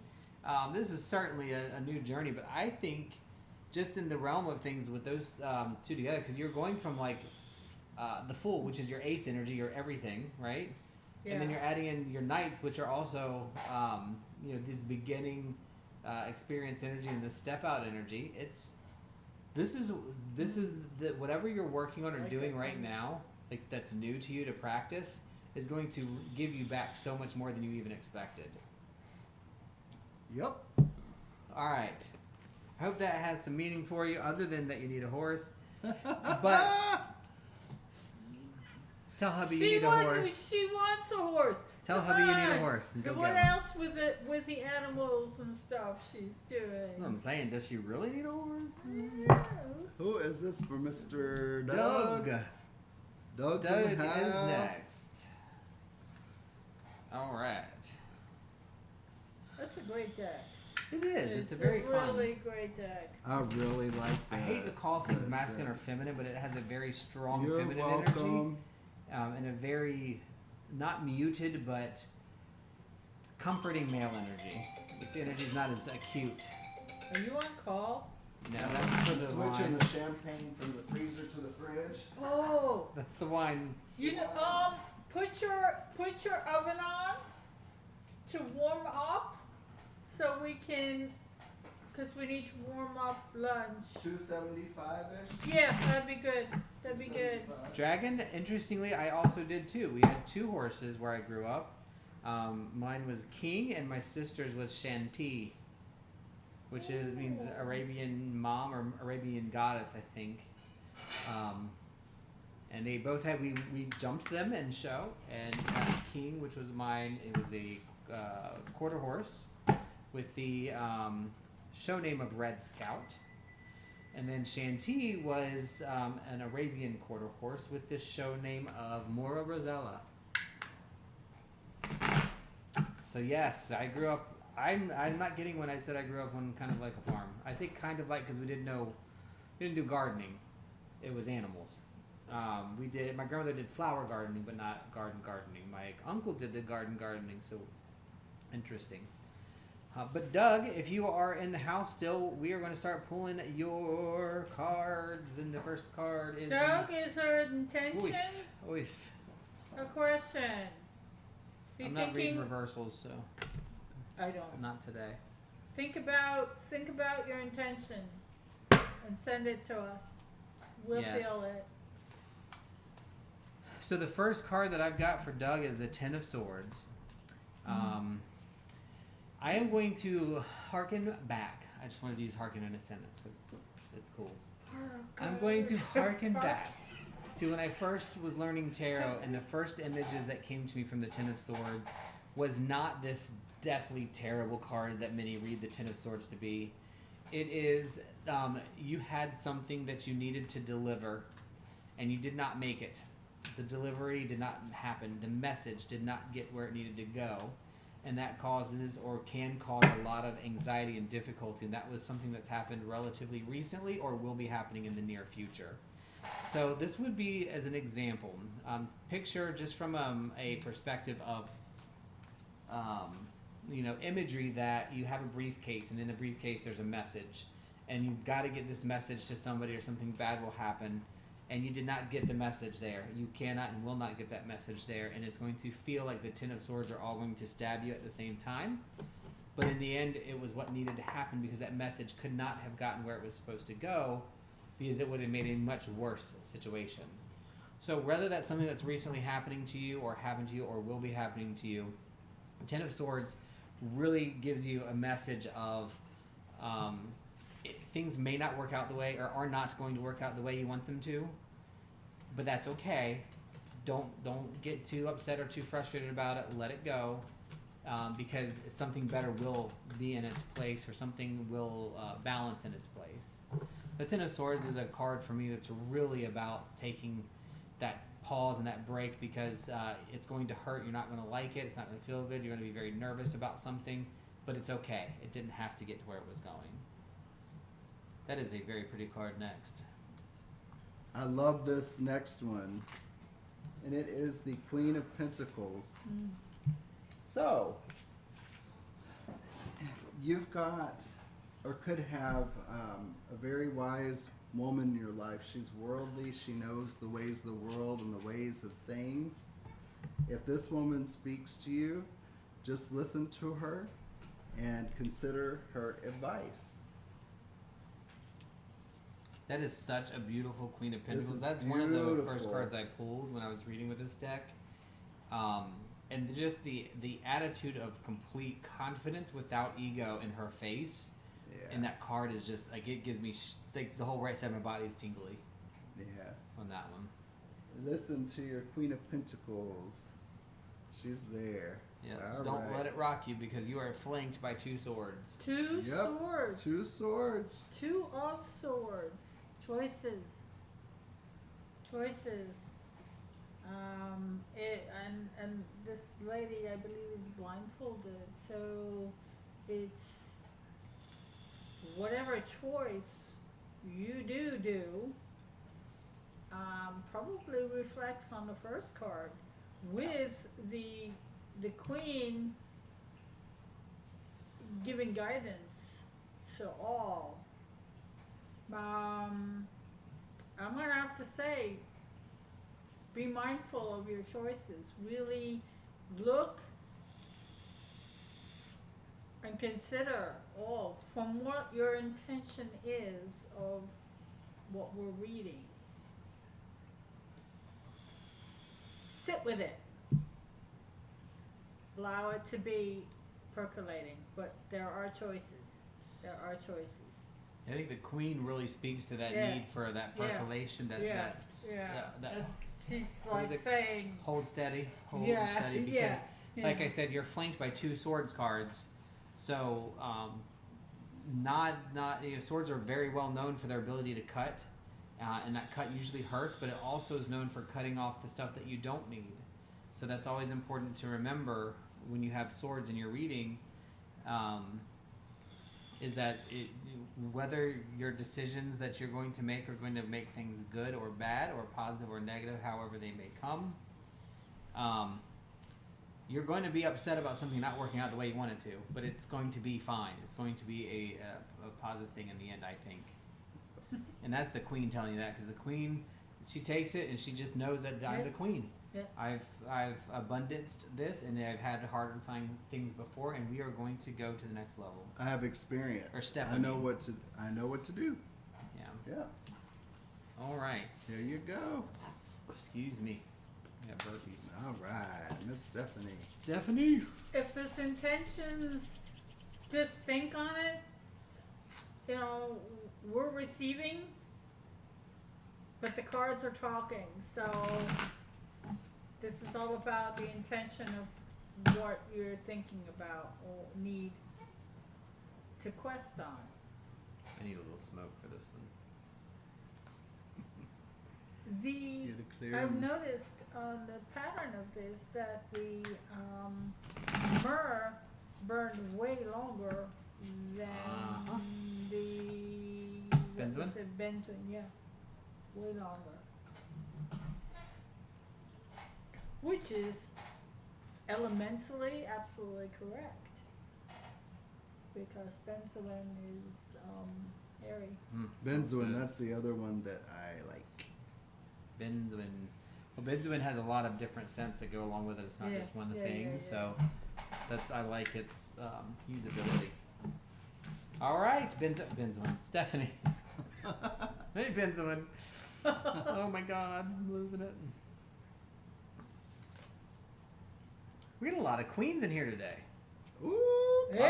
This is certainly a new journey, but I think just in the realm of things with those 2 together, because you're going from like the Fool, which is your ace energy, your everything, right? Yeah. And then you're adding in your Knights, which are also this beginning experience energy and the step out energy. This is whatever you're working on or doing right now, like that's new to you to practice, is going to give you back so much more than you even expected. Yep. All right. I hope that has some meaning for you, other than that you need a horse. But tell hubby you need a horse. She wants a horse. Tell hubby you need a horse. And go what get else with the animals and stuff she's doing? No, I'm saying, does she really need a horse? Yes. Who is this for Mr. Doug? Doug is next. All right. That's a great deck. It is. It's a very fun. really great deck. I really like that. I hate to call things masculine or feminine, but it has a very strong You're feminine welcome. energy. And a very, not muted, but comforting male energy. The energy's not as acute. Are you on call? No, that's for the Switching wine. the champagne from the freezer to the fridge. Oh. That's the wine. Put your oven on to warm up, so we can, because we need to warm up lunch. 275-ish? Yeah, that'd be good. That'd be good. Dragon, interestingly, I also did too. We had 2 horses where I grew up. Mine was King, and my sister's was Shanti, which means Arabian mom or Arabian goddess, I think. And they both had, we jumped them in show, and King, which was mine, it was a quarter horse with the show name of Red Scout. And then Shanti was an Arabian quarter horse with this show name of Mora Rosella. So yes, I grew up, I'm not kidding when I said I grew up on kind of like a farm. I say kind of like because we didn't do gardening. It was animals. My grandmother did flower gardening, but not gardening. My uncle did the gardening, so interesting. But Doug, if you are in the house still, we are going to start pulling your cards, and the first card is Doug, is there an intention? Oof. A question? I'm not reading reversals, so I don't. not today. Think about your intention and send it to us. We'll Yes. feel it. So the first card that I've got for Doug is the Ten of Swords. I am going to harken back. I just wanted to use harken in a sentence because it's cool. I'm going to harken back to when I first was learning tarot, and the first images that came to me from the Ten of Swords was not this deathly terrible card that many read the Ten of Swords to be. It is, you had something that you needed to deliver, and you did not make it. The delivery did not happen. The message did not get where it needed to go. And that causes or can cause a lot of anxiety and difficulty. And that was something that's happened relatively recently or will be happening in the near future. So this would be as an example. Picture just from a perspective of, imagery that you have a briefcase, and in the briefcase there's a message. And you've got to get this message to somebody or something bad will happen. And you did not get the message there. You cannot and will not get that message there. And it's going to feel like the Ten of Swords are all going to stab you at the same time. But in the end, it was what needed to happen because that message could not have gotten where it was supposed to go because it would have made a much worse situation. So whether that's something that's recently happening to you or happened to you or will be happening to you, Ten of Swords really gives you a message of things may not work out the way or are not going to work out the way you want them to, but that's okay. Don't get too upset or too frustrated about it. Let it go, because something better will be in its place or something will balance in its place. The Ten of Swords is a card for me that's really about taking that pause and that break because it's going to hurt. You're not going to like it. It's not going to feel good. You're going to be very nervous about something, but it's okay. It didn't have to get to where it was going. That is a very pretty card next. I love this next one. And it is the Queen of Pentacles. So, you've got, or could have, a very wise woman in your life. She's worldly. She knows the ways of the world and the ways of things. If this woman speaks to you, just listen to her and consider her advice. That is such a beautiful Queen of Pentacles. is That's one of the first beautiful. cards I pulled when I was reading with this deck. And just the attitude of complete confidence without ego in her face. Yeah. And that card is just, like, it gives me, like, the whole right side of my body is tingly Yeah. on that one. Listen to your Queen of Pentacles. She's there. Yeah. All Don't right. let it rock you because you are flanked by two swords. Two swords. Two swords. Two of swords. Choices. And this lady, I believe, is blindfolded. So it's whatever choice you do, probably reflects on the first card with the queen giving guidance to all. I'm gonna have to say, be mindful of your choices. Really look and consider all from what your intention is of what we're reading. Sit with it. Allow it to be percolating, but there are choices. I think the queen really speaks to that Yeah. need for that Yeah. percolation. That Yeah. that's, Yeah. that She's what is like it? saying, hold steady, hold Yeah, steady. Because, yeah, like yeah. I said, you're flanked by 2 swords cards. So, swords are very well known for their ability to cut, and that cut usually hurts. But it also is known for cutting off the stuff that you don't need. So that's always important to remember when you have swords in your reading. Is that whether your decisions that you're going to make are going to make things good or bad or positive or negative, however they may come, you're going to be upset about something not working out the way you want it to, but it's going to be fine. It's going to be a positive thing in the end, I think. And that's the queen telling you that, because the queen, she takes it and she just knows that I'm the queen. Yeah. I've abundanced this, and I've had harder things before, and we are going to go to the next level. I have experience. Or step. I know what to do. Yeah. Yeah. All right. Here you go. Excuse me. Yeah, burpees. All right, Miss Stephanie. Stephanie. if this intentions, just think on it. You know, we're receiving, but the cards are talking. So this is all about the intention of what you're thinking about or need to quest on. I need a little smoke for this one. The Get a clear. I've noticed on the pattern of this that the myrrh burned way longer than Uh-huh. the Benzoin? what was it? Benzoin, yeah, way longer. Which is elementally absolutely correct, because benzoin is airy. Benzoin, that's the other one that I like. Benzoin. Well, benzoin has a lot of different scents that go along with it. It's not Yeah, just one yeah, thing. yeah, yeah. So I like its usability. All right, benzoin. Stephanie. Hey, benzoin. Oh my God, I'm losing it. We got a lot of queens in here today. Ooh. Yeah.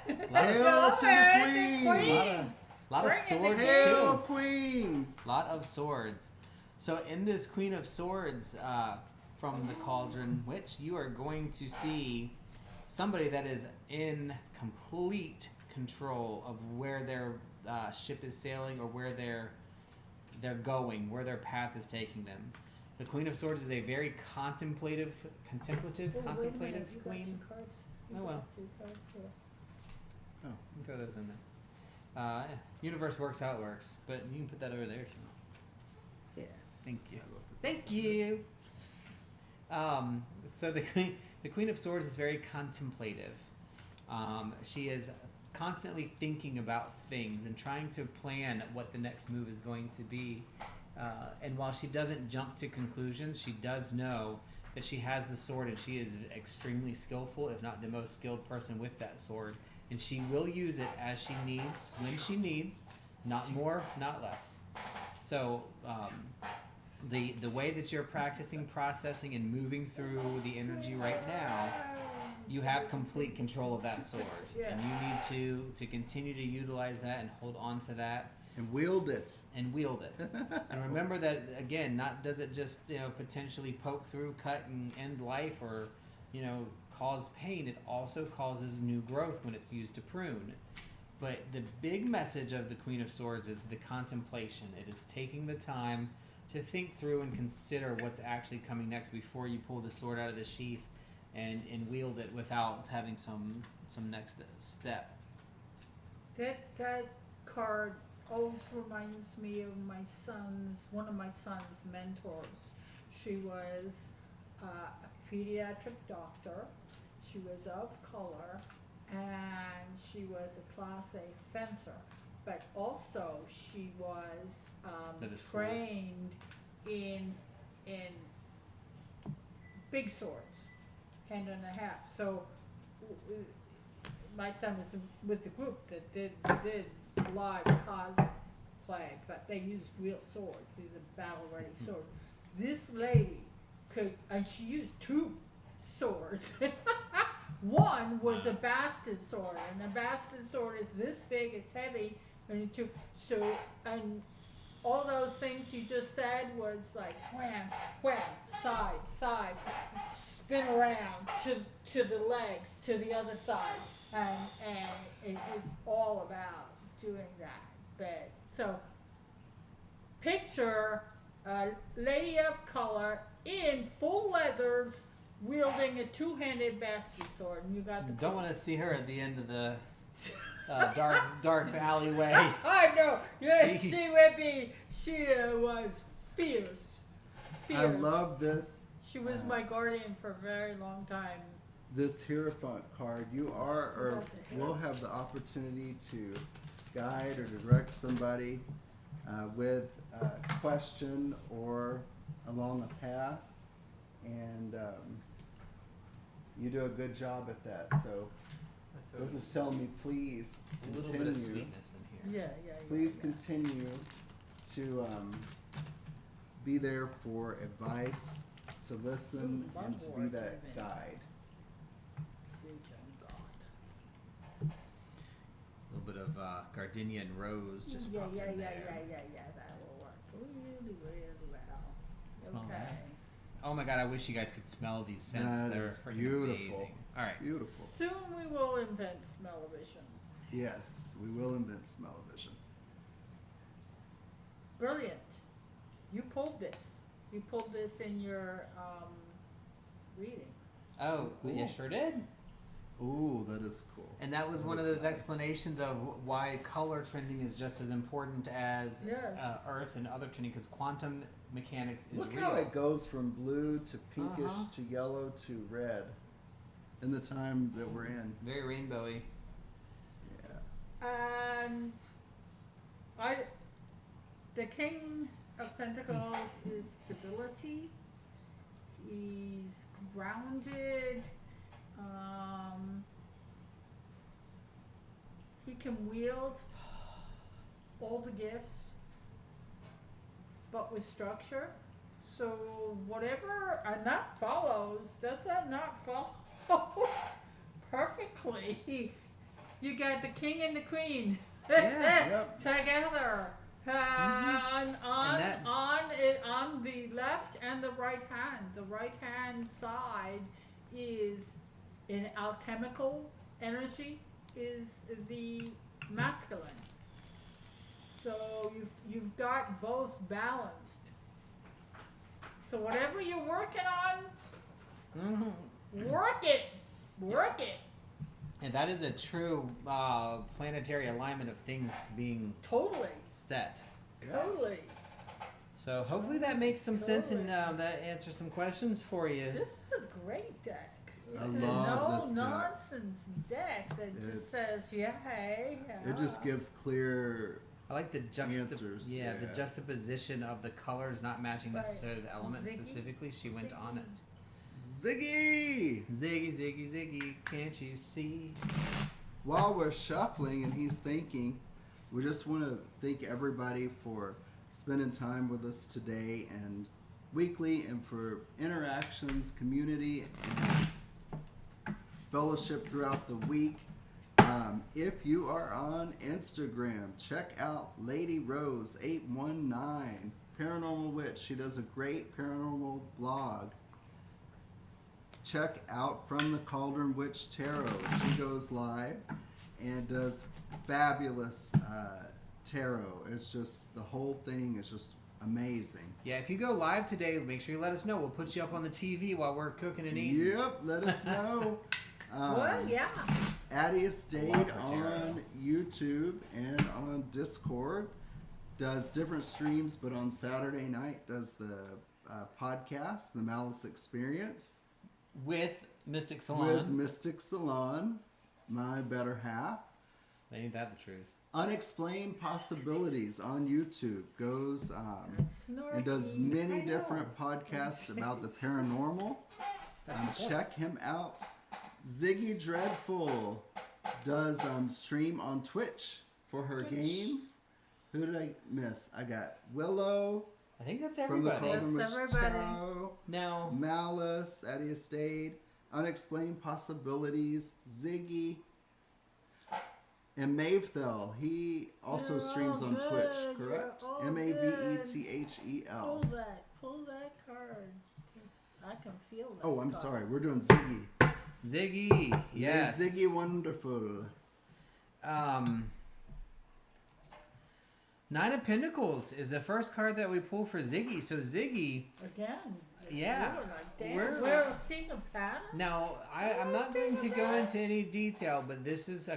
Hail to the queen. A lot of Bring it, swords Hail, too. queens. Lot of swords. So in this Queen of Swords from the Cauldron Witch, you are going to see somebody that is in complete control of where their ship is sailing or where they're going, where their path is taking them. The Queen of Swords is a very contemplative queen. Oh, well. Oh. Throw those in there. Universe works how it works, but you can put that over there if you want. Yeah. Thank you. Thank you. So the Queen of Swords is very contemplative. She is constantly thinking about things and trying to plan what the next move is going to be. And while she doesn't jump to conclusions, she does know that she has the sword, and she is extremely skillful, if not the most skilled person with that sword. And she will use it as she needs, when she needs, not more, not less. So the way that you're practicing, processing, and moving through the energy right now, you have complete control of that sword. Yeah. And you need to continue to utilize that and hold on to that. And wield it. And wield it. And remember that, again, not does it just, potentially poke through, cut, and end life, or, cause pain. It also causes new growth when it's used to prune. But the big message of the Queen of Swords is the contemplation. It is taking the time to think through and consider what's actually coming next before you pull the sword out of the sheath and wield it without having some next step. That card always reminds me of one of my son's mentors. She was a pediatric doctor. She was of color, and she was a Class A fencer. But also, she was That is cool. trained in big swords, hand and a half. So my son was with the group that did live cosplay, but they used real swords. These are battle-ready swords. This lady could, and she used 2 swords. One was a bastard sword, and the bastard sword is this big, it's heavy, and and all those things you just said was like wham, wham, side, side, spin around to the legs, to the other side, and it was all about doing that. But so picture a lady of color in full leathers wielding a two-handed bastard sword, and you got the. Don't want to see her at the end of the dark alleyway. I know. Yeah, Jeez. she would be. She was fierce. Fierce. I love this. She was my guardian for a very long time. This Hierophant card. You are or About the will have the opportunity to guide or direct somebody with a question or along a path, and you do a good job at that. So this is telling me, please a little continue. bit of sweetness in here. Yeah. Please continue to be there for advice, to listen, Ooh, and to be Lord, that amen. guide. A little bit of gardenia and rose just Yeah, popped yeah, in yeah, there. yeah. That will work really, really well. Smell Okay. that. Oh my god, I wish you guys could smell these scents. That They're is freaking beautiful. amazing. All right. Beautiful. Soon we will invent smell-o-vision. Yes, we will invent smell-o-vision. Brilliant. You pulled this. You pulled this in your reading. Oh, Cool. you sure did. Ooh, that is cool. And that was That one of is those nice. explanations of why color trending is just as important as Yes. Earth and other trending, because quantum mechanics is Look real. how it goes from blue to pinkish Uh-huh. to yellow to red in the time that we're in. Very rainbowy. Yeah. And the King of Pentacles is stability. He's grounded. He can wield all the gifts, but with structure. So whatever, and that follows. Does that not follow perfectly? You got the king and the queen Yeah. Yep. together. And that- On the left and the right hand. The right hand side is in alchemical energy, is the masculine. So you've got both balanced. So whatever you're working on, Mm-hmm. work it. Work it. And that is a true planetary alignment of things being Totally. set. Totally. So hopefully that makes some sense and that answers some questions for you. This is a great deck. I It's a love this deck. no-nonsense deck that It's- just says, yeah, hey, yeah. It just gives clear. I like the Answers, the yeah. juxtaposition of the colors not matching Right. necessarily the elements Ziggy, specifically. She went on Ziggy. it. Ziggy! Ziggy, ziggy, ziggy, can't you see? While we're shuffling and he's thinking, we just want to thank everybody for spending time with us today and weekly, and for interactions, community, and fellowship throughout the week. If you are on Instagram, check out Lady Rose 819 Paranormal Witch. She does a great paranormal blog. Check out From the Cauldron Witch Tarot. She goes live and does fabulous tarot. It's just, the whole thing is just amazing. Yeah, if you go live today, make sure you let us know. We'll put you up on the TV while we're cooking and eating. Yep, let us know. Well, yeah. Addie Estate Love her tarot. on YouTube and on Discord does different streams, but on Saturday night does the podcast, The Malice Experience, With Mystic with Salon. Mystic Salon, my better half. Ain't that the truth? Unexplained Possibilities on YouTube goes That's snarky. and does I many know. different podcasts about the paranormal. Check him out. Ziggy Dreadful does stream on Twitch for her Twitch. games. Who did I miss? I got Willow I think that's from the everybody. Cauldron Witch That's everybody. Tarot, Now, Malice, Addie Estate, Unexplained Possibilities, Ziggy, and Mavethel. He also You're streams all on good. Twitch, You're correct? all Mavethel. Pull that card. 'Cause I can feel that. Oh, I'm card. sorry. We're doing Ziggy. Ziggy, yes. Les Ziggy Wonderful. Nine of Pentacles is the first card that we pull for Ziggy. So Ziggy, Again. it's Yeah. really like, damn, We're- we're seeing a pattern. now I'm not going to go into any detail, but this is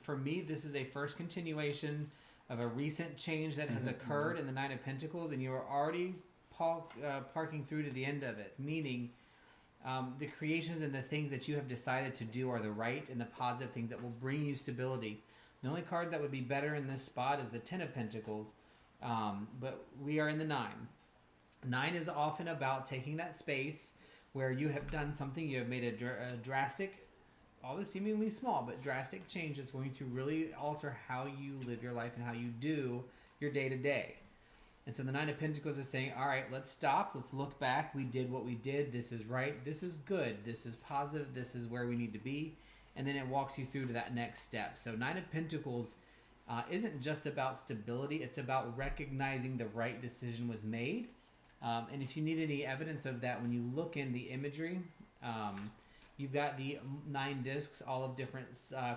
for me. This is a first continuation of a recent change that has occurred in the Nine of Pentacles, and you are already parking through to the end of it. Meaning, the creations and the things that you have decided to do are the right and the positive things that will bring you stability. The only card that would be better in this spot is the Ten of Pentacles, but we are in the Nine. Nine is often about taking that space where you have done something, you have made a drastic, although seemingly small, but drastic change that's going to really alter how you live your life and how you do your day-to-day. And so the Nine of Pentacles is saying, all right, let's stop, let's look back, we did what we did, this is right, this is good, this is positive, this is where we need to be. And then it walks you through to that next step. So Nine of Pentacles isn't just about stability. It's about recognizing the right decision was made. And if you need any evidence of that, when you look in the imagery, you've got the 9 discs, all of different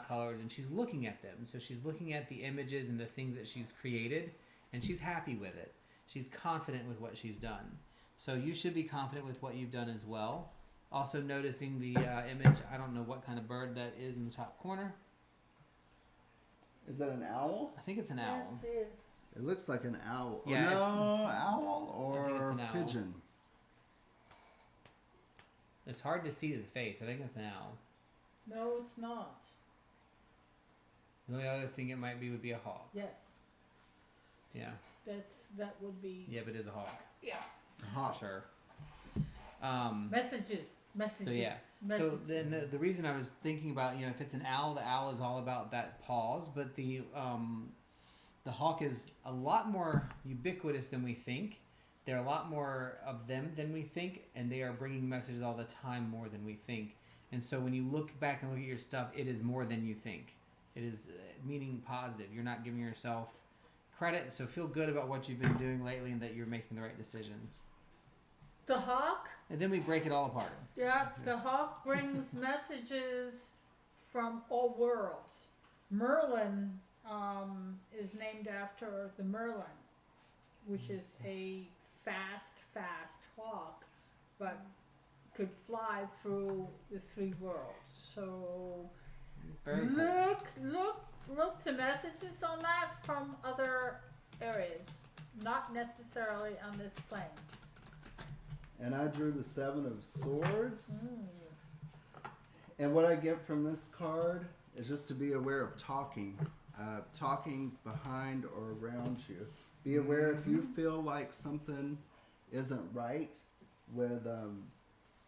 colors, and she's looking at them. So she's looking at the images and the things that she's created, and she's happy with it. She's confident with what she's done. So you should be confident with what you've done as well. Also noticing the image, I don't know what kind of bird that is in the top corner. Is that an owl? I think it's an owl. That's it. It looks like an owl. Yeah, No, owl I think it's or an owl. pigeon. It's hard to see the face. I think it's an owl. No, it's not. The only other thing it might be would be a hawk. Yes. Yeah. That would be. Yeah, but it is a hawk. Yeah. Hawk. For sure. Messages. So yeah. So then the reason I was thinking about, if it's an owl, the owl is all about that pause, but the hawk is a lot more ubiquitous than we think. There are a lot more of them than we think, and they are bringing messages all the time more than we think. And so when you look back and look at your stuff, it is more than you think. It is meaning positive. You're not giving yourself credit, so feel good about what you've been doing lately and that you're making the right decisions. The hawk. And then we break it all apart. Yeah, the hawk brings messages from all worlds. Merlin is named after the Merlin, which is a fast hawk, but could fly through the 3 worlds. So Very cool. look to messages on that from other areas, not necessarily on this plane. And I drew the 7 of Swords. And what I get from this card is just to be aware of talking behind or around you. Be aware if you feel like something isn't right with,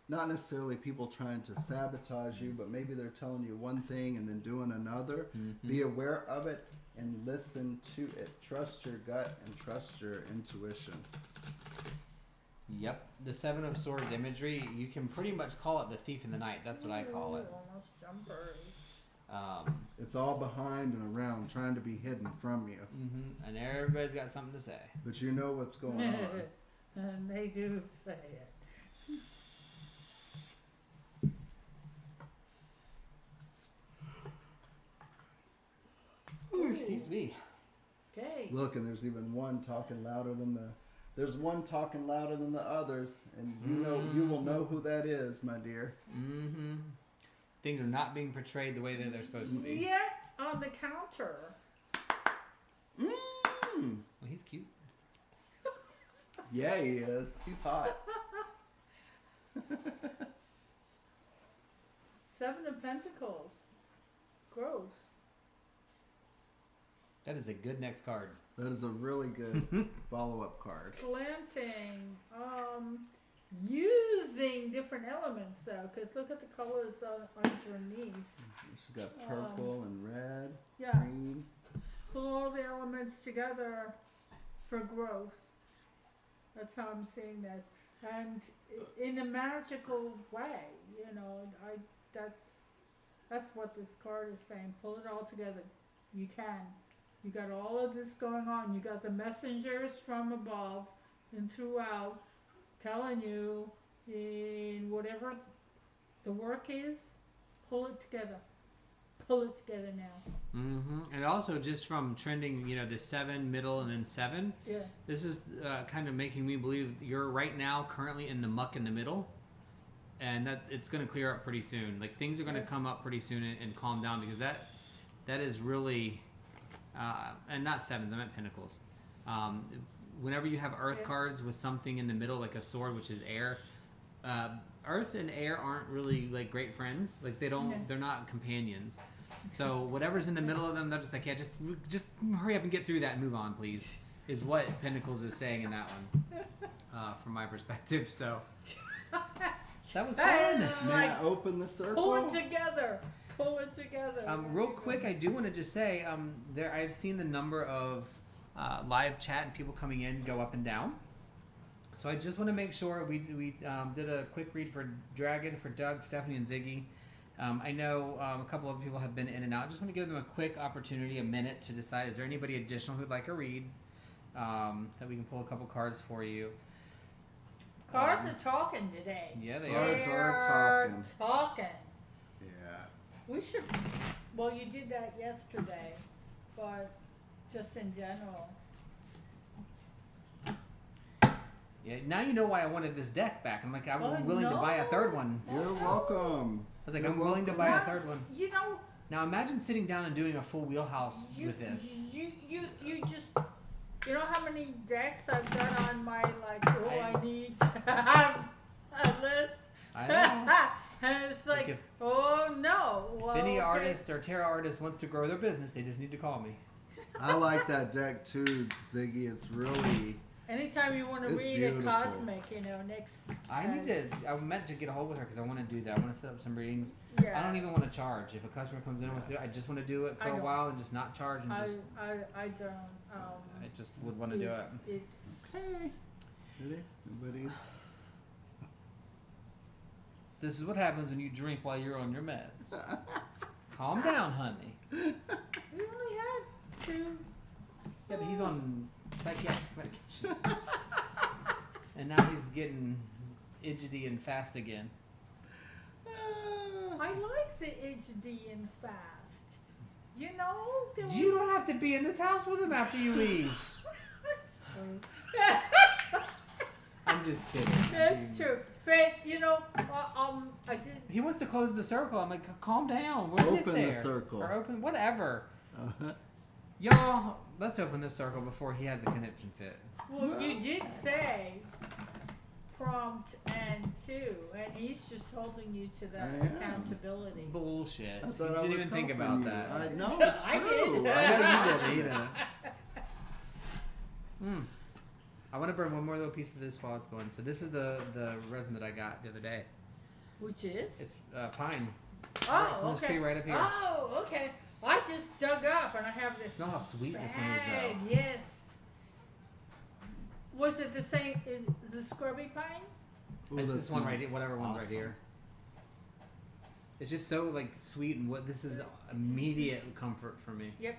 not necessarily people trying to sabotage you, but maybe they're telling you one thing and then doing another. Mm-hmm. Be aware of it and listen to it. Trust your gut and trust your intuition. Yep. The 7 of Swords imagery, you can pretty much call it the thief in the night. That's what I call it. Almost jumpers. It's all behind and around, trying to be hidden from you. Mm-hmm. And everybody's got something to say. But you know what's going on. And they do say it. Excuse me. Okay. Look, and there's even one talking louder than the others, and you will know who that is, my dear. Mm-hmm. Things are not being portrayed the way that they're supposed to be. Yet on the counter. Well, he's cute. Yeah, he is. He's hot. 7 of Pentacles. Gross. That is a good next card. That is a really good follow-up card. Planting. Using different elements though, because look at the colors underneath. She's got purple and red, Yeah. green. Pull all the elements together for growth. That's how I'm seeing this. and in a magical way. You know, that's what this card is saying. Pull it all together. You can. You got all of this going on. You got the messengers from above and throughout telling you in whatever the work is, pull it together. Pull it together now. And also just from trending, the 7, middle, and then 7. Yeah. This is kind of making me believe you're right now currently in the muck in the middle, and that it's going to clear up pretty soon. Like things are going to come up pretty soon and calm down, because that is really, and not 7s, I meant pentacles. Whenever you have earth cards with something in the middle, like a sword, which is air, earth and air aren't really like great friends. Like they're not companions. So whatever's in the middle of them, they're just like, yeah, just hurry up and get through that and move on, please. Is what Pentacles is saying in that one, from my perspective. So that was fun. May I open the circle? Pull it together. Pull it together. Real quick, I do want to just say, I've seen the number of live chat and people coming in go up and down. So I just want to make sure we did a quick read for Dragon, for Doug, Stephanie, and Ziggy. I know a couple of people have been in and out. Just want to give them a quick opportunity, a minute, to decide, is there anybody additional who'd like a read, that we can pull a couple cards for you. Cards are talking today. Yeah, they Cards are. are talking. Yeah. We should. Well, you did that yesterday, but just in general. Yeah, now you know why I wanted this deck back. I'm like, I'm willing to buy a third one. You're welcome. I was like, You're I'm willing to buy a third one. You know. Now imagine sitting down and doing a full wheelhouse with this. You just. You know how many decks I've done on my I need to have a list. I know. And it's like if oh no. Well, If any artist or tarot artist wants to grow their business, they just need to call me. I like that deck too, Ziggy. It's really. Anytime you want to It's read beautiful. a cosmic, next. I meant to get a hold with her because I want to do that. I want to set up some readings. Yeah. I don't even want to charge. If a customer comes in and wants to do it, I just want to do it for a while and just not charge and just. I don't. I just would want to do it. It's Okay. Ready? Nobody's. This is what happens when you drink while you're on your meds. Calm down, honey. we only had 2. Yeah, but he's on psychiatric medication. And now he's getting idgity and fast again. I like the HD and fast. You know, there was. You don't have to be in this house with him after you leave. That's true. I'm just kidding. That's true. But I did. He wants to close the circle. I'm like, calm down. We'll get Open there. the circle. Or open whatever. Uh-huh. Y'all, let's open this circle before he has a conniption fit. Well, you did say prompt and 2, and he's just holding you to that I am. accountability. Bullshit. I He thought I didn't was even think helping about you. that. I know it's I true. did. I know I you did. He didn't. I want to burn one more little piece of this while it's going. So this is the resin that I got the other day. Which is? It's pine. Oh, from this okay. tree right up here. Oh, okay. I just dug up and I have this Smell how sweet this one is, bag. though. Yes. Was it the same? Is the scrubby pine? Ooh, It's that this one right smells here, whatever one's right awesome. here. It's just so sweet, and what this is immediate comfort for me. Yep.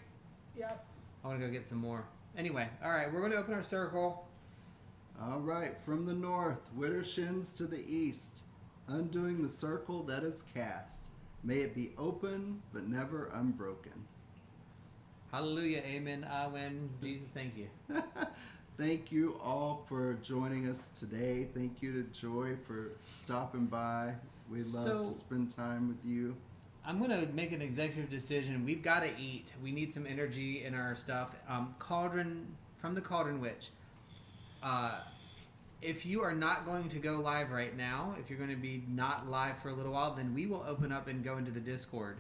I want to go get some more. Anyway, all right, we're going to open our circle. All right, from the north, Witter shins to the east, undoing the circle that is cast. May it be open, but never unbroken. Hallelujah, amen, I win. Jesus, thank you. Thank you all for joining us today. Thank you to Joy for stopping by. We love to spend time with you. I'm going to make an executive decision. We've got to eat. We need some energy in our stuff. Cauldron, from the Cauldron Witch. If you are not going to go live right now, if you're going to be not live for a little while, then we will open up and go into the Discord.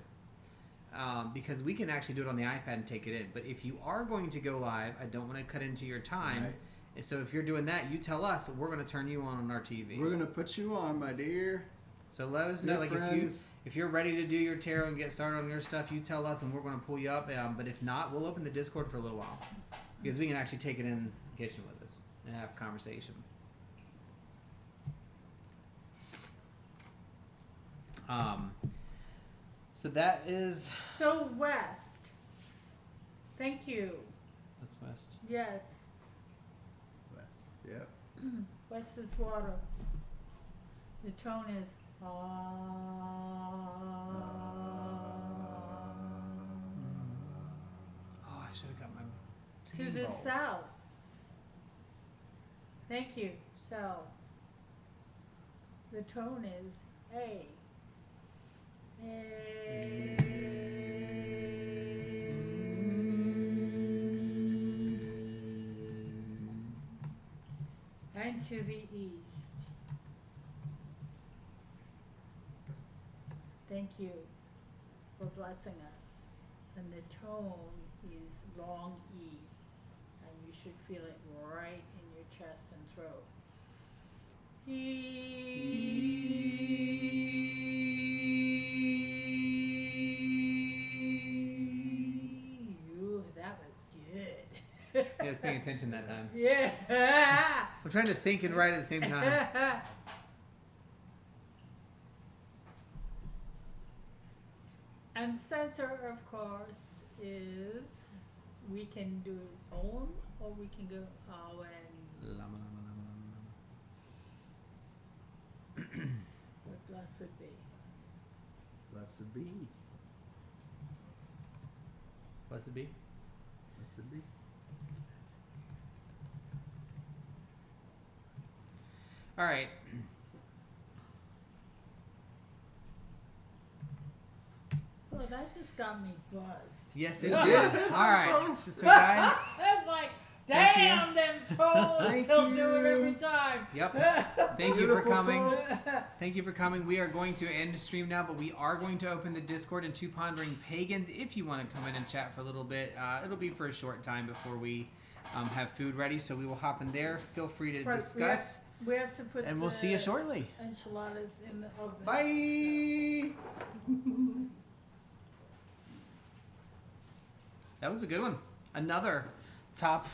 Because we can actually do it on the iPad and take it in. But if you are going to go live, I don't want to cut into your time. Right. And so if you're doing that, you tell us. We're going to turn you on our TV. We're going to put you on, my dear. So let us know, Dear if you're ready to do your tarot and get started on your stuff, you tell us and we're going to pull you up. But if not, we'll open the Discord for a little while because we can actually take it in the kitchen with us and have a conversation. Okay. So, All right. all right, So that is. So west. Thank you. That's west. Yes. West. Yep. West is water. The tone is ah. Oh, I should have got my. To tea the bowl. south. Thank you. South. The tone is A. And to the east. Thank you for blessing us. And the tone is long E. And you should feel it right in your chest and throat. Ooh, that was good. Yeah, I was paying attention that time. Yeah. I'm trying to think and write at the same time. And center, of course, is we can do Om or we can go Awen. Lama, lama, lama, lama. What blessed be. Blessed be. Blessed be. Blessed be. All right. Well, that just got me buzzed. Yes, it did. All right. So guys. It's like, Thank you. damn them toes, Thank he'll do it you. every time. Yep. Thank you for Beautiful coming. folks. Thank you for coming. We are going to end the stream now, but we are going to open the Discord into Pondering Pagans. If you want to come in and chat for a little bit, it'll be for a short time before we have food ready. So we will hop in there. Feel free to Right, discuss, We have to put and we'll see you shortly. enchiladas in the oven. Bye. That was a good one. Another top